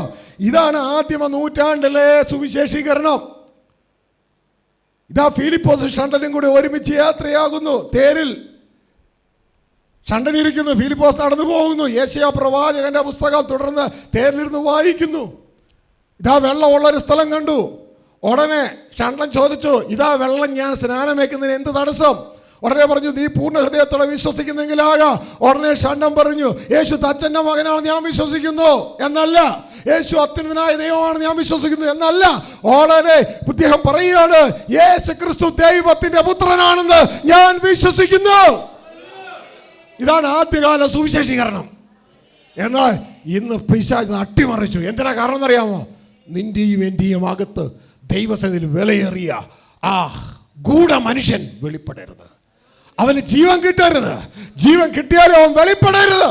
ഇതാണ് ആദ്യമ നൂറ്റാണ്ടിലെ സുവിശേഷീകരണം. ഇതാ ഫിലിപ്പോസ് ഷണ്ടനും കൂടി ഒരുമിച്ച് യാത്രയാകുന്നു. തേരിൽ ഷണ്ടനിരിക്കുന്നു, ഫിലിപ്പോസ് നടന്നു പോകുന്നു. യേശയ്യാ പ്രവാചകന്റെ പുസ്തകം തുടർന്ന് തേരിലിരുന്ന് വായിക്കുന്നു. ഇതാ വെള്ളമുള്ളൊരു സ്ഥലം കണ്ടു. ഉടനെ ഷണ്ടൻ ചോദിച്ചു, ഇതാ വെള്ളം, ഞാൻ സ്നാനമേക്കുന്നതിന് എന്ത് തടസ്സം? ഉടനെ പറഞ്ഞു, നീ പൂർണ്ണ ഹൃദയത്തോടെ വിശ്വസിക്കുന്നെങ്കിലാകാ. ഉടനെ ഷണ്ടൻ പറഞ്ഞു, യേശു തച്ചൻ്റെ മകനാണ് ഞാൻ വിശ്വസിക്കുന്നു എന്നല്ല, യേശു അത്യുന്നതനായ ദൈവമാണ് ഞാൻ വിശ്വസിക്കുന്നു എന്നല്ല. ഉടനെ അദ്ദേഹം പറയുകയാണ്, യേശു ക്രിസ്തു ദൈവത്തിന്റെ പുത്രനാണെന്ന് ഞാൻ വിശ്വസിക്കുന്നു. ഇതാണ് ആദ്യകാല സുവിശേഷീകരണം. എന്നാൽ ഇന്ന് പിശാച് അട്ടിമറിച്ചു. എന്തിനാ കാരണം എന്നറിയാമോ? നിന്റെയും എന്റെയും അകത്ത് ദൈവസന്നിധിയിൽ വിലയേറിയ ആ ഗൂഢ മനുഷ്യൻ വെളിപ്പെടരുത്. അവന് ജീവൻ കിട്ടരുത്. ജീവൻ കിട്ടിയാലും അവൻ വെളിപ്പെടരുത്.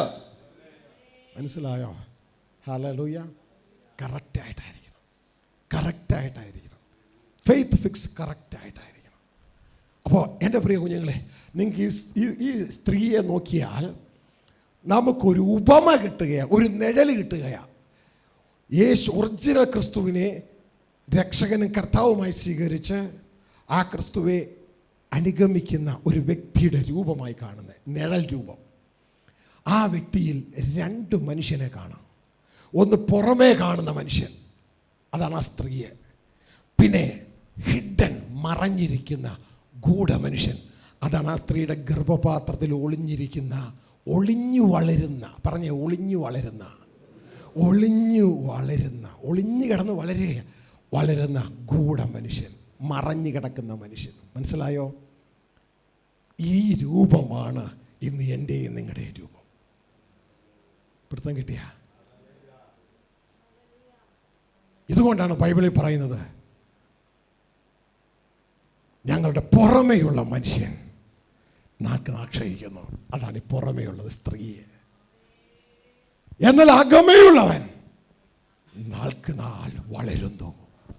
മനസ്സിലായോ? ഹല്ലേലൂയ. കറക്റ്റായിട്ടായിരിക്കണം. ഫെയ്ത്ത് ഫിക്സ് കറക്റ്റായിട്ടായിരിക്കണം. അപ്പോൾ എൻ്റെ പ്രിയ കുഞ്ഞുങ്ങളെ, നിങ്ങൾക്ക് ഈ സ്ത്രീയെ നോക്കിയാൽ നമുക്കൊരു ഉപമ കിട്ടുകയാണ്, ഒരു നിഴൽ കിട്ടുകയാണ്. യേശു ഒറിജിനൽ ക്രിസ്തുവിനെ രക്ഷകനും കർത്താവുമായി സ്വീകരിച്ച് ആ ക്രിസ്തുവെ അനുഗമിക്കുന്ന ഒരു വ്യക്തിയുടെ രൂപമായി കാണുന്ന നിഴൽ രൂപം. ആ വ്യക്തിയിൽ 2 മനുഷ്യനെ കാണാം. ഒന്ന് പുറമേ കാണുന്ന മനുഷ്യൻ, അതാണ് ആ സ്ത്രീയെ. പിന്നെ ഹിഡൻ, മറഞ്ഞിരിക്കുന്ന ഗൂഢ മനുഷ്യൻ, അതാണ് ആ സ്ത്രീയുടെ ഗർഭപാത്രത്തിൽ ഒളിഞ്ഞിരിക്കുന്ന, ഒളിഞ്ഞു വളരുന്ന, പറഞ്ഞേ ഒളിഞ്ഞു വളരുന്ന, ഒളിഞ്ഞു കിടന്ന് വളരുന്ന ഗൂഢ മനുഷ്യൻ, മറഞ്ഞു കിടക്കുന്ന മനുഷ്യൻ. മനസ്സിലായോ? ഈ രൂപമാണ് ഇന്ന് എൻ്റെയും നിങ്ങളുടെയും രൂപം. പിടുത്തം കിട്ടിയ? ഇതുകൊണ്ടാണ് ബൈബിളിൽ പറയുന്നത്, ഞങ്ങളുടെ പുറമേയുള്ള മനുഷ്യൻ നാക്ക് ആക്ഷയിക്കുന്നു. അതാണ് ഈ പുറമേയുള്ളത്, സ്ത്രീയെ. എന്നാൽ അകമേയുള്ളവൻ നാൾക്ക് നാൾ വളരുന്നു,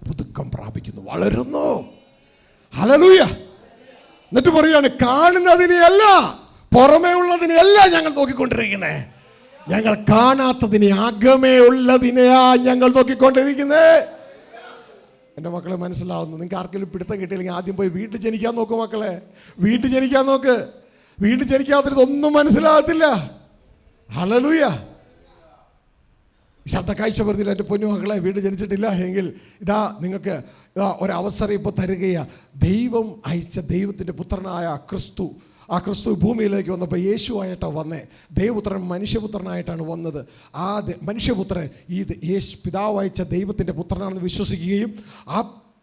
പുതുക്കം പ്രാപിക്കുന്നു, വളരുന്നു. ഹല്ലേലൂയ. എന്നിട്ട് പറയാണ്, കാണുന്നതിനെയല്ല, പുറമേ ഉള്ളതിനെയല്ല ഞങ്ങൾ നോക്കിക്കൊണ്ടിരിക്കുന്നേ, ഞങ്ങൾ കാണാത്തതിനെ, അകമേ ഉള്ളതിനെയാ ഞങ്ങൾ നോക്കിക്കൊണ്ടിരിക്കുന്നേ. എൻ്റെ മക്കളെ മനസ്സിലാവുന്നു. നിങ്ങൾക്ക് ആർക്കെങ്കിലും പിടുത്തം കിട്ടിയില്ലെങ്കിൽ ആദ്യം പോയി വീണ്ടും ജനിക്കാൻ നോക്ക് മക്കളെ. വീണ്ടും ജനിക്കാൻ നോക്ക്. വീണ്ടും ജനിക്കാത്തതൊന്നും മനസ്സിലാകത്തില്ല. ഹല്ലേലൂയ. ശബ്ദ കാഴ്ച വരുന്നില്ല എൻ്റെ പൊന്നു മക്കളെ. വീണ്ടും ജനിച്ചിട്ടില്ല എങ്കിൽ ഇതാ നിങ്ങൾക്ക് ഒരവസരം ഇപ്പോൾ തരികയാ. ദൈവം അയച്ച ദൈവത്തിൻ്റെ പുത്രനായ ക്രിസ്തു, ആ ക്രിസ്തു ഭൂമിയിലേക്ക് വന്നപ്പോൾ യേശുവായിട്ടാണ് വന്നേ. ദൈവപുത്രൻ മനുഷ്യപുത്രനായിട്ടാണ് വന്നത്. ആ മനുഷ്യപുത്രൻ ഈ പിതാവ് അയച്ച ദൈവത്തിൻ്റെ പുത്രനാണെന്ന് വിശ്വസിക്കുകയും ആ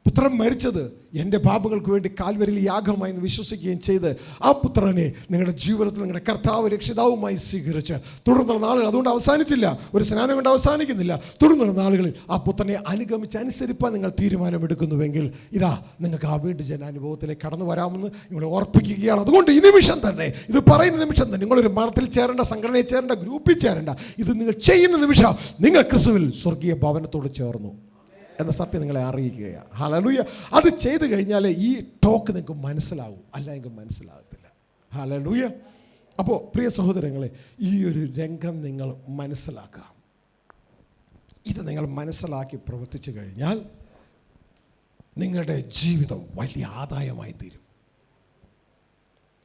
പുത്രൻ മരിച്ചത് എൻ്റെ പാപങ്ങൾക്ക് വേണ്ടി കാൽവരിയിൽ യാഗമായി എന്ന് വിശ്വസിക്കുകയും ചെയ്ത് ആ പുത്രനെ നിങ്ങളുടെ ജീവിതത്തിൽ നിങ്ങളുടെ കർത്താവ് രക്ഷിതാവുമായി സ്വീകരിച്ച് തുടർന്നുള്ള നാളുകൾ, അതുകൊണ്ട് അവസാനിച്ചില്ല, ഒരു സ്നാനം കൊണ്ട് അവസാനിക്കുന്നില്ല, തുടർന്നുള്ള നാളുകളിൽ ആ പുത്രനെ അനുഗമിച്ച് അനുസരിപ്പാൻ നിങ്ങൾ തീരുമാനമെടുക്കുന്നുവെങ്കിൽ ഇതാ നിങ്ങൾക്ക് ആ വീണ്ടും ജനാനുഭവത്തിലേക്ക് കടന്നു വരാമെന്ന് നിങ്ങളെ ഓർപ്പിക്കുകയാണ്. അതുകൊണ്ട് ഈ നിമിഷം തന്നെ, ഇത് പറയുന്ന നിമിഷം തന്നെ, നിങ്ങളൊരു മതത്തിൽ ചേരേണ്ട, സംഘടനയിൽ ചേരേണ്ട, ഗ്രൂപ്പിൽ ചേരേണ്ട, ഇത് നിങ്ങൾ ചെയ്യുന്ന നിമിഷം നിങ്ങൾ ക്രിസ്തുവിൽ സ്വർഗീയ ഭവനത്തോട് ചേർന്നു എന്ന സത്യം നിങ്ങളെ അറിയിക്കുകയാണ്. ഹല്ലേലൂയ. അത് ചെയ്തു കഴിഞ്ഞാൽ ഈ ടോക്ക് നിങ്ങൾക്ക് മനസ്സിലാവും, അല്ലെങ്കിൽ മനസ്സിലാകത്തില്ല. ഹല്ലേലൂയ. അപ്പോൾ പ്രിയ സഹോദരങ്ങളെ, ഈ ഒരു രംഗം നിങ്ങൾ മനസ്സിലാക്കാം. ഇത് നിങ്ങൾ മനസ്സിലാക്കി പ്രവർത്തിച്ചു കഴിഞ്ഞാൽ നിങ്ങളുടെ ജീവിതം വലിയ ആദായമായി തീരും.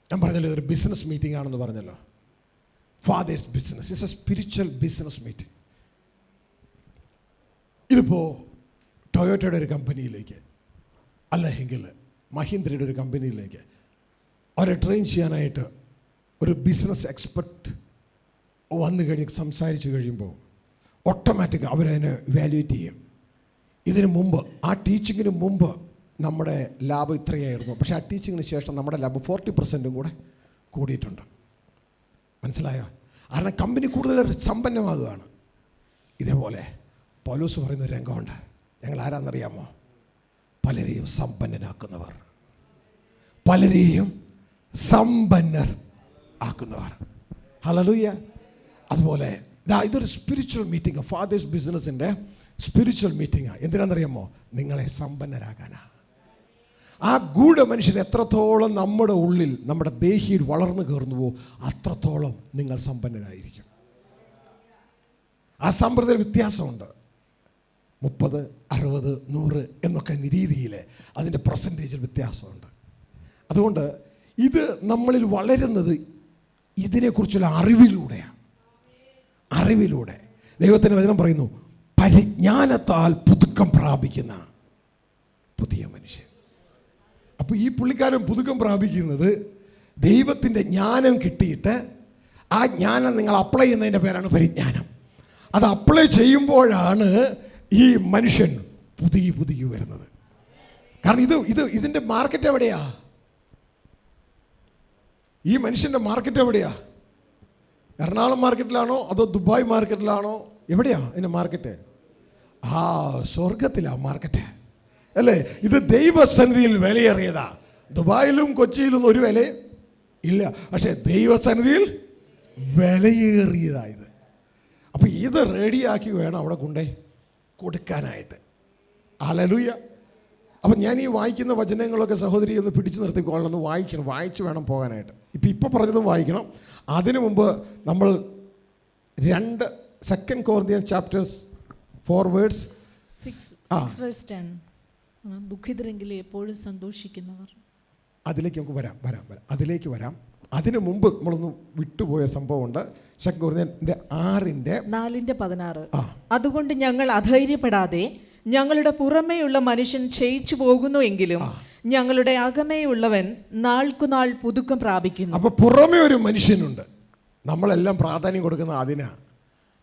ഞാൻ പറഞ്ഞല്ലോ, ഇതൊരു ബിസിനസ് മീറ്റിംഗ് ആണെന്ന് പറഞ്ഞല്ലോ. Fathers business it's A spiritual business meeting. ഇതിപ്പോൾ ടൊയോട്ടയുടെ ഒരു കമ്പനിയിലേക്ക്, അല്ലെങ്കിൽ മഹീന്ദ്രയുടെ ഒരു കമ്പനിയിലേക്ക് അവരെ ട്രെയിൻ ചെയ്യാനായിട്ട് ഒരു ബിസിനസ് എക്സ്പെർട്ട് വന്നു കഴിഞ്ഞ് സംസാരിച്ച് കഴിയുമ്പോൾ ഓട്ടോമാറ്റിക് അവരതിനെ ഇവാലുവേറ്റ് ചെയ്യും. ഇതിന് മുമ്പ്, ആ ടീച്ചിങ്ങിന് മുമ്പ് നമ്മുടെ ലാഭം ഇത്രയായിരുന്നു, പക്ഷേ ആ ടീച്ചിങ്ങിന് ശേഷം നമ്മുടെ ലാഭം 40% കൂടെ കൂടിയിട്ടുണ്ട്. മനസ്സിലായോ? കാരണം കമ്പനി കൂടുതൽ സമ്പന്നമാകുകയാണ്. ഇതേപോലെ പൗലോസ് പറയുന്ന രംഗമുണ്ട്. ഞങ്ങൾ ആരാന്നറിയാമോ? പലരെയും സമ്പന്നനാക്കുന്നവർ, പലരെയും സമ്പന്നർ ആക്കുന്നവർ. ഹല്ലേലൂയ. അതുപോലെ ഇതൊരു സ്പിരിച്വൽ മീറ്റിംഗ്, ഫാദേഴ്സ് ബിസിനസിൻ്റെ സ്പിരിച്വൽ മീറ്റിംഗാണ്. എന്തിനാണെന്നറിയാമോ? നിങ്ങളെ സമ്പന്നരാകാനാ. ആ ഗൂഢമനുഷ്യൻ എത്രത്തോളം നമ്മുടെ ഉള്ളിൽ, നമ്മുടെ ദേഹിയിൽ വളർന്നു കയറുന്നുവോ അത്രത്തോളം നിങ്ങൾ സമ്പന്നരായിരിക്കും. ആ സമ്പ്രദായ വ്യത്യാസമുണ്ട്. 30, 60, 100 എന്നൊക്കെ രീതിയിൽ അതിൻ്റെ പെർസെൻറ്റേജിൽ വ്യത്യാസമുണ്ട്. അതുകൊണ്ട് ഇത് നമ്മളിൽ വളരുന്നത് ഇതിനെക്കുറിച്ചുള്ള അറിവിലൂടെയാണ്. അറിവിലൂടെ ദൈവത്തിൻ്റെ വചനം പറയുന്നു, പരിജ്ഞാനത്താൽ പുതുക്കം പ്രാപിക്കുന്ന പുതിയ മനുഷ്യൻ. അപ്പോൾ ഈ പുള്ളിക്കാരൻ പുതുക്കം പ്രാപിക്കുന്നത് ദൈവത്തിൻ്റെ ജ്ഞാനം കിട്ടിയിട്ട്, ആ ജ്ഞാനം നിങ്ങൾ അപ്ലൈ ചെയ്യുന്നതിൻ്റെ പേരാണ് പരിജ്ഞാനം. അത് അപ്ലൈ ചെയ്യുമ്പോഴാണ് ഈ മനുഷ്യൻ പുതുകി വരുന്നത്. കാരണം ഇതിൻ്റെ മാർക്കറ്റ് എവിടെയാ? ഈ മനുഷ്യൻ്റെ മാർക്കറ്റ് എവിടെയാ? എറണാകുളം മാർക്കറ്റിലാണോ അതോ ദുബായ് മാർക്കറ്റിലാണോ? എവിടെയാ ഇതിൻ്റെ മാർക്കറ്റ്? സ്വർഗത്തിലാ മാർക്കറ്റ്, അല്ലേ? ഇത് ദൈവസന്നിധിയിൽ വിലയേറിയതാ. ദുബായിലും കൊച്ചിയിലും ഒരു വില ഇല്ല, പക്ഷേ ദൈവസന്നിധിയിൽ വിലയേറിയതായത്. അപ്പോൾ ഇത് റെഡിയാക്കി വേണം അവിടെ കൊണ്ടേ കൊടുക്കാനായിട്ട്. ഹല്ലേലൂയ. അപ്പം ഞാൻ ഈ വായിക്കുന്ന വചനങ്ങളൊക്കെ സഹോദരി ഒന്ന് പിടിച്ചു നിർത്തിക്കോളണം, ഒന്ന് വായിക്കണം, വായിച്ച് വേണം പോകാനായിട്ട്. ഇപ്പോൾ പറഞ്ഞതും വായിക്കണം. അതിനു മുമ്പ് നമ്മൾ 2 Corinthians chapters 4 verse 6:10 ദുഃഖിതരെങ്കിലും എപ്പോഴും സന്തോഷിക്കുന്നവർ. അതിലേക്ക് നമുക്ക് അതിലേക്ക് വരാം. അതിനു മുമ്പ് നമ്മളൊന്ന് വിട്ടുപോയ സംഭവമുണ്ട്. 2 Corinthians 4:16. അതുകൊണ്ട് ഞങ്ങൾ അധൈര്യപ്പെടാതെ ഞങ്ങളുടെ പുറമേയുള്ള മനുഷ്യൻ ക്ഷയിച്ചു പോകുന്നു എങ്കിലും ഞങ്ങളുടെ അകമേയുള്ളവൻ നാൾക്കുനാൾ പുതുക്കം പ്രാപിക്കുന്നു. അപ്പോൾ പുറമേ ഒരു മനുഷ്യനുണ്ട്, നമ്മളെല്ലാം പ്രാധാന്യം കൊടുക്കുന്ന അതിനാ.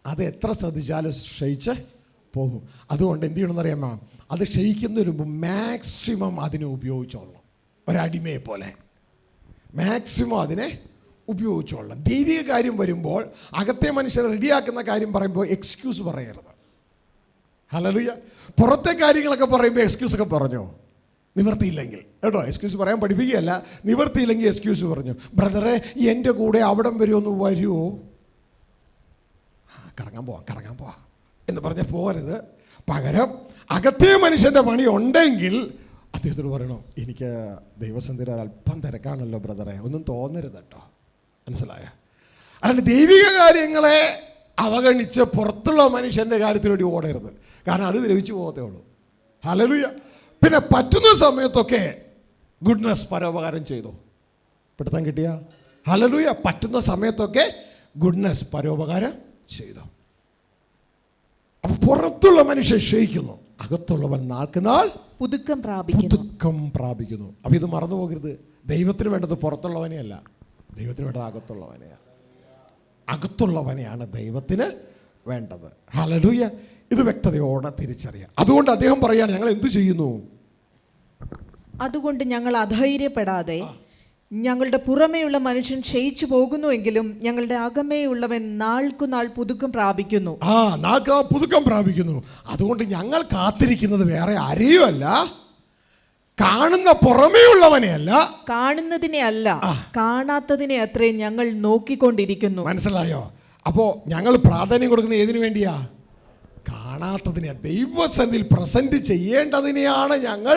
അത് എത്ര ശ്രദ്ധിച്ചാലും ക്ഷയിച്ച് പോകും. അതുകൊണ്ട് എന്ത് ചെയ്യണമെന്നറിയാമോ? അത് ക്ഷയിക്കുന്നതിന് മുമ്പ് മാക്സിമം അതിനെ ഉപയോഗിച്ചോളണം. ഒരടിമയെ പോലെ മാക്സിമം അതിനെ ഉപയോഗിച്ചോളണം. ദൈവിക കാര്യം വരുമ്പോൾ, അകത്തെ മനുഷ്യനെ റെഡിയാക്കുന്ന കാര്യം പറയുമ്പോൾ എക്സ്ക്യൂസ് പറയരുത്. ഹല്ലേലൂയ. പുറത്തെ കാര്യങ്ങളൊക്കെ പറയുമ്പോൾ എക്സ്ക്യൂസൊക്കെ പറഞ്ഞോ, നിവർത്തിയില്ലെങ്കിൽ കേട്ടോ. എക്സ്ക്യൂസ് പറയാൻ പഠിപ്പിക്കുകയല്ല, നിവർത്തിയില്ലെങ്കിൽ എക്സ്ക്യൂസ് പറഞ്ഞു. ബ്രദറെ എൻ്റെ കൂടെ അവിടം വരെ ഒന്ന് വരുമോ? കറങ്ങാൻ പോവാം എന്ന് പറഞ്ഞ് പോകരുത്. പകരം അകത്തെ മനുഷ്യൻ്റെ പണി ഉണ്ടെങ്കിൽ അദ്ദേഹത്തോട് പറയണം, എനിക്ക് ദൈവസന്ധിയിൽ അല്പം തിരക്കാണല്ലോ ബ്രദറെ, ഒന്നും തോന്നരുത് കേട്ടോ. മനസ്സിലായ? അല്ലാണ്ട് ദൈവിക കാര്യങ്ങളെ അവഗണിച്ച് പുറത്തുള്ള മനുഷ്യൻ്റെ കാര്യത്തിന് വേണ്ടി ഓടരുത്. കാരണം അത് ദ്രവിച്ചു പോകത്തേ ഉള്ളൂ. ഹല്ലേലൂയ. പിന്നെ പറ്റുന്ന സമയത്തൊക്കെ ഗുഡ്നസ്, പരോപകാരം ചെയ്തോ. പിടുത്തം കിട്ടിയ? ഹല്ലേലൂയ. പറ്റുന്ന സമയത്തൊക്കെ ഗുഡ്നസ്, പരോപകാരം ചെയ്തോ. അപ്പോൾ പുറത്തുള്ള മനുഷ്യൻ ക്ഷയിക്കുന്നു, അകത്തുള്ളവൻ നാൾക്ക് നാൾ പുതുക്കം പ്രാപിക്കുന്നു. അപ്പോൾ ഇത് മറന്നു പോകരുത്. ദൈവത്തിന് വേണ്ടത് പുറത്തുള്ളവനെയല്ല, ദൈവത്തിന് വേണ്ടത് അകത്തുള്ളവനെയാണ്. അകത്തുള്ളവനെയാണ് ദൈവത്തിന് വേണ്ടത്. ഹല്ലേലൂയ. ഇത് വ്യക്തതയോടെ തിരിച്ചറിയാം. അതുകൊണ്ട് അദ്ദേഹം പറയാണ്, ഞങ്ങൾ എന്തു ചെയ്യുന്നു? അതുകൊണ്ട് ഞങ്ങൾ അധൈര്യപ്പെടാതെ ഞങ്ങളുടെ പുറമേയുള്ള മനുഷ്യൻ ക്ഷയിച്ചു പോകുന്നുവെങ്കിലും ഞങ്ങളുടെ അകമേയുള്ളവൻ നാൾക്കുനാൾ പുതുക്കം പ്രാപിക്കുന്നു. പുതുക്കം പ്രാപിക്കുന്നു. അതുകൊണ്ട് ഞങ്ങൾ കാത്തിരിക്കുന്നത് വേറെ ആരെയും അല്ല, കാണുന്ന പുറമേയുള്ളവനെ അല്ല, കാണുന്നതിനെ അല്ല, കാണാത്തതിനെ അത്രേ ഞങ്ങൾ നോക്കിക്കൊണ്ടിരിക്കുന്നു. മനസ്സിലായോ? അപ്പോൾ ഞങ്ങൾ പ്രാധാന്യം കൊടുക്കുന്നത് ഏതിനു വേണ്ടിയാ? കാണാത്തതിനെ, ദൈവസന്നിധിയിൽ പ്രസന്റ് ചെയ്യേണ്ടതിനെയാണ് ഞങ്ങൾ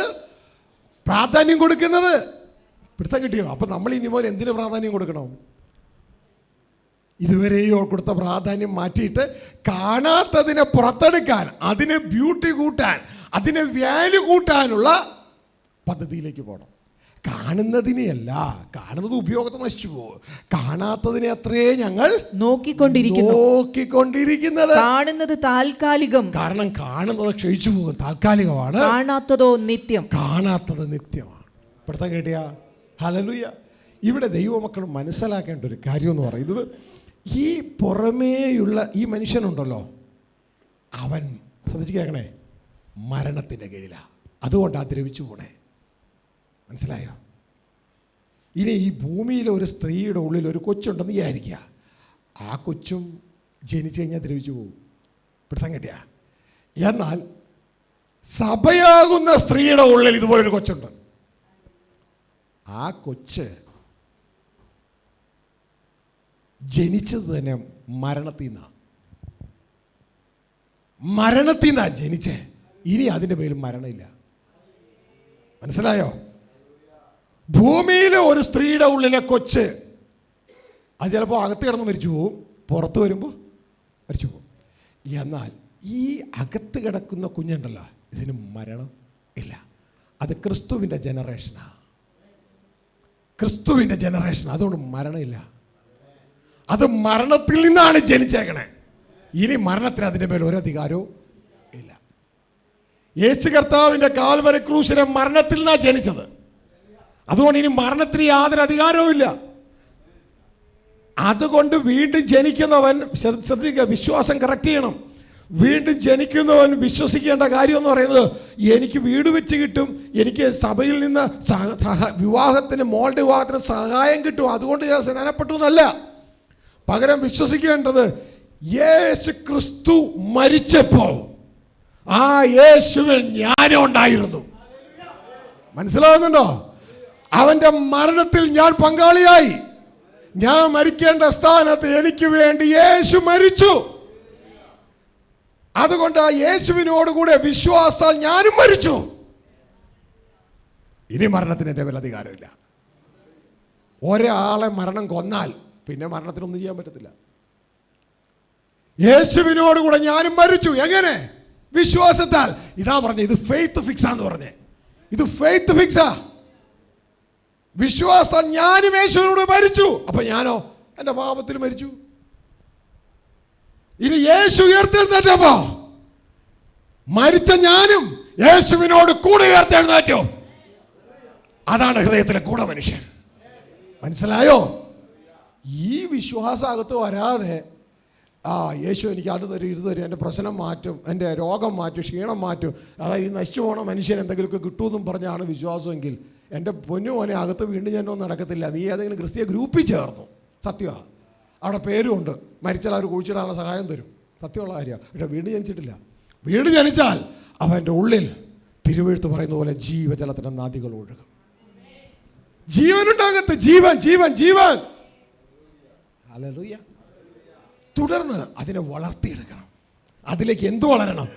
പ്രാധാന്യം കൊടുക്കുന്നത്. പിടുത്തം കിട്ടിയോ? അപ്പം നമ്മൾ ഇനി പോലെ എന്തിനു പ്രാധാന്യം കൊടുക്കണം? ഇതുവരെയോ കൊടുത്ത പ്രാധാന്യം മാറ്റിയിട്ട് കാണാത്തതിനെ പുറത്തെടുക്കാൻ, അതിനെ ബ്യൂട്ടി കൂട്ടാൻ, അതിനെ വാല്യൂ കൂട്ടാനുള്ള പദ്ധതിയിലേക്ക് പോകണം. കാണുന്നതിനെയല്ല, കാണുന്നത് ഉപയോഗത്തെ നശിച്ചു പോകും. കാണാത്തതിനെ അത്രേ ഞങ്ങൾ നോക്കിക്കൊണ്ടിരിക്കുന്നത്. കാണുന്നത് താൽക്കാലികം, കാരണം കാണുന്നത് ക്ഷയിച്ചു പോകും, താൽക്കാലികമാണ്. കാണാത്തതോ നിത്യം. കാണാത്തത് നിത്യമാണ്. ഇപ്പോഴത്തെ കേട്ടിയാ? ഹല്ലേലൂയ. ഇവിടെ ദൈവമക്കൾ മനസ്സിലാക്കേണ്ട ഒരു കാര്യം എന്ന് പറയുന്നത്, ഈ പുറമേയുള്ള ഈ മനുഷ്യനുണ്ടല്ലോ, അവൻ ശ്രദ്ധിച്ച് കേൾക്കണേ, മരണത്തിൻ്റെ കീഴിലാണ്. അതുകൊണ്ടാണ് ദ്രവിച്ചു പോണേ. മനസ്സിലായോ? ഇനി ഈ ഭൂമിയിലെ ഒരു സ്ത്രീയുടെ ഉള്ളിൽ ഒരു കൊച്ചുണ്ടെന്ന് വിചാരിക്കുക. ആ കൊച്ചും ജനിച്ചു കഴിഞ്ഞാൽ ദ്രവിച്ചു പോകും. പിടുത്തം കിട്ടിയ. എന്നാൽ സഭയാകുന്ന സ്ത്രീയുടെ ഉള്ളിൽ ഇതുപോലൊരു കൊച്ചുണ്ട്. ആ കൊച്ച് ജനിച്ചത് തന്നെ മരണത്തിൽ നിന്നാണ് ജനിച്ചേ. ഇനി അതിൻ്റെ പേരിൽ മരണമില്ല. മനസ്സിലായോ? ഭൂമിയിലെ ഒരു സ്ത്രീയുടെ ഉള്ളിലെ കൊച്ച്, അത് ചിലപ്പോൾ അകത്ത് കിടന്ന് മരിച്ചു പോവും, പുറത്ത് വരുമ്പോൾ മരിച്ചു പോവും. എന്നാൽ ഈ അകത്ത് കിടക്കുന്ന കുഞ്ഞുണ്ടല്ലോ, ഇതിന് മരണം ഇല്ല. അത് ക്രിസ്തുവിൻ്റെ ജനറേഷനാണ്. ക്രിസ്തുവിൻ്റെ ജനറേഷൻ. അതുകൊണ്ട് മരണമില്ല. അത് മരണത്തിൽ നിന്നാണ് ജനിച്ചേക്കണേ. ഇനി മരണത്തിന് അതിൻ്റെ മേൽ ഒരു അധികാരവും ഇല്ല. യേശു കർത്താവിൻ്റെ കാൽവരി ക്രൂശിലെ മരണത്തിൽ നിന്നാണ് ജനിച്ചത്. അതുകൊണ്ട് ഇനി മരണത്തിന് യാതൊരു അധികാരവും ഇല്ല. അതുകൊണ്ട് വീണ്ടും ജനിക്കുന്നവൻ ശ്രദ്ധിക്കുക, വിശ്വാസം കറക്റ്റ് ചെയ്യണം. വീണ്ടും ജനിക്കുന്നവൻ വിശ്വസിക്കേണ്ട കാര്യം എന്ന് പറയുന്നത്, എനിക്ക് വീട് വെച്ച് കിട്ടും, എനിക്ക് സഭയിൽ നിന്ന് വിവാഹത്തിന്, മോളുടെ വിവാഹത്തിന് സഹായം കിട്ടും, അതുകൊണ്ട് ഞാൻ സ്നാനപ്പെട്ടു എന്നല്ല. പകരം വിശ്വസിക്കേണ്ടത്, യേശു ക്രിസ്തു മരിച്ചപ്പോൾ ആ യേശുവിൽ ഞാനും ഉണ്ടായിരുന്നു. മനസ്സിലാവുന്നുണ്ടോ? അവൻ്റെ മരണത്തിൽ ഞാൻ പങ്കാളിയായി. ഞാൻ മരിക്കേണ്ട സ്ഥാനത്ത് എനിക്ക് വേണ്ടി യേശു മരിച്ചു. അതുകൊണ്ട് ആ യേശുവിനോടുകൂടെ വിശ്വാസാൽ ഞാനും മരിച്ചു. ഇനി മരണത്തിന് എൻ്റെ മേൽ അധികാരമില്ല. ഒരാളെ മരണം കൊന്നാൽ പിന്നെ മരണത്തിനൊന്നും ചെയ്യാൻ പറ്റത്തില്ല. യേശുവിനോടുകൂടെ ഞാനും മരിച്ചു. എങ്ങനെ? വിശ്വാസത്താൽ. ഇതാ പറഞ്ഞേ, ഇത് ഫെയ്ത്ത് ഫിക്സാന്ന് പറഞ്ഞേ. ഇത് ഫെയ്ത്ത് ഫിക്സാ. വിശ്വാസം. ഞാനും യേശുവിനോട് മരിച്ചു. അപ്പൊ ഞാനോ എൻ്റെ പാപത്തിൽ മരിച്ചു. ഇനി യേശു ഉയർത്തെഴുന്നേറ്റപ്പോ മരിച്ച ഞാനും യേശുവിനോട് കൂടെ ഉയർത്തെഴുന്നേറ്റോ. അതാണ് ഹൃദയത്തിലെ കൂടെ മനുഷ്യൻ. മനസ്സിലായോ? ഈ വിശ്വാസം അകത്ത് വരാതെ, യേശു എനിക്ക് അത് തരും, ഇത് തരും, എൻ്റെ പ്രശ്നം മാറ്റും, എൻ്റെ രോഗം മാറ്റും, ക്ഷീണം മാറ്റും, അതായത് ഈ നശിച്ചു പോകണ മനുഷ്യൻ എന്തെങ്കിലുമൊക്കെ കിട്ടുമെന്നും പറഞ്ഞാണ് വിശ്വാസമെങ്കിൽ, എൻ്റെ പൊന്നു മോനെ, അകത്ത് വീണ്ടും ജനമൊന്നും നടക്കത്തില്ല. നീ ഏതെങ്കിലും ക്രിസ്തീയ ഗ്രൂപ്പിൽ ചേർന്നു. സത്യമാണ്. അവിടെ പേരുമുണ്ട്, മരിച്ചാൽ അവർ കുഴിച്ചിടാനുള്ള സഹായം തരും. സത്യമുള്ള കാര്യമാണ്. പക്ഷേ വീണ്ടും ജനിച്ചിട്ടില്ല. വീണ്ടും ജനിച്ചാൽ അവൻ്റെ ഉള്ളിൽ തിരുവെഴുത്ത് പറയുന്ന പോലെ ജീവജലത്തിൻ്റെ നദികൾ ഒഴുകും. ജീവനുണ്ടകത്ത്, ജീവൻ ജീവൻ ജീവൻ. ഹല്ലേലൂയ. തുടർന്ന് അതിനെ വളർത്തിയെടുക്കണം. അതിലേക്ക് എന്ത് വളരണം?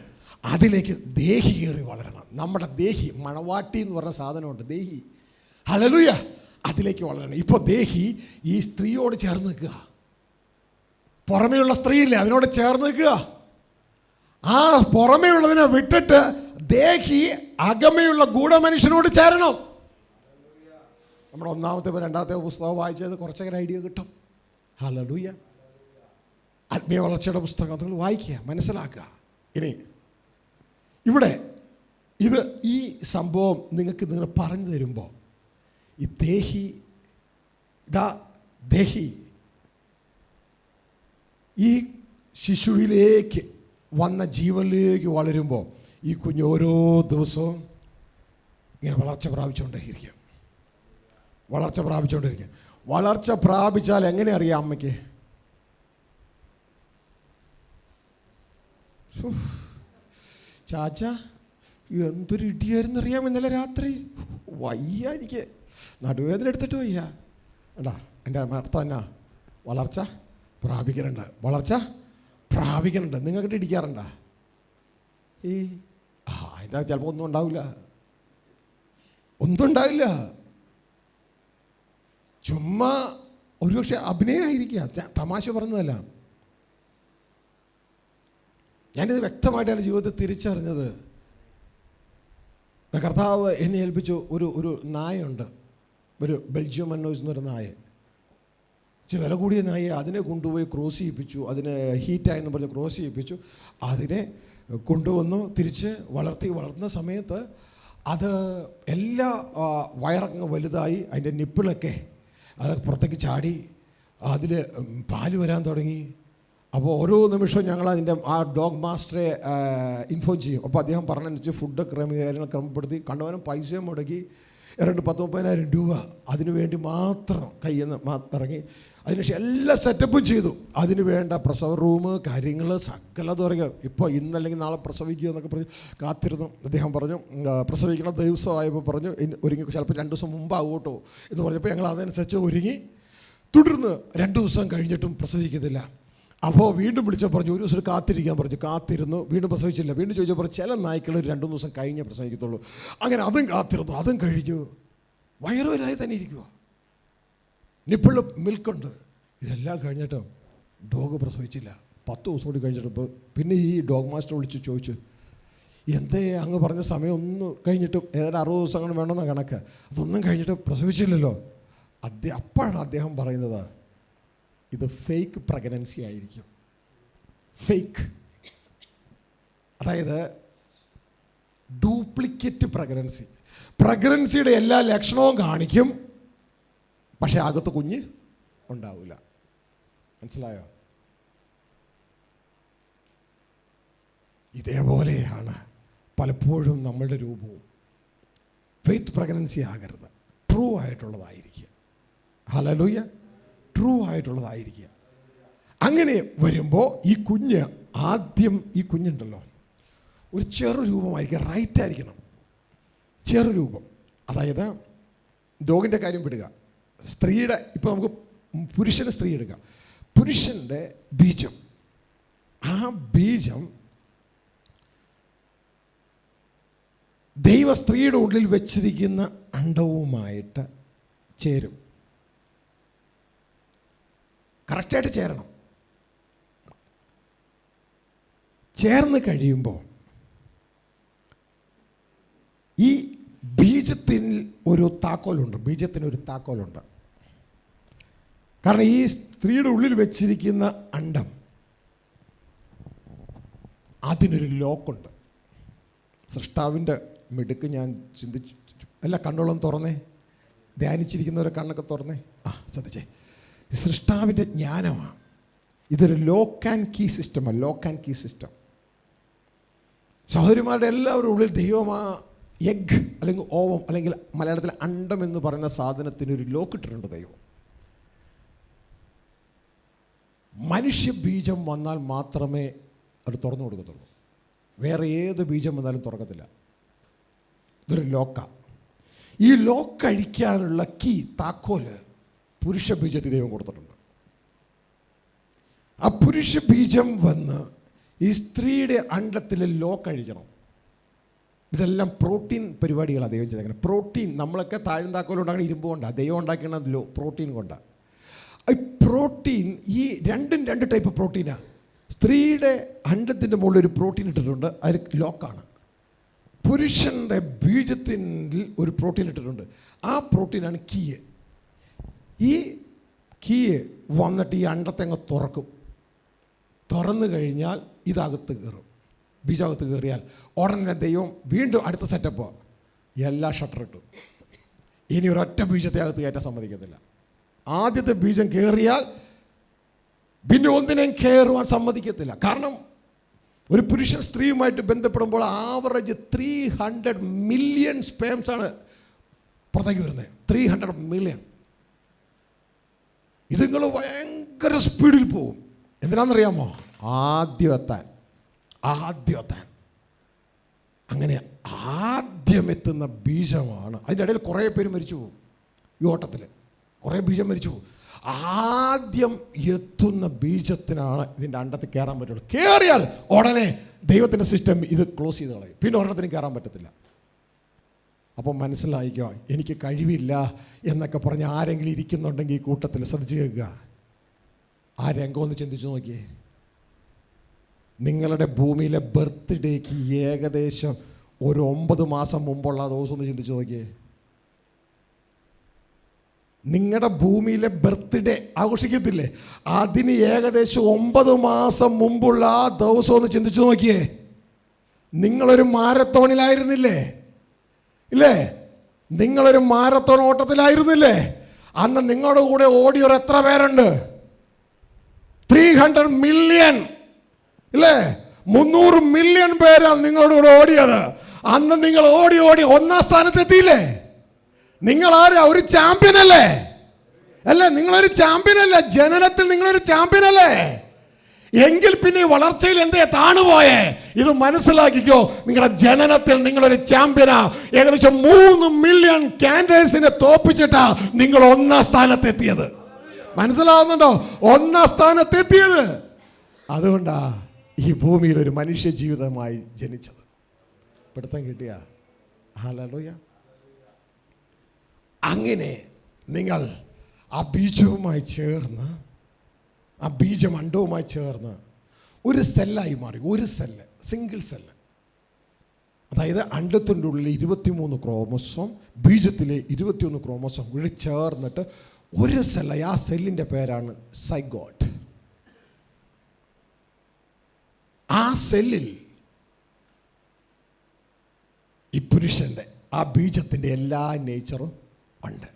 അതിലേക്ക് ദേഹി കയറി വളരണം. നമ്മുടെ ദേഹി, മണവാട്ടി എന്ന് പറഞ്ഞ സാധനമുണ്ട്, ദേഹി. ഹല്ലേലൂയ. അതിലേക്ക് വളരണം. ഇപ്പോൾ ദേഹി ഈ സ്ത്രീയോട് ചേർന്ന് നിൽക്കുക. പുറമേയുള്ള സ്ത്രീയില്ലേ, അതിനോട് ചേർന്ന് നിൽക്കുക. ആ പുറമേയുള്ളതിനെ വിട്ടിട്ട് ദേഹി അകമയുള്ള ഗൂഢമനുഷ്യനോട് ചേരണം. നമ്മുടെ ഒന്നാമത്തെ രണ്ടാമത്തെ പുസ്തകം വായിച്ചത് കുറച്ചൊക്കെ ഐഡിയ കിട്ടും. ഹല്ലേലൂയ. ആത്മീയ വളർച്ചയുടെ പുസ്തകം നിങ്ങൾ വായിക്കുക, മനസ്സിലാക്കുക. ഇനി ഇവിടെ ഈ സംഭവം നിങ്ങൾ പറഞ്ഞു തരുമ്പോൾ, ഈ ദേഹി ഈ ശിശുവിലേക്ക് വന്ന ജീവനിലേക്ക് വളരുമ്പോൾ ഈ കുഞ്ഞ് ഓരോ ദിവസവും ഇങ്ങനെ വളർച്ച പ്രാപിച്ചുകൊണ്ടേയിരിക്കും. വളർച്ച പ്രാപിച്ചാൽ എങ്ങനെ അറിയാം അമ്മയ്ക്ക്? ചാച്ച എന്തൊരു ഇടിയായിരുന്നു അറിയാം ഇന്നലെ രാത്രി. വയ്യ, എനിക്ക് നടുവേദന എടുത്തിട്ട് വയ്യ. എടാ, എൻ്റെ അർത്ഥം എന്നാ? വളർച്ച പ്രാപിക്കുന്നുണ്ട്. നിങ്ങൾക്കിട്ട് ഇടിക്കാറുണ്ടാ? അതിൻ്റെ ചിലപ്പോൾ ഒന്നും ഉണ്ടാവില്ല. ചുമ്മാ ഒരുപക്ഷെ അഭിനയമായിരിക്കുക, തമാശ പറഞ്ഞതല്ല. ഞാനിത് വ്യക്തമായിട്ടാണ് ജീവിതത്തിൽ തിരിച്ചറിഞ്ഞത്. കർത്താവ് എന്നെ ഏൽപ്പിച്ചു ഒരു നായുണ്ട്, ഒരു ബെൽജിയം മന്നോസ് എന്നൊരു നായ. വില കൂടിയ നായെ അതിനെ കൊണ്ടുപോയി ക്രോസ് ചെയ്യിപ്പിച്ചു. അതിന് ഹീറ്റായെന്ന് പറഞ്ഞ് ക്രോസ് ചെയ്യിപ്പിച്ചു. അതിനെ കൊണ്ടുവന്നു തിരിച്ച് വളർത്തുന്ന സമയത്ത് അത് എല്ലാ വയറങ്ങ് വലുതായി, അതിൻ്റെ നിപ്പിളൊക്കെ അത് പുറത്തേക്ക് ചാടി, അതിൽ പാല് വരാൻ തുടങ്ങി. അപ്പോൾ ഓരോ നിമിഷവും ഞങ്ങൾ അതിൻ്റെ ആ ഡോഗ് മാസ്റ്ററെ ഇൻഫോം ചെയ്യും. അപ്പോൾ അദ്ദേഹം പറഞ്ഞനുസരിച്ച് ഫുഡ് കാര്യങ്ങൾ ക്രമപ്പെടുത്തി കണ്ടവനും പൈസയും മുടക്കി 2,30,000 രൂപ അതിനു വേണ്ടി മാത്രം കയ്യിൽ നിന്ന് ഇറങ്ങി. അതിനുശേഷം എല്ലാ സെറ്റപ്പും ചെയ്തു. അതിന് വേണ്ട പ്രസവ റൂം കാര്യങ്ങൾ സകലതും ഇറങ്ങി. ഇപ്പോൾ ഇന്നല്ലെങ്കിൽ നാളെ പ്രസവിക്കുക എന്നൊക്കെ പറഞ്ഞ് കാത്തിരുന്നു. അദ്ദേഹം പറഞ്ഞു പ്രസവിക്കുന്ന ദിവസമായപ്പോൾ പറഞ്ഞു ഒരുങ്ങി, ചിലപ്പോൾ 2 ദിവസം മുമ്പാകും കേട്ടോ എന്ന് പറഞ്ഞപ്പോൾ ഞങ്ങൾ അതനുസരിച്ച് ഒരുങ്ങി. തുടർന്ന് 2 ദിവസം കഴിഞ്ഞിട്ടും പ്രസവിക്കത്തില്ല. അപ്പോൾ വീണ്ടും വിളിച്ചപ്പോൾ പറഞ്ഞു 1 ദിവസം കാത്തിരിക്കാൻ പറഞ്ഞു. കാത്തിരുന്നു, വീണ്ടും പ്രസവിച്ചില്ല. വീണ്ടും ചോദിച്ചപ്പോൾ ചില നായ്ക്കൾ 2-3 ദിവസം കഴിഞ്ഞേ പ്രസവിക്കത്തുള്ളൂ. അങ്ങനെ അതും കാത്തിരുന്നു, അതും കഴിഞ്ഞു. വയറുവരായി തന്നെ ഇരിക്കുക, നിപ്പിൾ മിൽക്കുണ്ട്. ഇതെല്ലാം കഴിഞ്ഞിട്ട് ഡോഗ് പ്രസവിച്ചില്ല. 10 ദിവസം കൂടി കഴിഞ്ഞിട്ട് പിന്നെ ഈ ഡോഗ് മാസ്റ്റർ വിളിച്ച് ചോദിച്ചു, എന്തേ അങ്ങ് പറഞ്ഞ സമയം ഒന്നും കഴിഞ്ഞിട്ടും ഏതായാലും 60 ദിവസം അങ്ങനെ വേണമെന്ന കണക്ക്, അതൊന്നും കഴിഞ്ഞിട്ട് പ്രസവിച്ചില്ലല്ലോ. അപ്പോഴാണ് അദ്ദേഹം പറയുന്നത്, ഇത് ഫേക്ക് പ്രഗ്നൻസി ആയിരിക്കും. ഫേക്ക്, അതായത് ഡ്യൂപ്ലിക്കേറ്റ് പ്രഗ്നൻസി. പ്രഗ്നൻസിയുടെ എല്ലാ ലക്ഷണവും കാണിക്കും, പക്ഷേ അകത്ത് കുഞ്ഞ് ഉണ്ടാവില്ല. മനസ്സിലായോ? ഇതേപോലെയാണ് പലപ്പോഴും നമ്മളുടെ രൂപവും. ഫെയ്ത്ത് പ്രഗ്നൻസി ആകരുത്, ട്രൂ ആയിട്ടുള്ളതായിരിക്കുക. ഹല്ലേലൂയ, ട്രൂ ആയിട്ടുള്ളതായിരിക്കുക. അങ്ങനെ വരുമ്പോൾ ഈ കുഞ്ഞുണ്ടല്ലോ ഒരു ചെറു രൂപമായിരിക്കുക, റൈറ്റ് ആയിരിക്കണം. ചെറു രൂപം, അതായത് ഡോഗിൻ്റെ കാര്യം വിടുക, സ്ത്രീയുടെ, ഇപ്പോൾ നമുക്ക് പുരുഷന് സ്ത്രീ എടുക്കുക. പുരുഷൻ്റെ ബീജം, ആ ബീജം ദൈവ സ്ത്രീയുടെ ഉള്ളിൽ വെച്ചിരിക്കുന്ന അണ്ടവുമായിട്ട് ചേരും. കറക്റ്റായിട്ട് ചേരണം. ചേർന്ന് കഴിയുമ്പോൾ ഈ ബീജത്തിന് ഒരു താക്കോലുണ്ട്. ബീജത്തിനൊരു താക്കോലുണ്ട്. കാരണം ഈ സ്ത്രീയുടെ ഉള്ളിൽ വെച്ചിരിക്കുന്ന അണ്ടം, അതിനൊരു ലോക്കുണ്ട്. സൃഷ്ടാവിൻ്റെ മിടുക്ക് ഞാൻ ചിന്തിച്ചു. അല്ല, കണ്ണോളം തുറന്നേ, ധ്യാനിച്ചിരിക്കുന്നവരെ കണ്ണൊക്കെ തുറന്നേ. ശ്രദ്ധിച്ചേ, സൃഷ്ടാവിൻ്റെ ജ്ഞാനമാണ്. ഇതൊരു ലോക്ക് ആൻഡ് കീ സിസ്റ്റമാണ്. Lock and key system. സഹോദരിമാരുടെ എല്ലാവരുടെ ഉള്ളിൽ ദൈവമാ എഗ് അല്ലെങ്കിൽ ഓവം അല്ലെങ്കിൽ മലയാളത്തിൽ അണ്ടം എന്ന് പറയുന്ന സാധനത്തിന് ഒരു ലോക്ക് ഇട്ടിട്ടുണ്ട് ദൈവം. മനുഷ്യ ബീജം വന്നാൽ മാത്രമേ അത് തുറന്നു കൊടുക്കത്തുള്ളൂ. വേറെ ഏത് ബീജം വന്നാലും തുറക്കത്തില്ല. ഇതൊരു ലോക്കാണ്. ഈ ലോക്ക് അഴിക്കാനുള്ള കീ, താക്കോല് പുരുഷ ബീജത്തിൽ ദൈവം കൊടുത്തിട്ടുണ്ട്. ആ പുരുഷ ബീജം വന്ന് ഈ സ്ത്രീയുടെ അണ്ടത്തിൽ ലോക്ക് അഴിക്കണം. ഇതെല്ലാം പ്രോട്ടീൻ പരിപാടികളാണ് ദൈവം ചെയ്തേക്കുന്നത്. പ്രോട്ടീൻ, നമ്മളൊക്കെ താഴ്ന്നാക്കോലുണ്ടാക്കുന്ന ഇരുമ്പ് കൊണ്ടാണ്, ദൈവം ഉണ്ടാക്കുന്നത് പ്രോട്ടീൻ കൊണ്ടാണ്. ഈ പ്രോട്ടീൻ, ഈ രണ്ടും 2 ടൈപ്പ് പ്രോട്ടീനാണ്. സ്ത്രീയുടെ അണ്ടത്തിൻ്റെ മുകളിൽ ഒരു പ്രോട്ടീൻ ഇട്ടിട്ടുണ്ട്, അത് ലോക്കാണ്. പുരുഷൻ്റെ ബീജത്തിൽ ഒരു പ്രോട്ടീൻ ഇട്ടിട്ടുണ്ട്, ആ പ്രോട്ടീനാണ് കീയ്. ഈ കീയ് വന്നിട്ട് ഈ അണ്ടത്തെ അങ്ങ് തുറക്കും. തുറന്നു കഴിഞ്ഞാൽ ഇതകത്ത് കയറും. ബീജകത്ത് കയറിയാൽ ഉടനെ ദൈവം വീണ്ടും അടുത്ത സെറ്റപ്പ്, എല്ലാ ഷട്ടറിട്ടു. ഇനി ഒരൊറ്റ ബീജത്തെ അകത്ത് കയറ്റാൻ സമ്മതിക്കത്തില്ല. ആദ്യത്തെ ബീജം കയറിയാൽ പിന്നെ ഒന്നിനെയും കയറുവാൻ സമ്മതിക്കത്തില്ല. കാരണം ഒരു പുരുഷൻ സ്ത്രീയുമായിട്ട് ബന്ധപ്പെടുമ്പോൾ ആവറേജ് 300 മില്യൺ സ്പേംസാണ് പുറത്തേക്ക് വരുന്നത്. 300 മില്യൺ. ഇതുങ്ങൾ ഭയങ്കര സ്പീഡിൽ പോവും. എന്തിനാണെന്നറിയാമോ? ആദ്യം എത്താൻ. അങ്ങനെ ആദ്യം എത്തുന്ന ബീജമാണ്. അതിൻ്റെ ഇടയിൽ കുറേ പേര് മരിച്ചു പോകും. ഈ ഓട്ടത്തിൽ കുറേ ബീജം മരിച്ചു പോകും. ആദ്യം എത്തുന്ന ബീജത്തിനാണ് ഇതിൻ്റെ അണ്ടത്തിൽ കയറാൻ പറ്റുള്ളൂ. കയറിയാൽ ഉടനെ ദൈവത്തിൻ്റെ സിസ്റ്റം ഇത് ക്ലോസ് ചെയ്ത് കളയും. പിന്നെ ഒരെണ്ണത്തിന് കയറാൻ പറ്റത്തില്ല. അപ്പോൾ മനസ്സിലായിക്കോ, എനിക്ക് കഴിവില്ല എന്നൊക്കെ പറഞ്ഞ് ആരെങ്കിലും ഇരിക്കുന്നുണ്ടെങ്കിൽ ഈ കൂട്ടത്തിൽ ശ്രദ്ധിച്ച് കേൾക്കുക. ആ രംഗം ഒന്ന് ചിന്തിച്ചു നോക്കിയേ. നിങ്ങളുടെ ഭൂമിയിലെ ബർത്ത്ഡേക്ക് ഏകദേശം ഒരു 9 മാസം മുമ്പുള്ള ദിവസം ഒന്ന് ചിന്തിച്ചു നോക്കിയേ. നിങ്ങളുടെ ഭൂമിയിലെ ബർത്ത്ഡേ ആഘോഷിക്കത്തില്ലേ, അതിന് ഏകദേശം 9 മാസം മുമ്പുള്ള ആ ദിവസം ഒന്ന് ചിന്തിച്ചു നോക്കിയേ. നിങ്ങളൊരു മാരത്തോണിലായിരുന്നില്ലേ? ഇല്ലേ? നിങ്ങളൊരു മാരത്തോൺ ഓട്ടത്തിലായിരുന്നില്ലേ? അന്ന് നിങ്ങളുടെ കൂടെ ഓടിയൊരു എത്ര പേരുണ്ട്? 300 മില്യൺ, ഇല്ലേ? 300 മില്യൺ പേരാണ് നിങ്ങളുടെ കൂടെ ഓടിയത്. അന്ന് നിങ്ങൾ ഓടി 1-ാം സ്ഥാനത്തെത്തിയില്ലേ? നിങ്ങൾ ആരാ? ഒരു ചാമ്പ്യൻ അല്ലേ? അല്ലേ? നിങ്ങളൊരു ചാമ്പ്യൻ അല്ലേ? ജനനത്തിൽ നിങ്ങളൊരു ചാമ്പ്യൻ അല്ലേ? എങ്കിൽ പിന്നെ വളർച്ചയിൽ എന്തേ താണുപോയേ? ഇത് മനസ്സിലാക്കിക്കോ. നിങ്ങളുടെ ജനനത്തിൽ നിങ്ങളൊരു ചാമ്പ്യനാ. ഏകദേശം 3 മില്യൺ കാൻഡേഴ്സിനെ തോപ്പിച്ചിട്ടാ നിങ്ങൾ 1-ാം സ്ഥാനത്തെത്തിയത്. മനസ്സിലാവുന്നുണ്ടോ? 1-ാം സ്ഥാനത്തെത്തിയത്. അതുകൊണ്ടാ ഈ ഭൂമിയിൽ ഒരു മനുഷ്യ ജീവിതമായി ജനിച്ചത്. പിടുത്തം കിട്ടിയ ഹല്ലേലൂയ. അങ്ങനെ നിങ്ങൾ ആ ബീജവുമായി ചേർന്ന്, ആ ബീജം അണ്ടവുമായി ചേർന്ന് ഒരു സെല്ലായി മാറി. ഒരു സെല്ല്, സിംഗിൾ സെല്ല്. അതായത് അണ്ടത്തിൻ്റെ ഉള്ളിൽ 23 ക്രോമോസോം, ബീജത്തിലെ 21 ക്രോമോസോം കൂടി ചേർന്നിട്ട് ഒരു സെല്ലായി. ആ സെല്ലിൻ്റെ പേരാണ് സൈഗോട്ട്. ആ സെല്ലിൽ ഈ പുരുഷൻ്റെ, ആ ബീജത്തിൻ്റെ എല്ലാ നേച്ചറും ഉണ്ട്.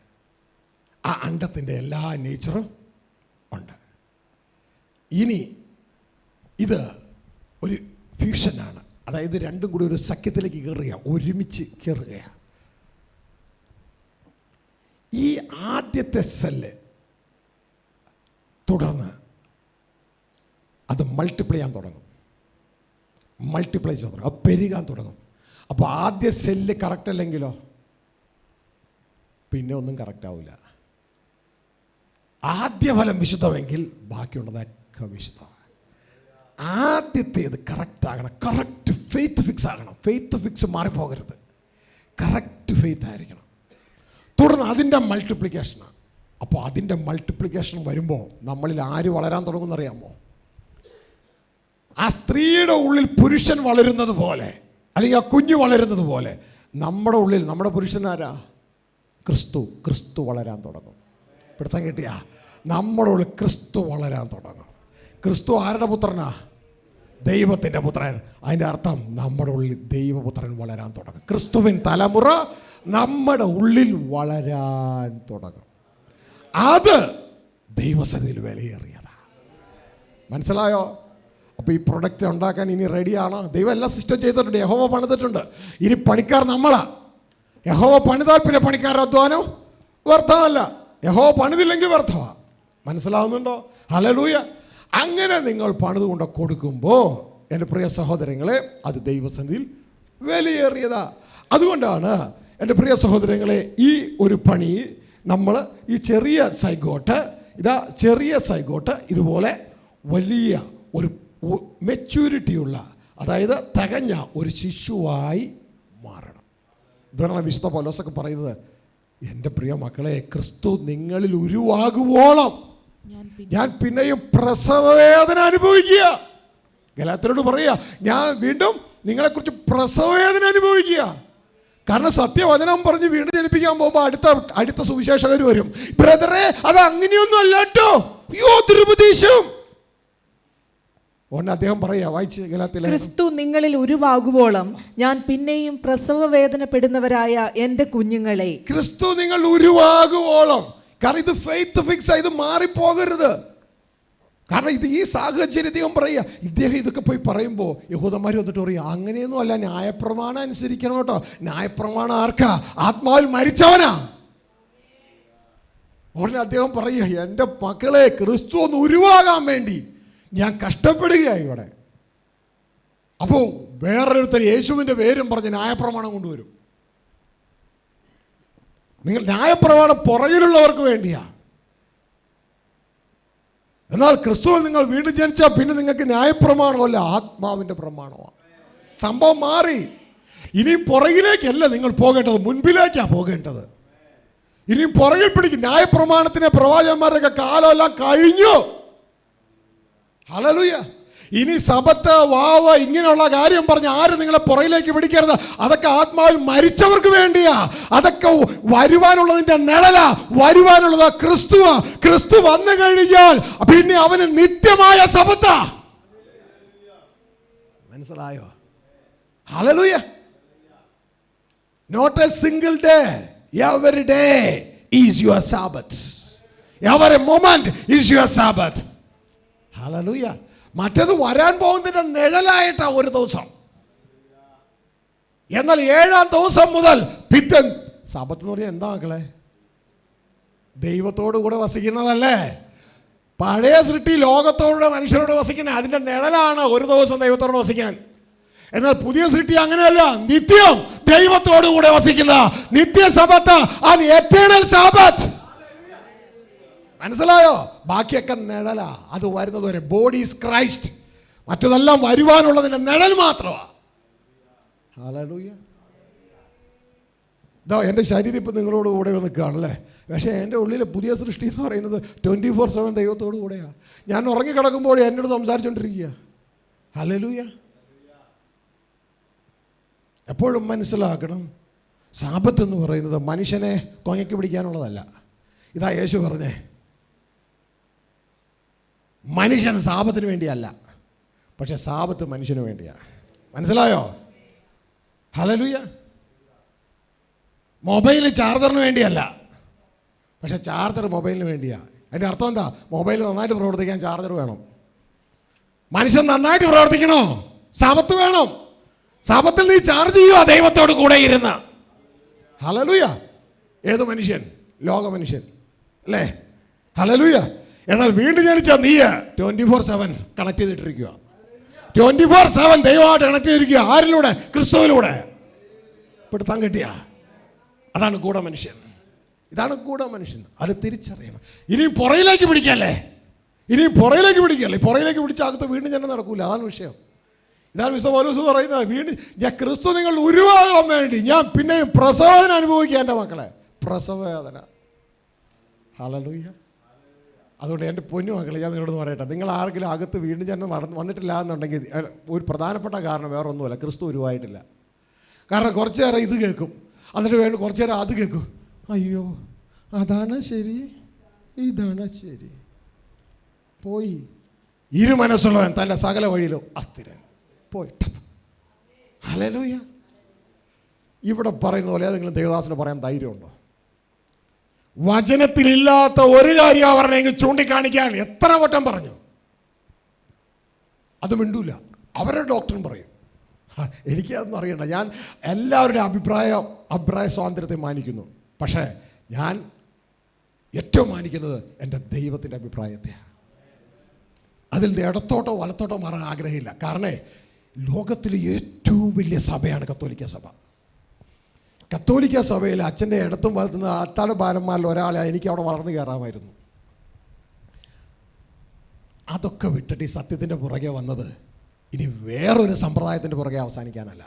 ആ അണ്ടത്തിൻ്റെ എല്ലാ നേച്ചറും ഉണ്ട്. ഇനി ഇത് ഒരു ഫ്യൂഷനാണ്. അതായത് രണ്ടും കൂടി ഒരു സഖ്യത്തിലേക്ക് കയറുക, ഒരുമിച്ച് കയറുക. ഈ ആദ്യത്തെ സെല്ല് തുടർന്ന് അത് മൾട്ടിപ്ലൈ ചെയ്യാൻ തുടങ്ങും. അത് പെരുകാൻ തുടങ്ങും. അപ്പോൾ ആദ്യ സെല്ല് കറക്റ്റ് അല്ലെങ്കിലോ പിന്നെ ഒന്നും കറക്റ്റ് ആവില്ല. ആദ്യ ഫലം വിശുദ്ധമെങ്കിൽ ബാക്കിയുള്ളതൊക്കെ വിശുദ്ധമാണ്. ആദ്യത്തേത് കറക്റ്റ് ആകണം. കറക്റ്റ് ഫെയ്ത്ത് ഫിക്സ് ആകണം. ഫെയ്ത്ത് ഫിക്സ് മാറിപ്പോകരുത്. കറക്റ്റ് ഫെയ്ത്ത് ആയിരിക്കണം. തുടർന്ന് അതിൻ്റെ മൾട്ടിപ്ലിക്കേഷനാണ്. അപ്പോൾ അതിൻ്റെ മൾട്ടിപ്ലിക്കേഷൻ വരുമ്പോൾ നമ്മളിൽ ആര് വളരാൻ തുടങ്ങുമെന്നറിയാമോ? ആ സ്ത്രീയുടെ ഉള്ളിൽ പുരുഷൻ വളരുന്നത് പോലെ, അല്ലെങ്കിൽ ആ കുഞ്ഞ് വളരുന്നത് പോലെ നമ്മുടെ ഉള്ളിൽ, നമ്മുടെ പുരുഷനാരാ? ക്രിസ്തു വളരാൻ തുടങ്ങും. പിടുത്തം കിട്ടിയ നമ്മുടെ ഉള്ളിൽ ക്രിസ്തു വളരാൻ തുടങ്ങും. ക്രിസ്തു ആരുടെ പുത്രനാ? ദൈവത്തിൻ്റെ പുത്രൻ. അതിൻ്റെ അർത്ഥം നമ്മുടെ ഉള്ളിൽ ദൈവപുത്രൻ വളരാൻ തുടങ്ങും. ക്രിസ്തുവിൻ തലമുറ നമ്മുടെ ഉള്ളിൽ വളരാൻ തുടങ്ങും. അത് ദൈവസന്നിധിയിൽ വിലയേറിയതാ. മനസ്സിലായോ? അപ്പോൾ ഈ പ്രൊഡക്റ്റ് ഉണ്ടാക്കാൻ ഇനി റെഡിയാണോ? ദൈവം എല്ലാ സിസ്റ്റം ചെയ്തിട്ടുണ്ട്. യഹോവ പണിതിട്ടുണ്ട്. ഇനി പണിക്കാർ നമ്മളാ. യഹോവ പണിതാൽ പിന്നെ പണിക്കാരുടെ അധ്വാനം വ്യർത്ഥമല്ല. യഹോവ പണിതില്ലെങ്കിൽ വ്യർത്ഥമാണ്. മനസ്സിലാവുന്നുണ്ടോ? ഹല്ലേലൂയ. അങ്ങനെ നിങ്ങൾ പണിതുകൊണ്ട് കൊടുക്കുമ്പോൾ എൻ്റെ പ്രിയ സഹോദരങ്ങളെ, അത് ദൈവസന്നിധിയിൽ വിലയേറിയതാ. അതുകൊണ്ടാണ് എൻ്റെ പ്രിയ സഹോദരങ്ങളെ, ഈ ഒരു പണി നമ്മൾ ഈ ചെറിയ സൈഗോട്ട് ഇതുപോലെ വലിയ ഒരു മെച്യൂരിറ്റിയുള്ള, അതായത് തികഞ്ഞ ഒരു ശിശുവായി മാറണം. ഇതാണ് വിശുദ്ധ പൗലോസൊക്കെ പറയുന്നത്. എൻ്റെ പ്രിയ മക്കളെ, ക്രിസ്തു നിങ്ങളിൽ ഉരുവാകുവോളം ഞാൻ പിന്നെയും പ്രസവവേദന അനുഭവിക്കുക. ഗലാത്യരോട് പറയുക, ഞാൻ വീണ്ടും നിങ്ങളെക്കുറിച്ച് പ്രസവവേദന അനുഭവിക്കുക. കാരണം സത്യവചനം പറഞ്ഞ് വീണ്ടും ജനിപ്പിക്കാൻ പോകുമ്പോൾ അടുത്ത സുവിശേഷകർ വരും. ബ്രദറെ, അത് അങ്ങനെയൊന്നും അല്ല കേട്ടോ, യോ ദുരുപദേശം. അദ്ദേഹം പറയാ, വായിച്ച് ഗലാത്യയിലെ, ക്രിസ്തു നിങ്ങളിൽ ഉരുവാകുവോളം ഞാൻ പിന്നെയും പ്രസവ വേദനപ്പെടുന്നവരായ എൻ്റെ കുഞ്ഞുങ്ങളെ. ക്രിസ്തു നിങ്ങൾ ഉരുവാകുവോളം. കാരണം ഇത് ഫെയ്ത്ത് ഫിക്സ്, ഇത് മാറിപ്പോകരുത്. കാരണം ഇത് ഈ സാഹചര്യം പറയുക. ഇദ്ദേഹം ഇതൊക്കെ പോയി പറയുമ്പോൾ യഹൂദന്മാർ വന്നിട്ട് പറയുക, അങ്ങനെയൊന്നും അല്ല, ന്യായപ്രമാണം അനുസരിക്കണം കേട്ടോ. ന്യായപ്രമാണം ആർക്കാ? ആത്മാവിൽ മരിച്ചവനാ. ഉടനെ അദ്ദേഹം പറയുക, എൻ്റെ മക്കളെ, ക്രിസ്തു ഒന്ന് ഉരുവാകാൻ വേണ്ടി ഞാൻ കഷ്ടപ്പെടുകയാണ് ഇവിടെ. അപ്പോൾ വേറൊരുത്തർ യേശുവിൻ്റെ പേരും പറഞ്ഞ് ന്യായപ്രമാണം കൊണ്ടുവരും. നിങ്ങൾ ന്യായപ്രമാണം പുറകിലുള്ളവർക്ക് വേണ്ടിയാ. എന്നാൽ ക്രിസ്തുവിൽ നിങ്ങൾ വീണ്ടും ജനിച്ചാൽ പിന്നെ നിങ്ങൾക്ക് ന്യായപ്രമാണമല്ല, ആത്മാവിൻ്റെ പ്രമാണമാണ്. സംഭവം മാറി. ഇനിയും പുറകിലേക്കല്ല നിങ്ങൾ പോകേണ്ടത്, മുൻപിലേക്കാണ് പോകേണ്ടത്. ഇനിയും പുറകിൽ പിടിക്കും. ന്യായപ്രമാണത്തിന്റെ പ്രവാചകന്മാരുടെയൊക്കെ കാലമെല്ലാം കഴിഞ്ഞു. ഹല്ലേലൂയ. ഇനി സബത്ത്, വാവ്, ഇങ്ങനെയുള്ള കാര്യം പറഞ്ഞ് ആരും നിങ്ങളെ പുറകിലേക്ക് പിടിക്കരുത്. അതൊക്കെ ആത്മാവിൽ മരിച്ചവർക്ക് വേണ്ടിയാ. അതൊക്കെ വരുവാനുള്ളതിന്റെ നിഴലാ. വരുവാനുള്ളത് ക്രിസ്തുവാ. ക്രിസ്തു വന്നു കഴിഞ്ഞാൽ പിന്നെ അവന് നിത്യമായ സബത്താ. മനസ്സിലായോ? Hallelujah. Not a single day. Every day is your Sabbath. Every moment is your Sabbath. Hallelujah. മറ്റേത് വരാൻ പോകുന്നതിന്റെ നിഴലായിട്ടാ ഒരു ദിവസം. എന്നാൽ 7-ാം ദിവസം മുതൽ പിറ്റേ സബത്ത് എന്ന് പറഞ്ഞാൽ എന്താ മക്കളെ? ദൈവത്തോടു കൂടെ വസിക്കുന്നതല്ലേ. പഴയ സൃഷ്ടി ലോകത്തോടെ മനുഷ്യരോട് വസിക്കണേ, അതിന്റെ നിഴലാണ് ഒരു ദിവസം ദൈവത്തോട് വസിക്കാൻ. എന്നാൽ പുതിയ സൃഷ്ടി അങ്ങനെയല്ല, നിത്യം ദൈവത്തോടു കൂടെ വസിക്കുന്ന നിത്യ സബത്ത്, എറ്റേണൽ സാബത്ത്. മനസ്സിലായോ? ബാക്കിയൊക്കെ നിഴലാ. അത് വരുന്നത് വരെ. Body is Christ. മറ്റതെല്ലാം വരുവാനുള്ളതിന്റെ നിഴൽ മാത്രമാണ്. ഹല്ലേലൂയ. ഇതാ എൻ്റെ ശരീരം ഇപ്പം നിങ്ങളോട് കൂടെ നിൽക്കുകയാണല്ലേ. പക്ഷേ എൻ്റെ ഉള്ളിൽ പുതിയ സൃഷ്ടി എന്ന് പറയുന്നത് 24/7 ദൈവത്തോടു കൂടെയാണ്. ഞാൻ ഉറങ്ങിക്കിടക്കുമ്പോൾ എന്നോട് സംസാരിച്ചുകൊണ്ടിരിക്കുക. ഹല്ലേലൂയ. എപ്പോഴും മനസ്സിലാക്കണം, സാബത്ത് എന്ന് പറയുന്നത് മനുഷ്യനെ കൊങ്ങയ്ക്ക് പിടിക്കാനുള്ളതല്ല. ഇതാ യേശു പറഞ്ഞേ, മനുഷ്യൻ സാബത്തിന് വേണ്ടിയല്ല, പക്ഷെ സാബത്ത് മനുഷ്യന് വേണ്ടിയാണ്. മനസ്സിലായോ? ഹല്ലേലൂയ. മൊബൈൽ ചാർജറിന് വേണ്ടിയല്ല, പക്ഷെ ചാർജർ മൊബൈലിന് വേണ്ടിയാണ്. അതിൻ്റെ അർത്ഥം എന്താ? മൊബൈൽ നന്നായിട്ട് പ്രവർത്തിക്കാൻ ചാർജർ വേണം. മനുഷ്യൻ നന്നായിട്ട് പ്രവർത്തിക്കണോ? സാബത്ത് വേണം. സാബത്തിൽ നീ ചാർജ് ചെയ്യുക ദൈവത്തോട് കൂടെ ഇരുന്ന്. ഹല്ലേലൂയ. ഏത് മനുഷ്യൻ? ലോക മനുഷ്യൻ അല്ലേ? ഹല്ലേലൂയ. എന്നാൽ വീണ്ടും ജനിച്ച നീ 24/7 കണക്ട് ചെയ്തിട്ടിരിക്കുക. 24/7 ദൈവമായിട്ട് കണക്ട് ചെയ്തിരിക്കുക. ആരിലൂടെ? ക്രിസ്തുവിലൂടെ. പിടുത്തം കിട്ടിയ അതാണ് കൂടെ മനുഷ്യൻ. ഇതാണ് കൂടെ മനുഷ്യൻ. അത് തിരിച്ചറിയണം. ഇനിയും പുറയിലേക്ക് പിടിക്കല്ലേ. പുറയിലേക്ക് പിടിച്ച അകത്ത് വീണ്ടും ജനം നടക്കൂല. അതാണ് വിഷയം. ഇതാണ് വിശുദ്ധ പൗലോസ് പറയുന്നത്. വീണ്ടും ഞാൻ ക്രിസ്തു നിങ്ങൾ ഉരുവാകാൻ വേണ്ടി ഞാൻ പിന്നെയും പ്രസവവേദന അനുഭവിക്കുക എൻ്റെ മക്കളെ. പ്രസവവേദന. ഹല്ലേലൂയ. അതുകൊണ്ട് എൻ്റെ പൊന്നു മക്കളെ, ഞാൻ നിങ്ങളോട് പറയട്ടെ, നിങ്ങൾ ആർക്കെങ്കിലും അകത്ത് വീണ്ടും ജനം വന്നിട്ടില്ല എന്നുണ്ടെങ്കിൽ ഒരു പ്രധാനപ്പെട്ട കാരണം വേറെ ഒന്നുമല്ല, ക്രിസ്തു ഉരുവായിട്ടില്ല. കാരണം കുറച്ച് നേരം ഇത് കേൾക്കും, എന്നിട്ട് വേണ്ടി കുറച്ച് നേരം അത് കേൾക്കും. അയ്യോ അതാണ് ശരി, ഇതാണ് ശരി. പോയി. ഇരുമനസ്സുള്ളവൻ തൻ്റെ സകല വഴിയിലും അസ്ഥിരൻ. പോയി. ഹല്ലേലൂയ. ഇവിടെ പറയുന്ന പോലെ ഏതെങ്കിലും ദേവദാസന് പറയാൻ ധൈര്യമുണ്ടോ? വചനത്തിലില്ലാത്ത ഒരു കാര്യം പറഞ്ഞെങ്കിൽ ചൂണ്ടിക്കാണിക്കാൻ എത്ര വട്ടം പറഞ്ഞു, അത് മിണ്ടൂല. അവരുടെ ഡോക്ടറും പറയും. എനിക്കതൊന്നും അറിയണ്ട. ഞാൻ എല്ലാവരുടെ അഭിപ്രായ സ്വാതന്ത്ര്യത്തെ മാനിക്കുന്നു. പക്ഷേ ഞാൻ ഏറ്റവും മാനിക്കുന്നത് എൻ്റെ ദൈവത്തിൻ്റെ അഭിപ്രായത്തെയാണ്. അതിൽ ഇടത്തോട്ടോ വലത്തോട്ടോ മാറാൻ ആഗ്രഹമില്ല. കാരണം ലോകത്തിലെ ഏറ്റവും വലിയ സഭയാണ് കത്തോലിക്ക സഭ. കത്തോലിക്ക സഭയിൽ അച്ഛൻ്റെ ഇടത്തും വലത്തുന്ന അത്താഴ ബാലന്മാരിൽ ഒരാളെ എനിക്ക് അവിടെ വളർന്നു കയറാമായിരുന്നു. അതൊക്കെ വിട്ടിട്ട് ഈ സത്യത്തിൻ്റെ പുറകെ വന്നത് ഇനി വേറൊരു സമ്പ്രദായത്തിൻ്റെ പുറകെ അവസാനിക്കാനല്ല,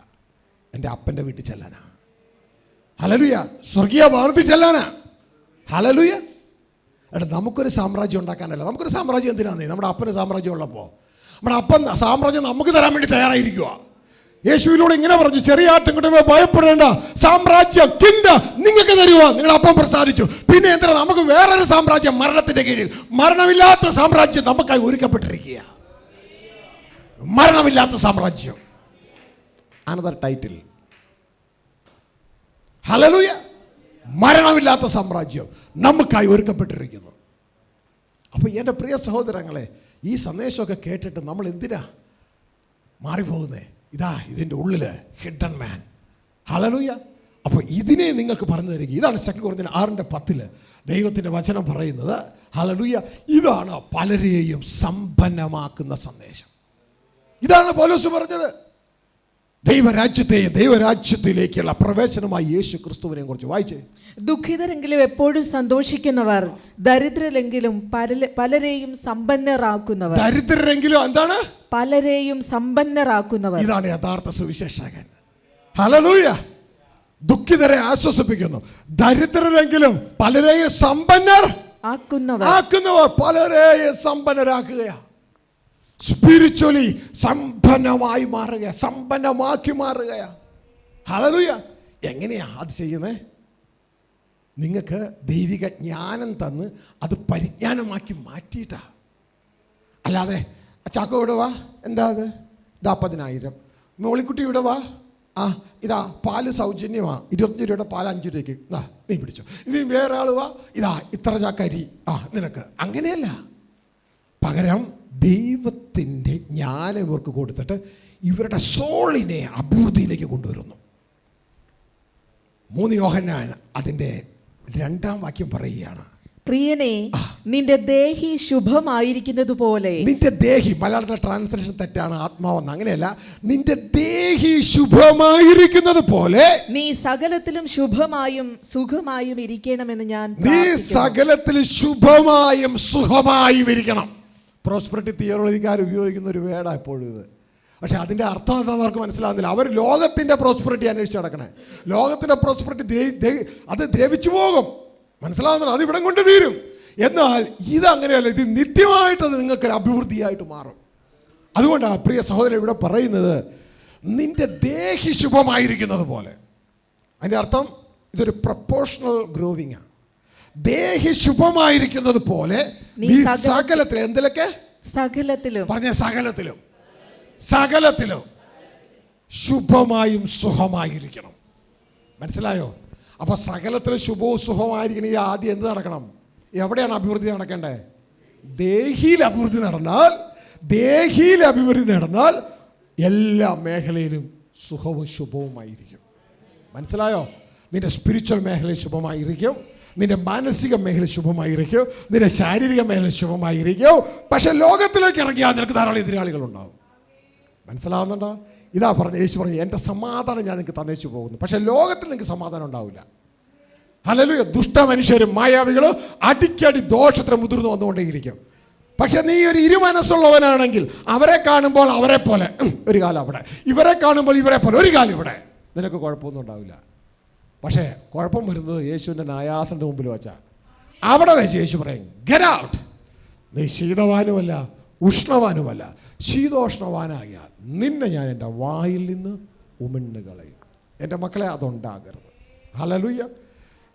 എൻ്റെ അപ്പൻ്റെ വീട്ടിൽ ചെല്ലാനാ. ഹല്ലേലൂയ. സ്വർഗീയ ഭവനത്തിൽ ചെല്ലാനാ. ഹല്ലേലൂയ. എടാ, നമുക്കൊരു സാമ്രാജ്യം ഉണ്ടാക്കാനല്ല. നമുക്കൊരു സാമ്രാജ്യം എന്തിനാന്നേ? നമ്മുടെ അപ്പന് സാമ്രാജ്യം ഉള്ളപ്പോൾ നമ്മുടെ അപ്പൻ സാമ്രാജ്യം നമുക്ക് തരാൻ വേണ്ടി തയ്യാറായിരിക്കുക. യേശുവിലൂടെ ഇങ്ങനെ പറഞ്ഞു, ചെറിയ ആട്ടിൻകുട്ടിയെ ഭയപ്പെടേണ്ട, സാമ്രാജ്യം നിങ്ങൾക്ക് തരുക. നിങ്ങളുടെ അപ്പം പ്രസാദിച്ചു. പിന്നെ എന്തിനാ നമുക്ക് വേറൊരു സാമ്രാജ്യം മരണത്തിന്റെ കീഴിൽ? മരണമില്ലാത്ത സാമ്രാജ്യം നമുക്കായി ഒരുക്കപ്പെട്ടിരിക്കുക. മരണമില്ലാത്ത സാമ്രാജ്യം. Another title. ഹല്ലേലൂയ. മരണമില്ലാത്ത സാമ്രാജ്യം നമുക്കായി ഒരുക്കപ്പെട്ടിരിക്കുന്നു. അപ്പോൾ എൻ്റെ പ്രിയ സഹോദരങ്ങളെ, ഈ സന്ദേശമൊക്കെ കേട്ടിട്ട് നമ്മൾ എന്തിനാ മാറിപ്പോകുന്നേ? ഇതാ ഇതിൻ്റെ ഉള്ളിൽ ഹിഡൻ മാൻ. ഹല്ലേലൂയ. അപ്പോൾ ഇതിനെ നിങ്ങൾക്ക് പറഞ്ഞു തരിക. ഇതാണ് 2 കൊരിന്ത്യർ 6:10 ദൈവത്തിൻ്റെ വചനം പറയുന്നത്. ഹല്ലേലൂയ. ഇതാണ് പലരെയും സമ്പന്നമാക്കുന്ന സന്ദേശം. ഇതാണ് പൗലോസ് പറഞ്ഞത്. ദൈവരാജ്യത്തിലേക്കുള്ള പ്രവേശനമായി യേശു ക്രിസ്തുവിനെ കുറിച്ച് വായിച്ചേ. ദുഃഖിതരെങ്കിലും എപ്പോഴും സന്തോഷിക്കുന്നവർ, ദരിദ്രരെങ്കിലും പലരെയും സമ്പന്നരാക്കുന്നവർ. ദരിദ്രരെങ്കിലും എന്താണ്? പലരെയും സമ്പന്നരാക്കുന്നവർ. ഇതാണ് യഥാർത്ഥ സുവിശേഷകൻ. ഹല്ലേലൂയ. ദുഃഖിതരെ ആശ്വസിപ്പിക്കുന്നു, ദരിദ്രരെങ്കിലും പലരെയും സമ്പന്നർ ആക്കുന്നവർ. പലരെയും സമ്പന്നരാക്കുകയാ. സ്പിരിച്വലി സമ്പന്നമായി മാറുക, സമ്പന്നമാക്കി മാറുകയാ. ഹല്ലേലൂയ. എങ്ങനെയാ അത് ചെയ്യുന്നത്? നിങ്ങൾക്ക് ദൈവിക ജ്ഞാനം തന്ന് അത് പരിജ്ഞാനമാക്കി മാറ്റിയിട്ടാ. അല്ലാതെ ചാക്കോ ഇവിടെ വാ, എന്താ അത്, ഇതാ 10,000. മോളിക്കുട്ടി ഇവിടെ വാ, ഇതാ പാല് സൗജന്യമാണ്, 25 രൂപയുടെ പാല് 5 രൂപയ്ക്ക്, നീ പിടിച്ചോ. ഇനി വേറെ ആൾ വാ, ഇതാ ഇത്ര ചാക്കരി, നിനക്ക്. അങ്ങനെയല്ല. പകരം ദൈവത്തിൻ്റെ ജ്ഞാനം ഇവർക്ക് കൊടുത്തിട്ട് ഇവരുടെ സോളിനെ അഭിവൃദ്ധിയിലേക്ക് കൊണ്ടുവരുന്നു. 3 യോഹന്നാൻ അതിൻ്റെ 2-ാം വാക്യം പറയുകയാണ്, പ്രിയനെ, നിന്റെ ദേഹി ശുഭമായിരിക്കുന്നത് പോലെ. നിന്റെ ദേഹി, മലയാളത്തിലെ ട്രാൻസ്ലേഷൻ തെറ്റാണ്, ആത്മാവെന്ന്. അങ്ങനെയല്ല. നിന്റെ ദേഹി ശുഭമായിരിക്കുന്നത് പോലെ നീ സകലത്തിലും ശുഭമായും സുഖമായും ഇരിക്കണമെന്ന് ഞാൻ. നീ സകലത്തിലും ശുഭമായും സുഖമായും ഇരിക്കണം. പ്രോസ്പെരിറ്റി തിയോളജിക്കാർ ഉപയോഗിക്കുന്ന ഒരു വേർഡാണ് എപ്പോഴും ഇത്. പക്ഷെ അതിൻ്റെ അർത്ഥം എന്താണെന്ന് അവർക്ക് മനസ്സിലാകുന്നില്ല. അവർ ലോകത്തിൻ്റെ പ്രോസ്പെരിറ്റി അന്വേഷിച്ച് നടക്കണേ. ലോകത്തിൻ്റെ പ്രോസ്പെരിറ്റി അത് ദ്രവിച്ചു പോകും, മനസ്സിലാകുന്നില്ല, അത് ഇവിടം കൊണ്ട് തീരും. എന്നാൽ ഇതങ്ങനെയല്ല, ഇത് നിത്യമായിട്ടത് നിങ്ങൾക്കൊരു അഭിവൃദ്ധിയായിട്ട് മാറും. അതുകൊണ്ടാണ് പ്രിയ സഹോദരൻ ഇവിടെ പറയുന്നത്, നിന്റെ ദേഹി ശുഭമായിരിക്കുന്നത് പോലെ. അതിൻ്റെ അർത്ഥം ഇതൊരു പ്രൊപ്പോർഷണൽ ഗ്രോവിംഗ് ആണ്. ദേഹി ശുഭമായിരിക്കുന്നത് പോലെ നീ സകലത്തിലും, എന്തിലൊക്കെ? സകലത്തിലും. പറഞ്ഞ സകലത്തിലും, സകലത്തിലും ശുഭമായും സുഖമായിരിക്കണം. മനസ്സിലായോ? അപ്പോൾ സകലത്തിലും ശുഭവും സുഖമായിരിക്കണമെങ്കിൽ ആദ്യം എന്ത് നടക്കണം? എവിടെയാണ് അഭിവൃദ്ധി നടക്കേണ്ടത്? ദേഹിയിൽ അഭിവൃദ്ധി നടന്നാൽ എല്ലാ മേഖലയിലും സുഖവും ശുഭവുമായിരിക്കും. മനസ്സിലായോ? നിന്റെ സ്പിരിച്വൽ മേഖല ശുഭമായിരിക്കും, നിന്റെ മാനസിക മേഖല ശുഭമായിരിക്കും, നിന്റെ ശാരീരിക മേഖല ശുഭമായിരിക്കും. പക്ഷെ ലോകത്തിലേക്ക് ഇറങ്ങിയാൽ നിനക്ക് ധാരാളം എതിരാളികളുണ്ടാവും. മനസ്സിലാവുന്നുണ്ടോ? ഇതാ പറഞ്ഞ യേശു പറഞ്ഞു, എൻ്റെ സമാധാനം ഞാൻ നിങ്ങൾക്ക് തന്നേച്ചു പോകുന്നു. പക്ഷെ ലോകത്തിൽ നിങ്ങൾക്ക് സമാധാനം ഉണ്ടാവില്ല. ഹല്ലേലൂയ. ദുഷ്ടമനുഷ്യരും മായാവികളും അടിക്കടി ദോഷത്തിന് മുതിർന്നു വന്നുകൊണ്ടേയിരിക്കും. പക്ഷെ നീ ഒരു ഇരുമനസ്സുള്ളവനാണെങ്കിൽ അവരെ കാണുമ്പോൾ അവരെ പോലെ ഒരു കാലം അവിടെ, ഇവരെ കാണുമ്പോൾ ഇവരെ പോലെ ഒരു കാലം ഇവിടെ, നിനക്ക് കുഴപ്പമൊന്നും ഉണ്ടാവില്ല. പക്ഷേ കുഴപ്പം വരുന്നത് യേശുവിൻ്റെ ന്യായാസനത്തിന് മുമ്പിൽ വെച്ചാൽ. അവിടെ വെച്ച് യേശു പറയും, ഗെറ്റ് ഔട്ട്. നീ ശീതവാനുമല്ല ഉഷ്ണവാനുമല്ല, ശീതോഷ്ണവാനാകിയാൽ നിന്നെ ഞാൻ എൻ്റെ വായിൽ നിന്ന് ഉമിഴ്ന്നു കളയും. എൻ്റെ മക്കളെ, അതുണ്ടാകരുത്. ഹല്ലേലൂയ.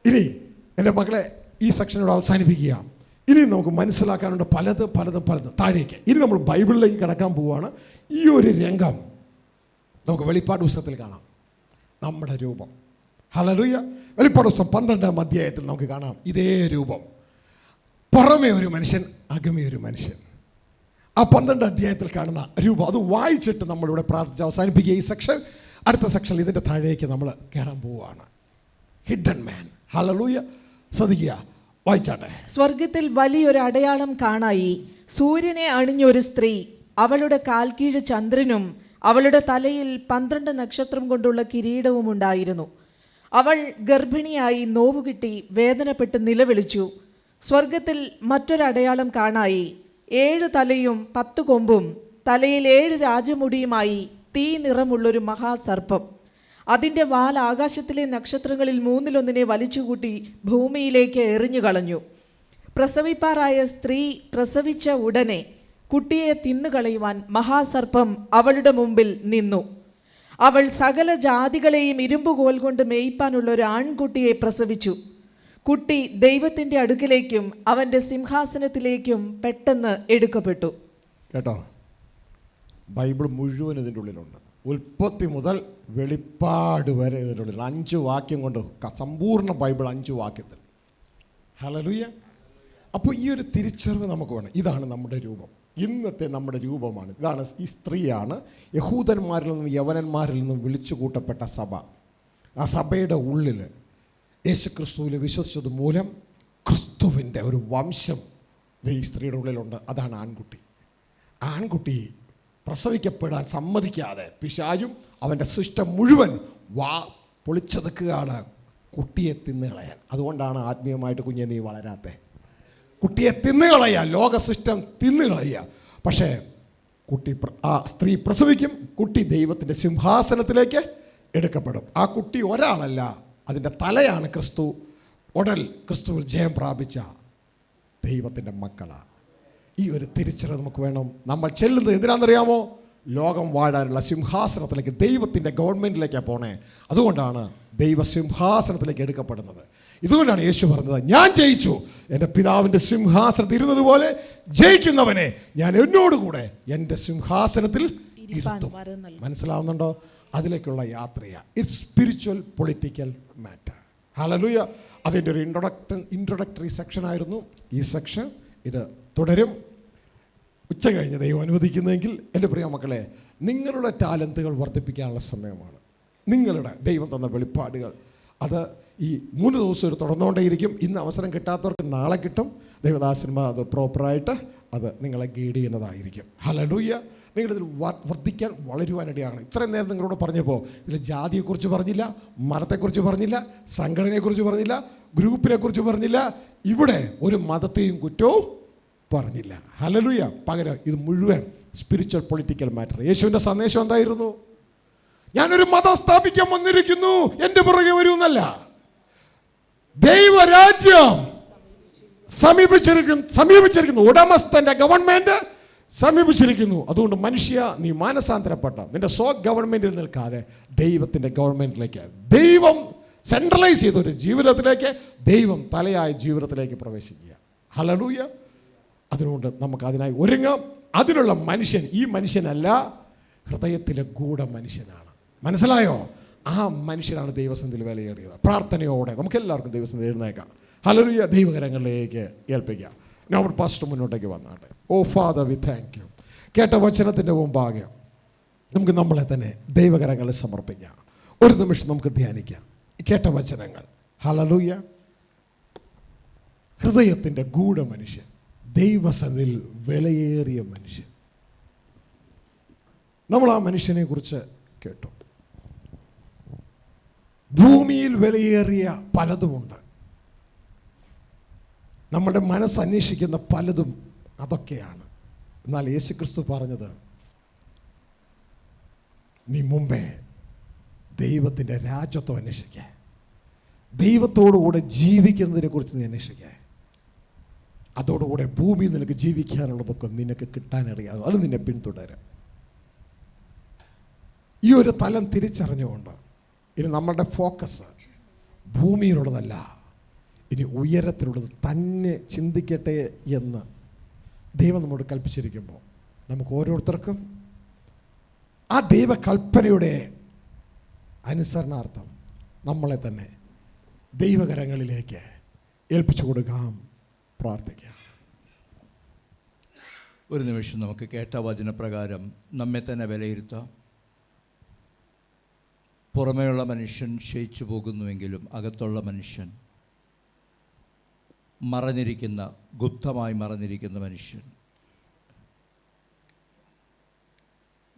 ഇനി എൻ്റെ മക്കളെ, ഈ സെക്ഷനോട് അവസാനിപ്പിക്കുക. ഇനി നമുക്ക് മനസ്സിലാക്കാനുണ്ട് പലതും താഴേക്ക്. ഇനി നമ്മൾ ബൈബിളിലേക്ക് കിടക്കാൻ പോവുകയാണ്. ഈ ഒരു രംഗം നമുക്ക് വെളിപ്പാട് പുസ്തകത്തിൽ കാണാം. നമ്മുടെ രൂപം. ഹല്ലേലൂയ. വെളിപ്പാട് പുസ്തകം 12-ാം അധ്യായത്തിൽ നമുക്ക് കാണാം ഇതേ രൂപം. പുറമേ ഒരു മനുഷ്യൻ, അകമേ ഒരു മനുഷ്യൻ. ആ 12-ാം അധ്യായത്തിൽ കാണുന്ന രൂപം അത് വായിച്ചിട്ട് നമ്മളിവിടെ പ്രാർത്ഥിച്ച് അവസാനിപ്പിക്കുക. ഈ സെക്ഷൻ, അടുത്ത സെക്ഷൻ ഇതിൻ്റെ താഴേക്ക് നമ്മൾ കയറാൻ പോവുകയാണ്. ഹിഡൻ മാൻ. ഹല്ലേലൂയ. ശ്രദ്ധിക്കുക, വായിച്ചാട്ടെ. സ്വർഗത്തിൽ വലിയൊരു അടയാളം കാണായി. സൂര്യനെ അണിഞ്ഞൊരു സ്ത്രീ, അവളുടെ കാൽക്കീഴ് ചന്ദ്രനും അവളുടെ തലയിൽ 12 നക്ഷത്രം കൊണ്ടുള്ള കിരീടവും ഉണ്ടായിരുന്നു. അവൾ ഗർഭിണിയായി നോവുകിട്ടി വേദനപ്പെട്ട് നിലവിളിച്ചു. സ്വർഗത്തിൽ മറ്റൊരടയാളം കാണായി. 7 തലയും 10 കൊമ്പും തലയിൽ 7 രാജമുടിയുമായി തീ നിറമുള്ളൊരു മഹാസർപ്പം. അതിൻ്റെ വാൽ ആകാശത്തിലെ നക്ഷത്രങ്ങളിൽ 3-1 വലിച്ചുകൂട്ടി ഭൂമിയിലേക്ക് എറിഞ്ഞു കളഞ്ഞു. പ്രസവിപ്പാറായ സ്ത്രീ പ്രസവിച്ച ഉടനെ കുട്ടിയെ തിന്നുകളയുവാൻ മഹാസർപ്പം അവളുടെ മുമ്പിൽ നിന്നു. അവൾ സകല ജാതികളെയും ഇരുമ്പുകോൽ കൊണ്ട് മേയ്പ്പാനുള്ള ഒരു ആൺകുട്ടിയെ പ്രസവിച്ചു. കുട്ടി ദൈവത്തിൻ്റെ അടുക്കിലേക്കും അവൻ്റെ സിംഹാസനത്തിലേക്കും പെട്ടെന്ന് എടുക്കപ്പെട്ടു. കേട്ടോ, ബൈബിൾ മുഴുവൻ ഇതിൻ്റെ ഉള്ളിലുണ്ട്. ഉൽപ്പത്തി മുതൽ വെളിപ്പാട് വരെ ഇതിൻ്റെ ഉള്ളിൽ 5 വാക്യം കൊണ്ട് സമ്പൂർണ്ണ ബൈബിൾ 5 വാക്യത്തിൽ. ഹല്ലേലൂയ. അപ്പോൾ ഈ ഒരു തിരിച്ചറിവ് നമുക്ക് വേണം. ഇതാണ് നമ്മുടെ രൂപം, ഇന്നത്തെ നമ്മുടെ രൂപമാണ്. ഇതാണ്, ഈ സ്ത്രീയാണ് യഹൂദന്മാരിൽ നിന്നും യവനന്മാരിൽ നിന്നും വിളിച്ചു കൂട്ടപ്പെട്ട സഭ. ആ സഭയുടെ ഉള്ളിൽ യേശുക്രിസ്തുവിൽ വിശ്വസിച്ചത് മൂലം ക്രിസ്തുവിൻ്റെ ഒരു വംശം ഈ സ്ത്രീയുടെ ഉള്ളിലുണ്ട്. അതാണ് ആൺകുട്ടി. ആൺകുട്ടി പ്രസവിക്കപ്പെടാൻ സമ്മതിക്കാതെ പിശാചും അവൻ്റെ സിസ്റ്റം മുഴുവൻ പൊളിച്ചെടുക്കുകയാണ് കുട്ടിയെ തിന്നുകളയാൻ. അതുകൊണ്ടാണ് ആത്മീയമായിട്ട് കുഞ്ഞെ നീ വളരാത്തെ. കുട്ടിയെ തിന്നുകളയുക, ലോക സിസ്റ്റം തിന്നുകളയുക. പക്ഷേ ആ സ്ത്രീ പ്രസവിക്കും, കുട്ടി ദൈവത്തിൻ്റെ സിംഹാസനത്തിലേക്ക് എടുക്കപ്പെടും. ആ കുട്ടി ഒരാളല്ല, അതിൻ്റെ തലയാണ് ക്രിസ്തു. ഉടൽ ക്രിസ്തുവിൽ ജയം പ്രാപിച്ച ദൈവത്തിൻ്റെ മക്കളാണ്. ഈ ഒരു തിരിച്ചറിവ് നമുക്ക് വേണം. നമ്മൾ ചെല്ലുന്നത് എന്തിനാണെന്നറിയാമോ? ലോകം വാഴാനുള്ള സിംഹാസനത്തിലേക്ക്, ദൈവത്തിൻ്റെ ഗവൺമെൻറ്റിലേക്കാണ് പോണേ. അതുകൊണ്ടാണ് ദൈവസിംഹാസനത്തിലേക്ക് എടുക്കപ്പെടുന്നത്. ഇതുകൊണ്ടാണ് യേശു പറഞ്ഞത്, ഞാൻ ജയിച്ചു, എൻ്റെ പിതാവിൻ്റെ സിംഹാസനത്തിൽ ഇരുന്നത് പോലെ ജയിക്കുന്നവനെ ഞാൻ എന്നോടുകൂടെ എൻ്റെ സിംഹാസനത്തിൽ ഇരുത്തും. മനസ്സിലാവുന്നുണ്ടോ? അതിലേക്കുള്ള യാത്രയാണ്. It's spiritual political matter. Hallelujah. അതിൻ്റെ ഒരു ഇൻട്രൊഡക്ടറി സെക്ഷനായിരുന്നു ഈ സെക്ഷൻ. ഇത് തുടരും. ഉച്ച കഴിഞ്ഞ് ദൈവം അനുവദിക്കുന്നെങ്കിൽ എൻ്റെ പ്രിയ മക്കളെ, നിങ്ങളുടെ ടാലൻറ്റുകൾ വർദ്ധിപ്പിക്കാനുള്ള സമയമാണ്. നിങ്ങളുടെ ദൈവം തന്ന വെളിപ്പാടുകൾ അത് ഈ 3 ദിവസം ഒരു തുടർന്നുകൊണ്ടേയിരിക്കും. ഇന്ന് അവസരം കിട്ടാത്തവർക്ക് നാളെ കിട്ടും. ദൈവദാസന്മാർ അത് പ്രോപ്പറായിട്ട് അത് നിങ്ങളെ ഗൈഡ് ചെയ്യുന്നതായിരിക്കും. ഹല്ലേലൂയ. നിങ്ങളിതിൽ വർദ്ധിക്കാൻ, വളരുവാനിടയാണ്. ഇത്രയും നേരം നിങ്ങളോട് പറഞ്ഞപ്പോൾ ഇതിൽ ജാതിയെക്കുറിച്ച് പറഞ്ഞില്ല, മതത്തെക്കുറിച്ച് പറഞ്ഞില്ല, സംഘടനയെക്കുറിച്ച് പറഞ്ഞില്ല, ഗ്രൂപ്പിനെക്കുറിച്ച് പറഞ്ഞില്ല. ഇവിടെ ഒരു മതത്തെയും കുറ്റവും പറഞ്ഞില്ല. ഹല്ലേലൂയ. പകരം ഇത് മുഴുവൻ സ്പിരിച്വൽ പൊളിറ്റിക്കൽ മാറ്റർ. യേശുവിൻ്റെ സന്ദേശം എന്തായിരുന്നു? ഞാനൊരു മതം സ്ഥാപിക്കാൻ വന്നിരിക്കുന്നു, എൻ്റെ പുറകെ വരൂ എന്നല്ല. ദൈവരാജ്യം സമീപിച്ചിരിക്കുന്നു. ഉടമസ്ഥന്റെ ഗവൺമെന്റ് സമീപിച്ചിരിക്കുന്നു. അതുകൊണ്ട് മനുഷ്യ, നീ മാനസാന്തരപ്പെട്ട നിന്റെ ഗവൺമെന്റിൽ നിൽക്കാതെ ദൈവത്തിന്റെ ഗവൺമെന്റിലേക്ക്, ദൈവം സെൻട്രലൈസ് ചെയ്ത ഒരു ജീവിതത്തിലേക്ക്, ദൈവം തലയായ ജീവിതത്തിലേക്ക് പ്രവേശിക്കുക. ഹല്ലേലൂയ. അതുകൊണ്ട് നമുക്ക് അതിനായി ഒരുങ്ങാം. അതിനുള്ള മനുഷ്യൻ ഈ മനുഷ്യനല്ല, ഹൃദയത്തിലെ ഗൂഢ മനുഷ്യനാണ്. മനസ്സിലായോ? ആ മനുഷ്യനാണ് ദൈവസന്നിധിയിൽ വിലയേറിയത്. പ്രാർത്ഥനയോടെ നമുക്ക് എല്ലാവർക്കും ദൈവസന്നിധിയിൽ എഴുന്നേക്കാം. ഹല്ലേലൂയ. ദൈവകരങ്ങളിലേക്ക് ഏൽപ്പിക്കാം. നമ്മൾ പാസ്റ്റർ മുന്നോട്ടേക്ക് വന്നാട്ടെ. ഓ ഫാദർ, വി താങ്ക് യു. കേട്ട വചനത്തിൻ്റെ മുമ്പാകെ നമുക്ക് നമ്മളെ തന്നെ ദൈവകരങ്ങളിൽ സമർപ്പിക്കാം. ഒരു നിമിഷം നമുക്ക് ധ്യാനിക്കാം കേട്ട വചനങ്ങൾ. ഹല്ലേലൂയ. ഹൃദയത്തിൻ്റെ ഗൂഢ മനുഷ്യൻ, ദൈവസന്നിധിയിൽ വിലയേറിയ മനുഷ്യൻ. നമ്മൾ ആ മനുഷ്യനെ കുറിച്ച് കേട്ടു. ഭൂമിയിൽ വിലയേറിയ പലതുമുണ്ട്. നമ്മുടെ മനസ്സന്വേഷിക്കുന്ന പലതും അതൊക്കെയാണ്. എന്നാൽ യേശുക്രിസ്തു പറഞ്ഞത്, നീ മുമ്പേ ദൈവത്തിൻ്റെ രാജ്യത്വം അന്വേഷിക്കുക, ദൈവത്തോടുകൂടെ ജീവിക്കുന്നതിനെ കുറിച്ച് നീ അന്വേഷിക്കുക. അതോടുകൂടെ ഭൂമിയിൽ നിനക്ക് ജീവിക്കാനുള്ളതൊക്കെ നിനക്ക് കിട്ടാനിടയാകും. അത് നിന്നെ പിന്തുടരും. ഈ ഒരു തലം തിരിച്ചറിഞ്ഞുകൊണ്ട് ഇനി നമ്മളുടെ ഫോക്കസ് ഭൂമിയിലുള്ളതല്ല, ഇനി ഉയരത്തിലുള്ളത് തന്നെ ചിന്തിക്കട്ടെ എന്ന് ദൈവം നമ്മോട് കൽപ്പിച്ചിരിക്കുമ്പോൾ നമുക്ക് ഓരോരുത്തർക്കും ആ ദൈവകൽപ്പനയുടെ അനുസരണാർത്ഥം നമ്മളെ തന്നെ ദൈവകരങ്ങളിലേക്ക് ഏൽപ്പിച്ചു കൊടുക്കാം. പ്രാർത്ഥിക്കാം. ഒരു നിമിഷം നമുക്ക് കേട്ട വചനപ്രകാരം നമ്മെ തന്നെ വിലയിരുത്താം. പുറമേയുള്ള മനുഷ്യൻ ക്ഷയിച്ചു പോകുന്നുവെങ്കിലും അകത്തുള്ള മനുഷ്യൻ, മറഞ്ഞിരിക്കുന്ന, ഗുപ്തമായി മറഞ്ഞിരിക്കുന്ന മനുഷ്യൻ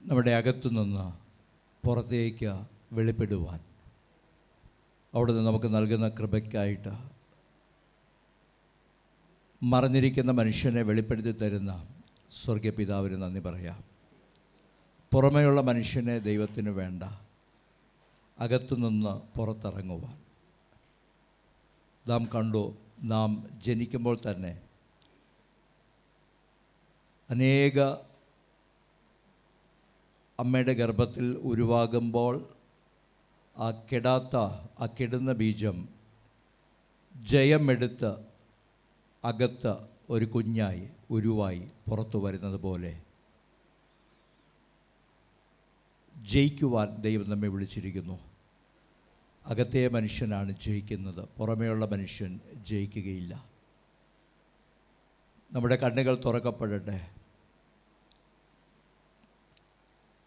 നമ്മുടെ അകത്തു നിന്ന് പുറത്തേക്ക് വെളിപ്പെടുവാൻ അവിടുന്ന് നമുക്ക് നൽകുന്ന കൃപയ്ക്കായിട്ട് മറഞ്ഞിരിക്കുന്ന മനുഷ്യനെ വെളിപ്പെടുത്തി തരുന്ന സ്വർഗപിതാവിന് നന്ദി പറയാം. പുറമേയുള്ള മനുഷ്യനെ ദൈവത്തിന് വേണ്ട, അകത്തുനിന്ന് പുറത്തിറങ്ങുവാൻ. നാം കണ്ടു, നാം ജനിക്കുമ്പോൾ തന്നെ അനേക അമ്മയുടെ ഗർഭത്തിൽ ഉരുവാകുമ്പോൾ ആ കെടുന്ന ബീജം ജയമെടുത്ത് അകത്ത് ഒരു കുഞ്ഞായി ഉരുവായി പുറത്തു വരുന്നത് പോലെ ജയിക്കുവാൻ ദൈവം നമ്മെ വിളിച്ചിരിക്കുന്നു. അകത്തെ മനുഷ്യനാണ് ജയിക്കുന്നത്, പുറമേയുള്ള മനുഷ്യൻ ജയിക്കുകയില്ല. നമ്മുടെ കണ്ണുകൾ തുറക്കപ്പെടട്ടെ.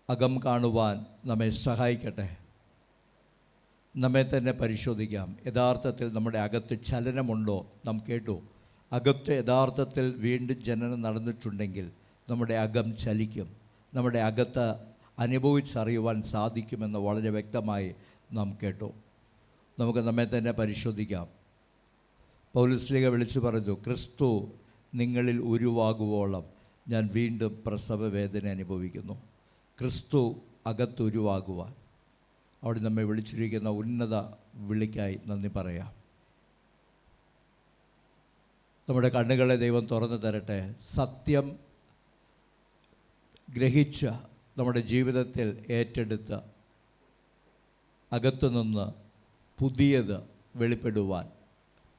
അകം കാണുവാൻ നമ്മെ സഹായിക്കട്ടെ. നമ്മെ തന്നെ പരിശോധിക്കാം. യഥാർത്ഥത്തിൽ നമ്മുടെ അകത്ത് ചലനമുണ്ടോ? നാം കേട്ടു, അകത്ത് യഥാർത്ഥത്തിൽ വീണ്ടും ജനനം നടന്നിട്ടുണ്ടെങ്കിൽ നമ്മുടെ അകം ചലിക്കും, നമ്മുടെ അകത്ത് അനുഭവിച്ചറിയുവാൻ സാധിക്കുമെന്ന് വളരെ വ്യക്തമായി നാം കേട്ടു. നമുക്ക് നമ്മെ തന്നെ പരിശോധിക്കാം. പൗലോസ്ലീഹ വിളിച്ചു പറഞ്ഞു, ക്രിസ്തു നിങ്ങളിൽ ഉരുവാകുവോളം ഞാൻ വീണ്ടും പ്രസവ വേദന അനുഭവിക്കുന്നു. ക്രിസ്തു അകത്തുരുവാകുവാൻ അവിടെ നമ്മെ വിളിച്ചിരിക്കുന്ന ഉന്നത വിളിക്കായി നന്ദി പറയാം. നമ്മുടെ കണ്ണുകളെ ദൈവം തുറന്നു തരട്ടെ. സത്യം ഗ്രഹിച്ച നമ്മുടെ ജീവിതത്തിൽ ഏറ്റെടുത്ത അകത്തുനിന്ന് പുതിയത് വെളിപ്പെടുവാൻ,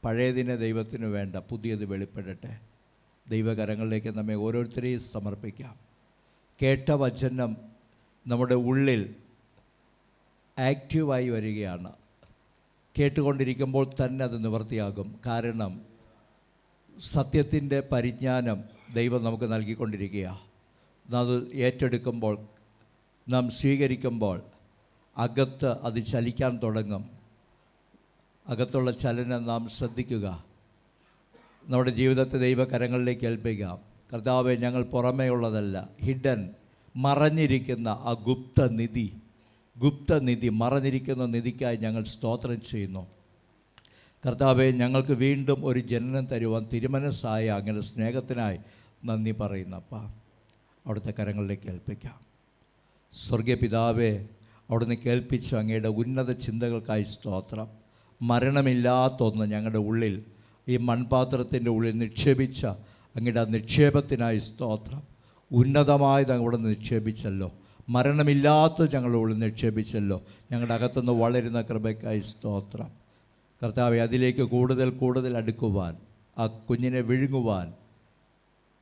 പഴയതിനെ ദൈവത്തിന് വേണ്ട, പുതിയത് വെളിപ്പെടട്ടെ. ദൈവകരങ്ങളിലേക്ക് നമ്മെ ഓരോരുത്തരെയും സമർപ്പിക്കാം. കേട്ട വചനം നമ്മുടെ ഉള്ളിൽ ആക്റ്റീവായി വരികയാണ്. കേട്ടുകൊണ്ടിരിക്കുമ്പോൾ തന്നെ അത് നിവൃത്തിയാകും. കാരണം സത്യത്തിൻ്റെ പരിജ്ഞാനം ദൈവം നമുക്ക് നൽകിക്കൊണ്ടിരിക്കുകയാണ്. അത് ഏറ്റെടുക്കുമ്പോൾ, നാം സ്വീകരിക്കുമ്പോൾ അകത്ത് അത് ചലിക്കാൻ തുടങ്ങും. അകത്തുള്ള ചലനം നാം ശ്രദ്ധിക്കുക. നമ്മുടെ ജീവിതത്തെ ദൈവകരങ്ങളിലേക്ക് ഏൽപ്പിക്കാം. കർത്താവേ, ഞങ്ങൾ പുറമേ ഉള്ളതല്ല, ഹിഡൻ, മറഞ്ഞിരിക്കുന്ന ആ ഗുപ്തനിധി മറഞ്ഞിരിക്കുന്ന നിധിക്കായി ഞങ്ങൾ സ്തോത്രം ചെയ്യുന്നു. കർത്താവേ, ഞങ്ങൾക്ക് വീണ്ടും ഒരു ജനനം തരുവാൻ തിരുമനസ്സായ അങ്ങനെ സ്നേഹത്തിനായി നന്ദി പറയുന്നപ്പാ. അവിടുത്തെ കരങ്ങളിലേക്ക് ഏൽപ്പിക്കാം. സ്വർഗീയ പിതാവേ, അവിടുന്ന് കേൾപ്പിച്ച അങ്ങയുടെ ഉന്നത ചിന്തകൾക്കായി സ്തോത്രം. മരണമില്ലാത്തൊന്ന് ഞങ്ങളുടെ ഉള്ളിൽ, ഈ മൺപാത്രത്തിൻ്റെ ഉള്ളിൽ നിക്ഷേപിച്ച അങ്ങയുടെ നിക്ഷേപത്തിനായി സ്തോത്രം. ഉന്നതമായത് അവിടുന്ന് നിക്ഷേപിച്ചല്ലോ. മരണമില്ലാത്ത ഞങ്ങളുടെ ഉള്ളിൽ നിക്ഷേപിച്ചല്ലോ. ഞങ്ങളുടെ അകത്തുനിന്ന് വളരുന്ന കൃപയ്ക്കായി സ്തോത്രം. കർത്താവെ, അതിലേക്ക് കൂടുതൽ അടുക്കുവാൻ, ആ കുഞ്ഞിനെ വിഴുങ്ങുവാൻ,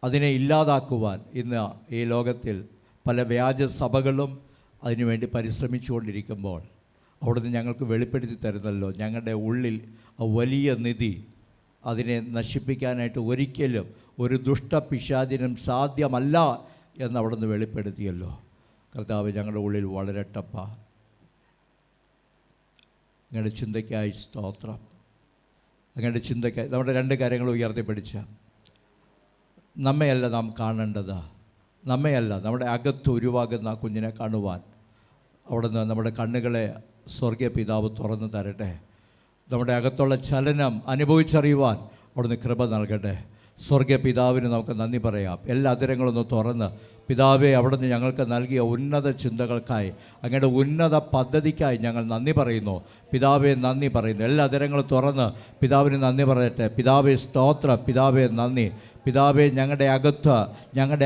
അതിനെ ഇല്ലാതാക്കുവാൻ ഇന്ന് ഈ ലോകത്തിൽ പല വ്യാജ സഭകളും അതിനുവേണ്ടി പരിശ്രമിച്ചു കൊണ്ടിരിക്കുമ്പോൾ അവിടുന്ന് ഞങ്ങൾക്ക് വെളിപ്പെടുത്തി തരുന്നല്ലോ. ഞങ്ങളുടെ ഉള്ളിൽ ആ വലിയ നിധി, അതിനെ നശിപ്പിക്കാനായിട്ട് ഒരിക്കലും ഒരു ദുഷ്ടപിശാചിനും സാധ്യമല്ല എന്ന് അവിടുന്ന് വെളിപ്പെടുത്തിയല്ലോ. കർത്താവ്, ഞങ്ങളുടെ ഉള്ളിൽ വളരട്ടപ്പ. അങ്ങയുടെ ചിന്തയ്ക്കായി സ്തോത്രം. അങ്ങയുടെ ചിന്തയ്ക്കായി നമ്മുടെ രണ്ട് കാര്യങ്ങൾ ഉയർത്തിപ്പിടിച്ച, നമ്മയല്ല നാം കാണേണ്ടത്, നമ്മയല്ല, നമ്മുടെ അകത്ത് ഉരുവാകുന്ന കുഞ്ഞിനെ കാണുവാൻ അവിടുന്ന് നമ്മുടെ കണ്ണുകളെ സ്വർഗീയ പിതാവ് തുറന്നു തരട്ടെ. നമ്മുടെ അകത്തുള്ള ചലനം അനുഭവിച്ചറിയുവാൻ അവിടുന്ന് കൃപ നൽകട്ടെ. സ്വർഗീയ പിതാവിന് നമുക്ക് നന്ദി പറയാം. എല്ലാ അതിരങ്ങളൊന്ന് തുറന്ന്, പിതാവേ, അവിടുന്ന് ഞങ്ങൾക്ക് നൽകിയ ഉന്നത ചിന്തകൾക്കായി, അങ്ങയുടെ ഉന്നത പദ്ധതിക്കായി ഞങ്ങൾ നന്ദി പറയുന്നു. പിതാവേ, നന്ദി പറയുന്നു. എല്ലാ അതിരങ്ങളും തുറന്ന് പിതാവിന് നന്ദി പറയട്ടെ. പിതാവേ, സ്തോത്രം. പിതാവേ, നന്ദി. പിതാവേ, ഞങ്ങളുടെ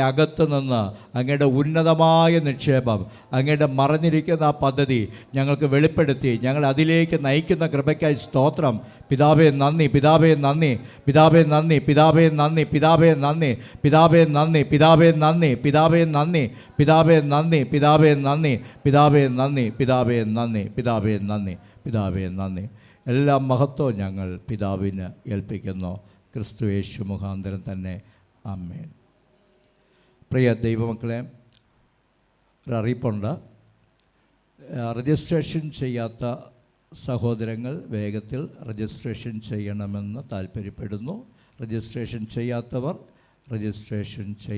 അകത്ത് നിന്ന് അങ്ങയുടെ ഉന്നതമായ നിക്ഷേപം, അങ്ങയുടെ മറഞ്ഞിരിക്കുന്ന ആ പദ്ധതി ഞങ്ങൾക്ക് വെളിപ്പെടുത്തി ഞങ്ങൾ അതിലേക്ക് നയിക്കുന്ന കൃപയ്ക്കായി സ്തോത്രം. പിതാവേ, നന്ദി. പിതാവേ, നന്ദി. പിതാവേ, നന്ദി. പിതാവേ, നന്ദി. പിതാവേ, നന്ദി. പിതാവേ, നന്ദി. പിതാവേ, നന്ദി. പിതാവേ, നന്ദി. പിതാവേ, നന്ദി. പിതാവേ, നന്ദി. പിതാവേ, നന്ദി. പിതാവേ, നന്ദി. പിതാവേ, നന്ദി. പിതാവേ, നന്ദി. എല്ലാ മഹത്വവും ഞങ്ങൾ പിതാവിന് ഏൽപ്പിക്കുന്നു. ക്രിസ്തു യേശു മുഖാന്തരം തന്നെ. ആമേൻ. പ്രിയ ദൈവമക്കളെ, ഒരു അറിയിപ്പുണ്ട്. രജിസ്ട്രേഷൻ ചെയ്യാത്ത സഹോദരങ്ങൾ വേഗത്തിൽ രജിസ്ട്രേഷൻ ചെയ്യണമെന്ന് താല്പര്യപ്പെടുന്നു. രജിസ്ട്രേഷൻ ചെയ്യാത്തവർ രജിസ്ട്രേഷൻ